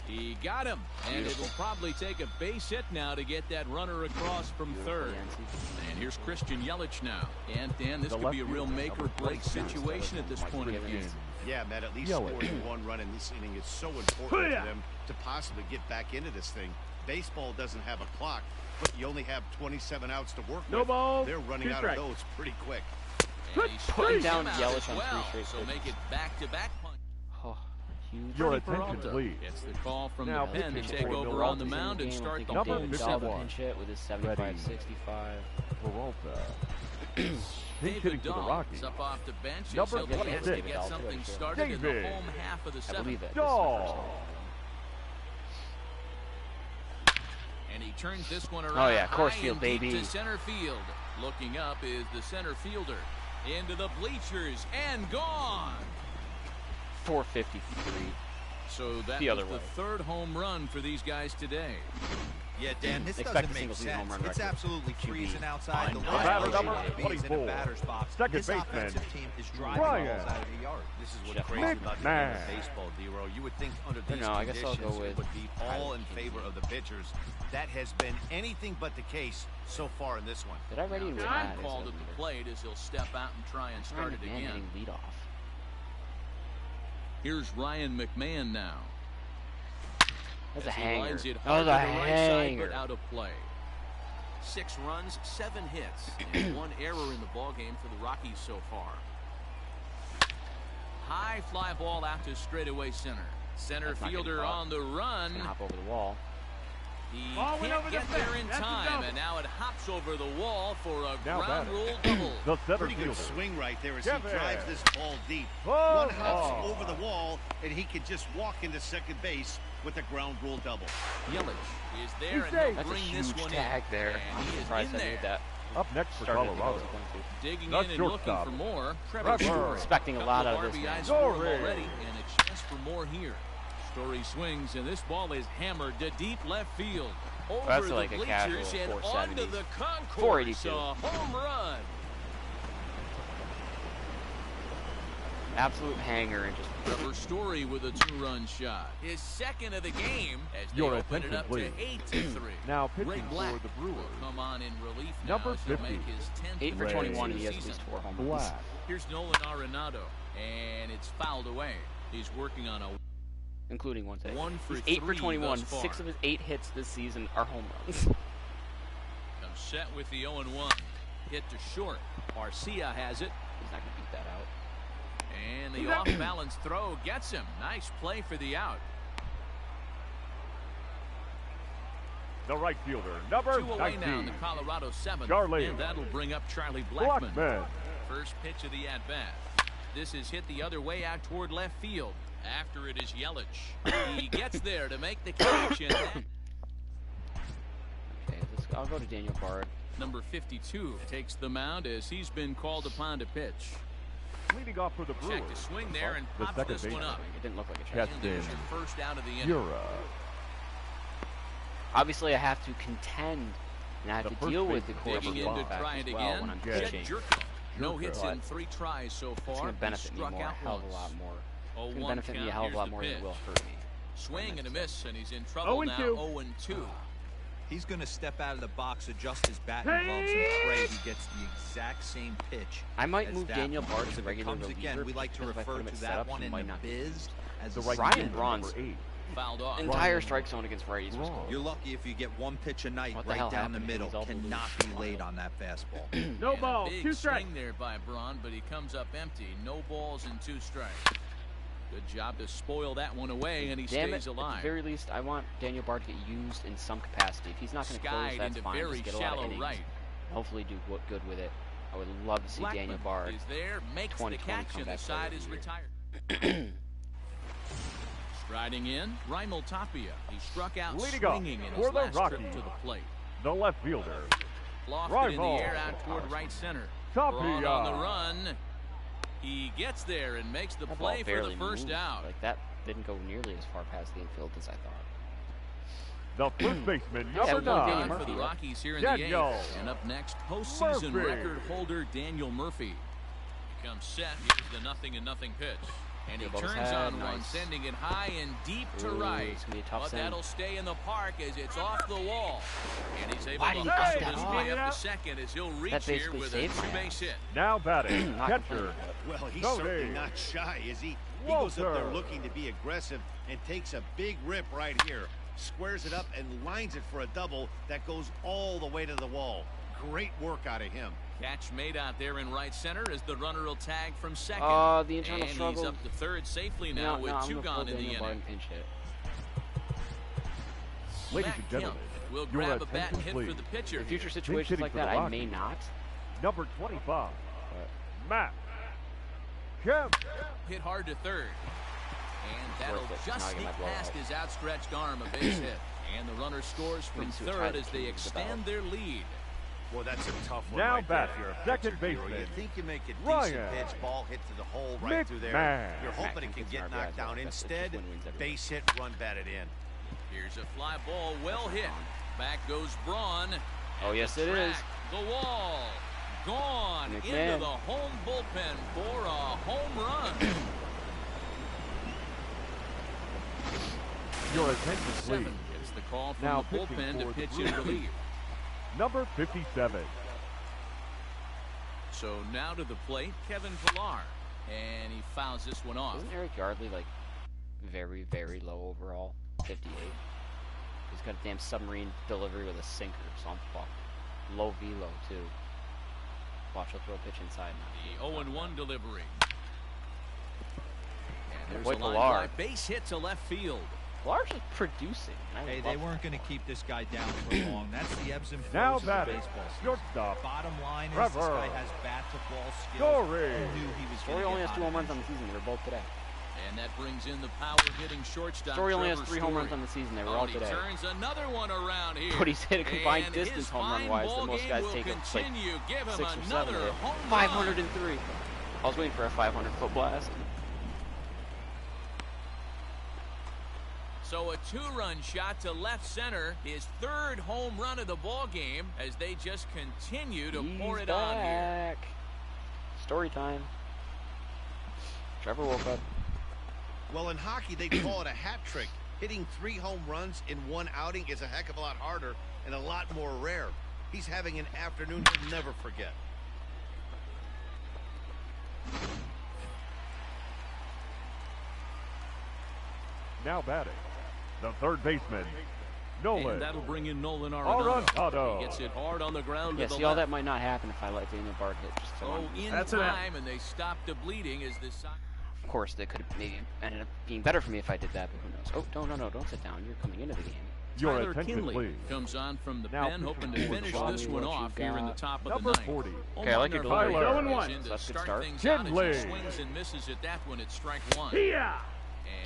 Speaker 3: He got him, and
Speaker 1: Beautiful.
Speaker 3: it'll probably take a base hit now to get that runner across from
Speaker 1: Beautiful,
Speaker 3: third.
Speaker 1: Yancey.
Speaker 3: And here's Christian Yelich now. And Dan, this
Speaker 5: The
Speaker 3: could be a
Speaker 5: left
Speaker 3: real
Speaker 5: fielder,
Speaker 3: make-or-break
Speaker 5: number 6,
Speaker 3: situation at this point in the game.
Speaker 4: Yeah, Matt, at least
Speaker 5: Yelich.
Speaker 4: scoring 1 run in this inning is so important for them to possibly get back into this thing. Baseball doesn't have a clock, but you only have 27 outs to work
Speaker 5: No
Speaker 4: with.
Speaker 5: balls,
Speaker 4: They're running
Speaker 5: 2
Speaker 4: out
Speaker 5: strikes.
Speaker 4: of those pretty quick.
Speaker 3: And he's
Speaker 1: Putting
Speaker 3: striking
Speaker 1: down
Speaker 3: him out
Speaker 1: Yelich
Speaker 3: as
Speaker 1: on 3
Speaker 3: well,
Speaker 1: straight
Speaker 3: so
Speaker 1: pitches.
Speaker 3: make it back-to-back punch.
Speaker 1: Oh, huge.
Speaker 5: Your
Speaker 3: Freddie
Speaker 5: attention,
Speaker 3: Peralta
Speaker 5: please.
Speaker 3: gets the call from
Speaker 5: Now
Speaker 3: the pen to
Speaker 5: pitching
Speaker 3: take
Speaker 5: for
Speaker 3: over
Speaker 5: Milwaukee
Speaker 3: on the mound and start the
Speaker 5: Number
Speaker 3: whole
Speaker 1: Number
Speaker 5: 51.
Speaker 1: pinch hit with his 75-65.
Speaker 5: Peralta. Pinch
Speaker 3: David
Speaker 5: hitting for the
Speaker 3: Dahl
Speaker 5: Rockies.
Speaker 3: is up off the bench.
Speaker 5: Number
Speaker 3: He'll get a chance to
Speaker 5: 26.
Speaker 3: get something started in the
Speaker 5: David.
Speaker 3: home half of the
Speaker 1: I
Speaker 3: 7th.
Speaker 1: believe it.
Speaker 5: Dahl.
Speaker 3: And he turns this one around.
Speaker 1: Oh, yeah, Coors
Speaker 3: high
Speaker 1: Field,
Speaker 3: and deep
Speaker 1: baby.
Speaker 3: to center field. Looking up is the center fielder. Into the bleachers and gone.
Speaker 1: 453.
Speaker 3: So that
Speaker 1: The
Speaker 3: was
Speaker 1: other
Speaker 3: the
Speaker 1: way.
Speaker 3: 3rd home run for these guys today.
Speaker 6: Yeah, Dan, this
Speaker 1: Expect
Speaker 6: doesn't
Speaker 1: a
Speaker 6: make
Speaker 1: single-season
Speaker 6: sense.
Speaker 1: home run
Speaker 6: It's
Speaker 1: record.
Speaker 6: absolutely
Speaker 1: QB.
Speaker 6: freezing outside. The
Speaker 3: I know.
Speaker 6: last
Speaker 5: Batter
Speaker 6: place
Speaker 5: number
Speaker 6: you want to be is in a
Speaker 5: 24.
Speaker 6: batter's box.
Speaker 5: Second
Speaker 6: This
Speaker 5: baseman,
Speaker 6: offensive team is driving
Speaker 5: Ryan.
Speaker 6: balls out of the yard.
Speaker 4: This is what's
Speaker 1: Jeff
Speaker 4: crazy about the game
Speaker 5: McMahon.
Speaker 4: of baseball, D-Row. You would think under these
Speaker 1: No, I guess I'll
Speaker 4: conditions
Speaker 1: go with
Speaker 4: it would be all in
Speaker 1: Tyler
Speaker 4: favor
Speaker 1: Kinsey.
Speaker 4: of the pitchers. That has been anything but the case so far in this one.
Speaker 1: Did I ready to win
Speaker 3: Time
Speaker 1: that?
Speaker 3: called at the plate as he'll step out and try and start it
Speaker 1: Man
Speaker 3: again.
Speaker 1: hitting leadoff.
Speaker 3: Here's Ryan McMahon now.
Speaker 1: That's a
Speaker 3: As he
Speaker 1: hanger.
Speaker 3: lines it
Speaker 1: That
Speaker 3: hard
Speaker 1: was
Speaker 3: to
Speaker 1: a
Speaker 3: the right side,
Speaker 1: hanger.
Speaker 3: but out of play. 6 runs, 7 hits, and 1 error in the ballgame for the Rockies so far. High fly ball out to straightaway center. Center
Speaker 1: That's not getting
Speaker 3: fielder
Speaker 1: caught.
Speaker 3: on the run.
Speaker 1: Gonna hop over the wall.
Speaker 3: He
Speaker 5: Ball went
Speaker 3: can't
Speaker 5: over the
Speaker 3: get there
Speaker 5: fence.
Speaker 3: in
Speaker 5: That's a
Speaker 3: time,
Speaker 5: double.
Speaker 3: and now it hops over the wall for a
Speaker 5: Now
Speaker 3: ground
Speaker 5: batting.
Speaker 3: rule double.
Speaker 5: The center
Speaker 4: Pretty good
Speaker 5: fielder.
Speaker 4: swing right there as
Speaker 5: Kevin.
Speaker 4: he drives this ball deep.
Speaker 5: Oh,
Speaker 4: One hops
Speaker 5: oh.
Speaker 4: over the wall, and he can just walk into second base with a ground rule double.
Speaker 3: Yelich is there,
Speaker 5: He's
Speaker 3: and
Speaker 5: safe.
Speaker 3: he'll
Speaker 1: That's a
Speaker 3: bring this
Speaker 1: huge
Speaker 3: one
Speaker 1: tag
Speaker 3: in.
Speaker 1: there.
Speaker 3: And
Speaker 1: I'm
Speaker 3: he is
Speaker 1: surprised
Speaker 3: in
Speaker 1: I
Speaker 3: there.
Speaker 1: made that.
Speaker 5: Up next for
Speaker 1: Started at the
Speaker 5: Colorado.
Speaker 1: goals he went to.
Speaker 3: Digging
Speaker 5: The
Speaker 3: in and looking
Speaker 5: shortstop.
Speaker 3: for more.
Speaker 5: Trevor.
Speaker 3: Story.
Speaker 1: Expecting a lot out of
Speaker 3: Couple
Speaker 1: this
Speaker 3: RBIs
Speaker 1: man.
Speaker 3: for him
Speaker 5: Story.
Speaker 3: already, and a chance for more here. Story swings, and this ball is hammered to deep left field. Over
Speaker 1: That's
Speaker 3: the
Speaker 1: like a
Speaker 3: bleachers
Speaker 1: casual
Speaker 3: and
Speaker 1: 470.
Speaker 3: onto the concourse.
Speaker 1: 482.
Speaker 3: A home run.
Speaker 1: Absolute hanger and just
Speaker 3: Trevor Story with a 2-run shot. His 2nd of the game as they
Speaker 5: Your
Speaker 3: open it
Speaker 5: attention,
Speaker 3: up
Speaker 5: please.
Speaker 3: to 8-3.
Speaker 5: Now
Speaker 3: Ray
Speaker 5: pitching
Speaker 3: Black
Speaker 5: for the Brewers.
Speaker 3: will come on in relief now
Speaker 5: Number
Speaker 3: as he'll
Speaker 5: 50.
Speaker 3: make his 10th
Speaker 1: 8 for
Speaker 5: Ray.
Speaker 1: 21 and he has at
Speaker 3: season.
Speaker 1: least 4 home runs.
Speaker 5: Black.
Speaker 3: Here's Nolan Arenado, and it's fouled away. He's working on a
Speaker 1: Including one today.
Speaker 3: 1 for
Speaker 1: He's 8 for
Speaker 3: 3
Speaker 1: 21.
Speaker 3: thus far.
Speaker 1: 6 of his 8 hits this season are home runs.
Speaker 3: Comes set with the 0-1. Hit to short. Arcia has it.
Speaker 1: He's not gonna beat that out.
Speaker 3: And the off-balance throw gets him. Nice play for the out.
Speaker 5: The right fielder, number
Speaker 3: 2 away
Speaker 5: 19.
Speaker 3: now in the Colorado 7th.
Speaker 5: Charlie.
Speaker 3: And that'll bring up Charlie Blackmon.
Speaker 5: Blackman.
Speaker 3: First pitch of the at-bat. This is hit the other way out toward left field. After it is Yelich. He gets there to make the catch. And that
Speaker 1: Okay, I'll go to Daniel Bard.
Speaker 3: number 52 takes the mound as he's been called upon to pitch.
Speaker 5: Leading off for the Brewers.
Speaker 3: Check to swing there and
Speaker 5: the
Speaker 3: pops
Speaker 5: second
Speaker 3: this one
Speaker 5: baseman.
Speaker 3: up.
Speaker 1: It didn't look like a check.
Speaker 3: And there's your first out of the inning.
Speaker 5: Yura.
Speaker 1: Obviously, I have to contend and I have
Speaker 5: The
Speaker 1: to
Speaker 5: first
Speaker 1: deal with the
Speaker 5: baseman,
Speaker 1: Coors
Speaker 3: Digging
Speaker 1: Field
Speaker 3: in to
Speaker 1: effect
Speaker 3: try
Speaker 1: as
Speaker 3: it
Speaker 1: well
Speaker 3: again.
Speaker 1: when I'm
Speaker 5: Jed
Speaker 1: pitching.
Speaker 3: Jerko. No
Speaker 5: Jerko.
Speaker 3: hits in 3 tries so far.
Speaker 1: It's going to benefit
Speaker 3: He
Speaker 1: me
Speaker 3: struck
Speaker 1: more, a
Speaker 3: out
Speaker 1: hell of a
Speaker 3: once.
Speaker 1: lot more. It's
Speaker 3: 0-1
Speaker 1: going to benefit me a
Speaker 3: count.
Speaker 1: hell of a lot
Speaker 3: Here's
Speaker 1: more
Speaker 3: the
Speaker 1: than it will
Speaker 3: pitch.
Speaker 1: hurt me.
Speaker 3: Swing and a miss, and he's in trouble
Speaker 5: 0-2.
Speaker 3: now. 0-2.
Speaker 6: He's going to step out of the box, adjust his bat and gloves, and pray he gets the exact same pitch.
Speaker 1: I might
Speaker 6: as
Speaker 1: move
Speaker 6: that
Speaker 1: Daniel
Speaker 6: one.
Speaker 1: Bard
Speaker 6: If
Speaker 1: to
Speaker 6: it
Speaker 1: regular
Speaker 6: comes
Speaker 1: reliever.
Speaker 6: again, we like to
Speaker 1: because if I
Speaker 6: refer
Speaker 1: put him
Speaker 6: to
Speaker 1: at
Speaker 6: that
Speaker 1: setup,
Speaker 6: one
Speaker 1: he
Speaker 6: in
Speaker 1: might
Speaker 6: the
Speaker 1: not get
Speaker 6: biz
Speaker 1: used.
Speaker 6: as
Speaker 5: The
Speaker 6: a
Speaker 5: right
Speaker 1: Ryan
Speaker 5: fielder,
Speaker 1: Braun's
Speaker 5: number 8.
Speaker 3: Fouled off.
Speaker 1: Entire strike zone against righties was
Speaker 5: Wrong.
Speaker 1: called.
Speaker 6: You're lucky if you get one pitch a night
Speaker 1: What the
Speaker 6: right
Speaker 1: hell
Speaker 6: down the
Speaker 1: happened?
Speaker 6: middle.
Speaker 1: He's all
Speaker 6: Cannot
Speaker 1: blue.
Speaker 6: be laid on that fastball.
Speaker 5: No
Speaker 3: And
Speaker 5: ball,
Speaker 3: a big
Speaker 5: 2 strikes.
Speaker 3: swing there by Braun, but he comes up empty. No balls and 2 strikes. Good job to spoil that one away, and he
Speaker 1: Damn
Speaker 3: stays
Speaker 1: it, at
Speaker 3: alive.
Speaker 1: the very least, I want Daniel Bard to get used in some capacity. If he's not going to close,
Speaker 3: Skied
Speaker 1: that's
Speaker 3: into
Speaker 1: fine.
Speaker 3: very
Speaker 1: Just get a lot of
Speaker 3: shallow
Speaker 1: innings.
Speaker 3: right.
Speaker 1: Hopefully do good with it. I would love to see Daniel
Speaker 3: Blackmon
Speaker 1: Bard.
Speaker 3: is there, makes the
Speaker 1: 2020
Speaker 3: catch, and the
Speaker 1: comeback player
Speaker 3: side
Speaker 1: of
Speaker 3: is
Speaker 1: the year.
Speaker 3: retired. Striding in, Raimel Tapia. He struck out
Speaker 5: Leading up
Speaker 3: swinging in
Speaker 5: for
Speaker 3: his
Speaker 5: the
Speaker 3: last trip
Speaker 5: Rockies,
Speaker 3: to the plate.
Speaker 5: the left fielder,
Speaker 3: Lofted in the
Speaker 5: Raimel
Speaker 3: air out toward right center.
Speaker 5: Tapia.
Speaker 3: Braun on the run. He gets there and makes the
Speaker 1: That ball
Speaker 3: play for the
Speaker 1: barely
Speaker 3: first
Speaker 1: moved.
Speaker 3: out.
Speaker 1: Like that didn't go nearly as far past the infield as I thought.
Speaker 5: The first baseman,
Speaker 1: Yeah,
Speaker 5: number
Speaker 1: we got Daniel
Speaker 5: 9,
Speaker 3: For
Speaker 1: Murphy,
Speaker 3: the
Speaker 1: right?
Speaker 3: Rockies here in
Speaker 5: Daniel
Speaker 3: the 8th. And up next, postseason
Speaker 5: Murphy.
Speaker 3: record holder Daniel Murphy. He comes set. Here's the 0-0 pitch. And he
Speaker 1: Above his
Speaker 3: turns
Speaker 1: head,
Speaker 3: on one,
Speaker 1: nice.
Speaker 3: sending it high and deep to
Speaker 1: Ooh,
Speaker 3: right.
Speaker 1: it's gonna be a tough
Speaker 3: But
Speaker 1: send.
Speaker 3: that'll stay in the park as it's off the wall. And he's able
Speaker 1: Why
Speaker 3: to
Speaker 1: did he cut
Speaker 3: hustle
Speaker 1: that
Speaker 3: his
Speaker 1: off?
Speaker 3: way up to second as he'll reach here
Speaker 1: basically
Speaker 3: with a
Speaker 1: saved my
Speaker 3: two-base
Speaker 1: ass.
Speaker 3: hit.
Speaker 5: now batting,
Speaker 1: Not
Speaker 5: catcher,
Speaker 1: complaining.
Speaker 4: Well, he's
Speaker 5: Tony
Speaker 4: certainly not shy, is he? He goes up there
Speaker 5: Walter.
Speaker 4: looking to be aggressive and takes a big rip right here. Squares it up and lines it for a double that goes all the way to the wall. Great work out of him.
Speaker 3: Catch made out there in right center as the runner will tag from second.
Speaker 1: The internal
Speaker 3: and
Speaker 1: struggle.
Speaker 3: he's up to third safely now with
Speaker 1: I'm
Speaker 3: two
Speaker 1: gonna
Speaker 3: gone
Speaker 1: pull
Speaker 3: in the
Speaker 1: Daniel Bard
Speaker 3: inning.
Speaker 1: and pinch hit.
Speaker 5: ladies
Speaker 3: Matt
Speaker 5: and gentlemen,
Speaker 3: Kemp will
Speaker 5: your
Speaker 3: grab a bat
Speaker 5: attention
Speaker 3: and hit
Speaker 5: please.
Speaker 3: for the pitcher.
Speaker 1: In future
Speaker 3: here.
Speaker 1: situations
Speaker 5: hitting
Speaker 1: like
Speaker 5: for the
Speaker 1: that, I may
Speaker 5: Rockies.
Speaker 1: not.
Speaker 5: Number 25, Matt Kemp.
Speaker 3: Hit hard to third. And that'll
Speaker 1: Worth it. Now I
Speaker 3: just
Speaker 1: get
Speaker 3: sneak
Speaker 1: my blowout.
Speaker 3: past his outstretched arm, a base hit. And the runner scores from
Speaker 1: Makes you try
Speaker 3: third
Speaker 1: to
Speaker 3: as they
Speaker 1: keep the
Speaker 3: extend
Speaker 1: ball.
Speaker 3: their lead.
Speaker 4: Well, that's a tough one
Speaker 5: Now
Speaker 4: right there
Speaker 5: back,
Speaker 4: if you're a
Speaker 5: second
Speaker 4: pitcher, Hero.
Speaker 5: baseman,
Speaker 4: You think you make a decent
Speaker 5: Ryan
Speaker 4: pitch, ball hit to the hole right through there.
Speaker 5: McMahon.
Speaker 4: You're hoping it
Speaker 1: Matt
Speaker 4: can
Speaker 1: Kemp's
Speaker 4: get
Speaker 1: an
Speaker 4: knocked
Speaker 1: RBI,
Speaker 4: down.
Speaker 1: that's just
Speaker 4: Instead,
Speaker 1: win wins every
Speaker 4: base hit, run batted in.
Speaker 3: Here's a fly ball, well hit. Back goes Braun.
Speaker 1: Oh,
Speaker 3: At
Speaker 1: yes,
Speaker 3: the
Speaker 1: it is.
Speaker 3: track, the wall. Gone into
Speaker 1: McMahon.
Speaker 3: the home bullpen for a home run.
Speaker 5: Your attention please.
Speaker 3: 7 gets the call from
Speaker 5: Now
Speaker 3: the
Speaker 5: pitching
Speaker 3: bullpen to
Speaker 5: for the
Speaker 3: pitch
Speaker 5: Blue
Speaker 3: in relief.
Speaker 5: Number 57,
Speaker 3: So now to the plate, Kevin Pillar. And he fouls this one off.
Speaker 1: Isn't Eric Yardley like very, very low overall? 58. He's got a damn submarine delivery with a sinker, so I'm fucked. Low velo too. Watch, he'll throw a pitch inside now.
Speaker 3: The 0-1 delivery. And there's
Speaker 1: Boy,
Speaker 3: a line
Speaker 1: Pillar.
Speaker 3: drive base hit to left field.
Speaker 1: Pillar's just producing.
Speaker 6: Hey, they weren't going to keep this guy down for long. That's the ebbs and
Speaker 5: now
Speaker 6: flows of the
Speaker 5: batting,
Speaker 6: baseball season.
Speaker 5: shortstop,
Speaker 6: Bottom line is
Speaker 5: Trevor
Speaker 6: this guy has bat-to-ball skills.
Speaker 5: Story.
Speaker 6: Who knew he was
Speaker 1: Story
Speaker 6: going
Speaker 1: only
Speaker 6: to
Speaker 1: has
Speaker 6: get
Speaker 1: 2
Speaker 6: hot
Speaker 1: home runs on
Speaker 6: eventually?
Speaker 1: the season. They were both today.
Speaker 3: And that brings in the power-hitting shortstop.
Speaker 1: Story only has
Speaker 3: Trevor
Speaker 1: 3 home
Speaker 3: Story.
Speaker 1: runs on the season. They were
Speaker 3: Oh,
Speaker 1: all
Speaker 3: and he
Speaker 1: today.
Speaker 3: turns another one around here.
Speaker 1: But he's hit a combined
Speaker 3: And
Speaker 1: distance
Speaker 3: his
Speaker 1: home run
Speaker 3: fine
Speaker 1: wise
Speaker 3: ball
Speaker 1: that most
Speaker 3: game
Speaker 1: guys
Speaker 3: will
Speaker 1: take it like
Speaker 3: continue. Give him
Speaker 1: 6 or 7
Speaker 3: another
Speaker 1: hit.
Speaker 3: home run.
Speaker 1: 503. I was waiting for a 500-foot blast.
Speaker 3: So a 2-run shot to left center, his 3rd home run of the ball game as they just continue to pour it on here.
Speaker 1: Back. Story time. Trevor woke up.
Speaker 4: Well, in hockey, they call it a hat trick. Hitting 3 home runs in one outing is a heck of a lot harder and a lot more rare. He's having an afternoon he'll never forget.
Speaker 5: now batting, the third baseman, Nolan
Speaker 3: And that'll bring in Nolan Arenado.
Speaker 5: Arenado.
Speaker 3: He gets it hard on the ground
Speaker 1: Yeah,
Speaker 3: to the
Speaker 1: see, all that
Speaker 3: left.
Speaker 1: might not happen if I let Daniel Bard hit just so
Speaker 3: Oh,
Speaker 1: long.
Speaker 3: in
Speaker 6: That's
Speaker 3: time, and they stop the bleeding as the Sox.
Speaker 1: Of course, that could have maybe ended up being better for me if I did that, but who knows? Oh, no, don't sit down. You're coming into the game.
Speaker 5: Your
Speaker 3: Tyler
Speaker 5: attention,
Speaker 3: Kinley
Speaker 5: please.
Speaker 3: comes on from the
Speaker 5: Now
Speaker 3: pen, hoping to
Speaker 5: pitching
Speaker 3: finish
Speaker 5: for the
Speaker 3: this
Speaker 1: Rockies,
Speaker 3: one
Speaker 1: what you
Speaker 3: off here in the
Speaker 1: got?
Speaker 3: top of
Speaker 5: Number
Speaker 3: the ninth.
Speaker 5: 40.
Speaker 1: Okay, I like your
Speaker 3: Omar
Speaker 1: delivery.
Speaker 3: Narvaez
Speaker 5: 0-1.
Speaker 3: in to
Speaker 1: That's a good
Speaker 3: start
Speaker 1: start.
Speaker 3: things out as
Speaker 5: Kinley.
Speaker 3: he swings and misses at that one at strike one.
Speaker 5: Yeah.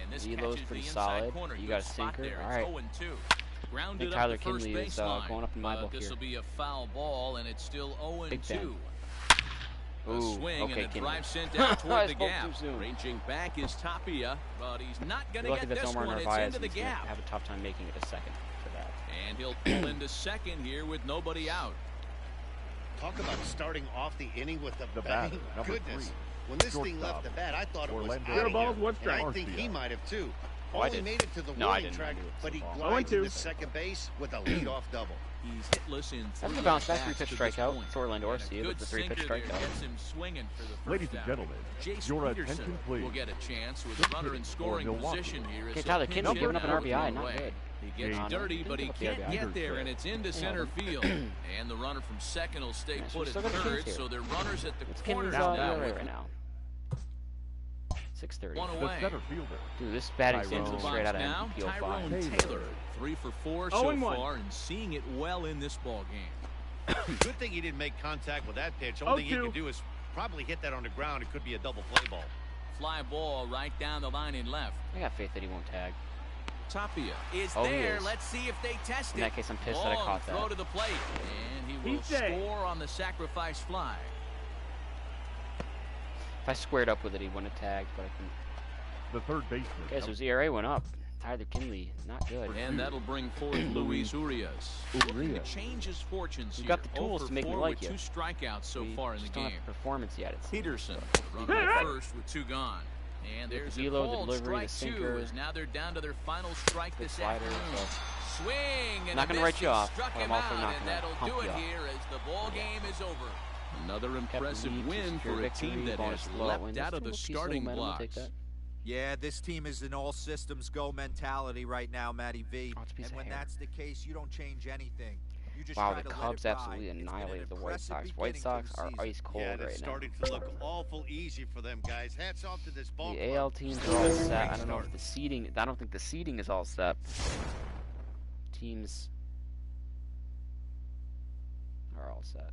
Speaker 3: And this
Speaker 1: Velo's
Speaker 3: catches
Speaker 1: pretty
Speaker 3: the inside
Speaker 1: solid.
Speaker 3: corner.
Speaker 1: You
Speaker 3: Good
Speaker 1: got a
Speaker 3: spot
Speaker 1: sinker.
Speaker 3: there.
Speaker 1: All
Speaker 3: It's
Speaker 1: right.
Speaker 3: 0-2. Grounded
Speaker 1: think
Speaker 3: up
Speaker 1: Tyler
Speaker 3: the first
Speaker 1: Kinley is,
Speaker 3: baseline.
Speaker 1: going up in my book
Speaker 3: This
Speaker 1: here.
Speaker 3: will be a foul ball, and it's still
Speaker 1: Big
Speaker 3: 0-2.
Speaker 1: Ben.
Speaker 3: A
Speaker 1: Ooh,
Speaker 3: swing
Speaker 1: okay,
Speaker 3: and a
Speaker 1: Kinley.
Speaker 3: drive sent out
Speaker 1: I
Speaker 3: toward the
Speaker 1: spoke
Speaker 3: gap.
Speaker 1: too soon.
Speaker 3: Ranging back is Tapia, but he's not going
Speaker 1: You're
Speaker 3: to
Speaker 1: lucky
Speaker 3: get
Speaker 1: that's
Speaker 3: this
Speaker 1: Omar
Speaker 3: one. It's
Speaker 1: Narvaez.
Speaker 3: into the
Speaker 1: He's gonna
Speaker 3: gap.
Speaker 1: have a tough time making it a second for that.
Speaker 3: And he'll pull into second here with nobody out.
Speaker 4: Talk about starting off the inning with a
Speaker 5: The
Speaker 4: bang.
Speaker 5: batter, number
Speaker 4: Goodness.
Speaker 5: 3.
Speaker 4: When this thing
Speaker 5: Shortstop,
Speaker 4: left the bat, I thought it was
Speaker 5: Orlando.
Speaker 4: out
Speaker 5: Fair
Speaker 4: of
Speaker 5: balls,
Speaker 4: here.
Speaker 5: one
Speaker 4: And I
Speaker 5: strike.
Speaker 4: think he
Speaker 5: Garcia.
Speaker 4: might have too.
Speaker 1: Oh, I
Speaker 4: Only
Speaker 1: did.
Speaker 4: made it to the
Speaker 1: No, I
Speaker 4: warning
Speaker 1: didn't.
Speaker 4: track,
Speaker 1: I knew it was
Speaker 4: but
Speaker 1: the
Speaker 4: he
Speaker 1: ball.
Speaker 4: glides into second base with a leadoff double.
Speaker 3: He's hitless in
Speaker 1: That's
Speaker 3: three
Speaker 1: a bounce back,
Speaker 3: at-bats
Speaker 1: 3-pitch
Speaker 3: to this
Speaker 1: strikeout.
Speaker 3: point.
Speaker 1: It's Orlando
Speaker 3: And a
Speaker 1: Arcia
Speaker 3: good
Speaker 1: with the 3-pitch
Speaker 3: sinker there
Speaker 1: strikeout.
Speaker 3: gets him swinging for the first
Speaker 5: Ladies and
Speaker 3: out.
Speaker 5: gentlemen,
Speaker 3: Jace
Speaker 5: your
Speaker 3: Peterson
Speaker 5: attention, please.
Speaker 3: will get a chance with
Speaker 5: Good
Speaker 3: a runner in
Speaker 5: hitting for
Speaker 3: scoring
Speaker 5: Milwaukee.
Speaker 3: position here. as
Speaker 1: Okay,
Speaker 3: he'll
Speaker 1: Tyler
Speaker 3: pinch
Speaker 1: Kinley
Speaker 3: hit
Speaker 1: giving up an
Speaker 3: out
Speaker 1: RBI,
Speaker 3: one
Speaker 1: not
Speaker 3: way.
Speaker 1: good.
Speaker 3: He gets
Speaker 5: Yeah.
Speaker 3: dirty, but he
Speaker 1: Didn't give up the
Speaker 3: can't
Speaker 1: RBI.
Speaker 3: get there, and it's into center field. And the runner from second will stay
Speaker 1: Yeah, so
Speaker 3: put
Speaker 1: we
Speaker 3: at
Speaker 1: still got a chance
Speaker 3: third,
Speaker 1: here.
Speaker 3: so they're runners at the
Speaker 1: What's
Speaker 3: corners
Speaker 1: Kinley's
Speaker 3: now
Speaker 1: ERA
Speaker 3: with
Speaker 1: right now? 630.
Speaker 3: one
Speaker 5: The
Speaker 3: away.
Speaker 5: center fielder,
Speaker 1: Dude, this batting
Speaker 5: Tyrone.
Speaker 1: seems
Speaker 3: Into the
Speaker 1: straight
Speaker 3: box
Speaker 1: out of
Speaker 3: now,
Speaker 1: MPO5.
Speaker 3: Tyrone Taylor, 3 for 4 so far, and seeing it well in this ball game.
Speaker 4: Good thing he didn't make contact with that pitch. Only thing he could do is probably hit that on the ground. It could be a double play ball.
Speaker 3: fly ball right down the line in left.
Speaker 1: I got faith that he won't tag.
Speaker 3: Tapia is
Speaker 1: Oh,
Speaker 3: there.
Speaker 1: he is.
Speaker 3: Let's see if they test it.
Speaker 1: In that case, I'm pissed that I caught that.
Speaker 3: Throw to the plate, and he will score on the sacrifice fly.
Speaker 1: If I squared up with it, he wouldn't have tagged, but I couldn't.
Speaker 5: The third baseman.
Speaker 1: Okay, so his ERA went up. Tyler Kinley, not good.
Speaker 3: And that'll bring forth Luis Urias. Looking to change his fortunes
Speaker 1: We've
Speaker 3: here.
Speaker 1: got the tools to make me like
Speaker 3: with
Speaker 1: you.
Speaker 3: 2 strikeouts so far in the
Speaker 1: just don't
Speaker 3: game.
Speaker 1: have performance yet. It's
Speaker 3: Peterson running at first with 2 gone. And there's a
Speaker 1: velo, the
Speaker 3: called
Speaker 1: delivery, the
Speaker 3: strike 2
Speaker 1: sinker,
Speaker 3: as now they're down to their final strike
Speaker 1: the
Speaker 3: this
Speaker 1: slider,
Speaker 3: afternoon.
Speaker 1: so.
Speaker 3: Swing and
Speaker 1: Not gonna write you off,
Speaker 3: struck
Speaker 1: but
Speaker 3: him
Speaker 1: I'm also
Speaker 3: out,
Speaker 1: not
Speaker 3: and
Speaker 1: gonna
Speaker 3: that'll
Speaker 1: pump
Speaker 3: do
Speaker 1: you
Speaker 3: it
Speaker 1: up.
Speaker 3: here as the ball game is over. Another impressive
Speaker 1: Leads,
Speaker 3: win for a
Speaker 1: victory,
Speaker 3: team that
Speaker 1: bonus
Speaker 3: has
Speaker 1: blowout
Speaker 3: leapt
Speaker 1: win.
Speaker 3: out of the
Speaker 1: Just a piece of
Speaker 3: starting
Speaker 1: momentum, I'll take
Speaker 3: blocks.
Speaker 1: that.
Speaker 6: Yeah, this team is an all systems go mentality right now, Matty V.
Speaker 1: Oh, it's a piece
Speaker 6: And
Speaker 1: of
Speaker 6: when
Speaker 1: hair.
Speaker 6: that's the case, you don't change anything. You just
Speaker 1: Wow,
Speaker 6: try
Speaker 1: the
Speaker 6: to
Speaker 1: Cubs
Speaker 6: let it
Speaker 1: absolutely
Speaker 6: ride. It's been an
Speaker 1: annihilated the White
Speaker 6: impressive
Speaker 1: Sox. White
Speaker 6: beginning to
Speaker 1: Sox
Speaker 6: the
Speaker 1: are
Speaker 6: season.
Speaker 1: ice cold
Speaker 4: Yeah,
Speaker 1: right
Speaker 4: it's
Speaker 1: now.
Speaker 4: starting to look awful easy for them guys. Hats off to this ball
Speaker 1: The
Speaker 4: club.
Speaker 1: AL teams are all set. I don't know if the seeding. I don't think the seeding is all set. Teams are all set.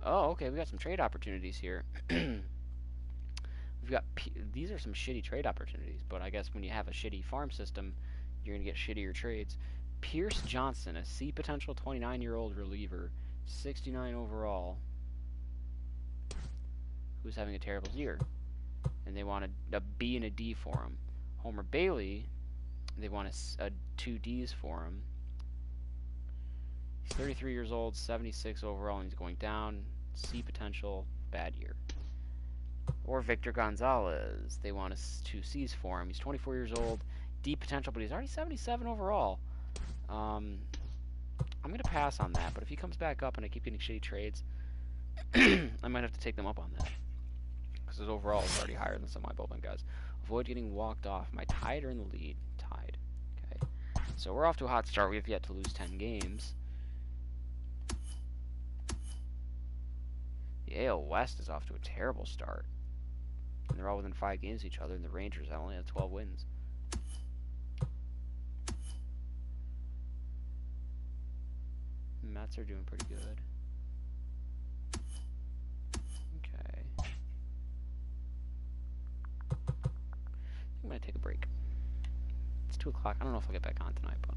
Speaker 1: Oh, okay. We got some trade opportunities here. We've got these are some shitty trade opportunities, but I guess when you have a shitty farm system, you're gonna get shittier trades. Pierce Johnson, a C potential 29-year-old reliever, 69 overall, who's having a terrible year, and they want a B and a D for him. Homer Bailey, they want a 2 Ds for him. He's 33 years old, 76 overall, and he's going down. C potential, bad year. Or Victor Gonzalez, they want 2 Cs for him. He's 24 years old, D potential, but he's already 77 overall. I'm going to pass on that, but if he comes back up and I keep getting shitty trades, I might have to take them up on that. Because his overall is already higher than some of my bullpen guys. Avoid getting walked off. Am I tied or in the lead? Tied. Okay. So we're off to a hot start. We have yet to lose 10 games. The AL West is off to a terrible start. And they're all within 5 games of each other, and the Rangers only have 12 wins. Mets are doing pretty good. Okay. I'm going to take a break. It's 2 o'clock. I don't know if I'll get back on tonight, but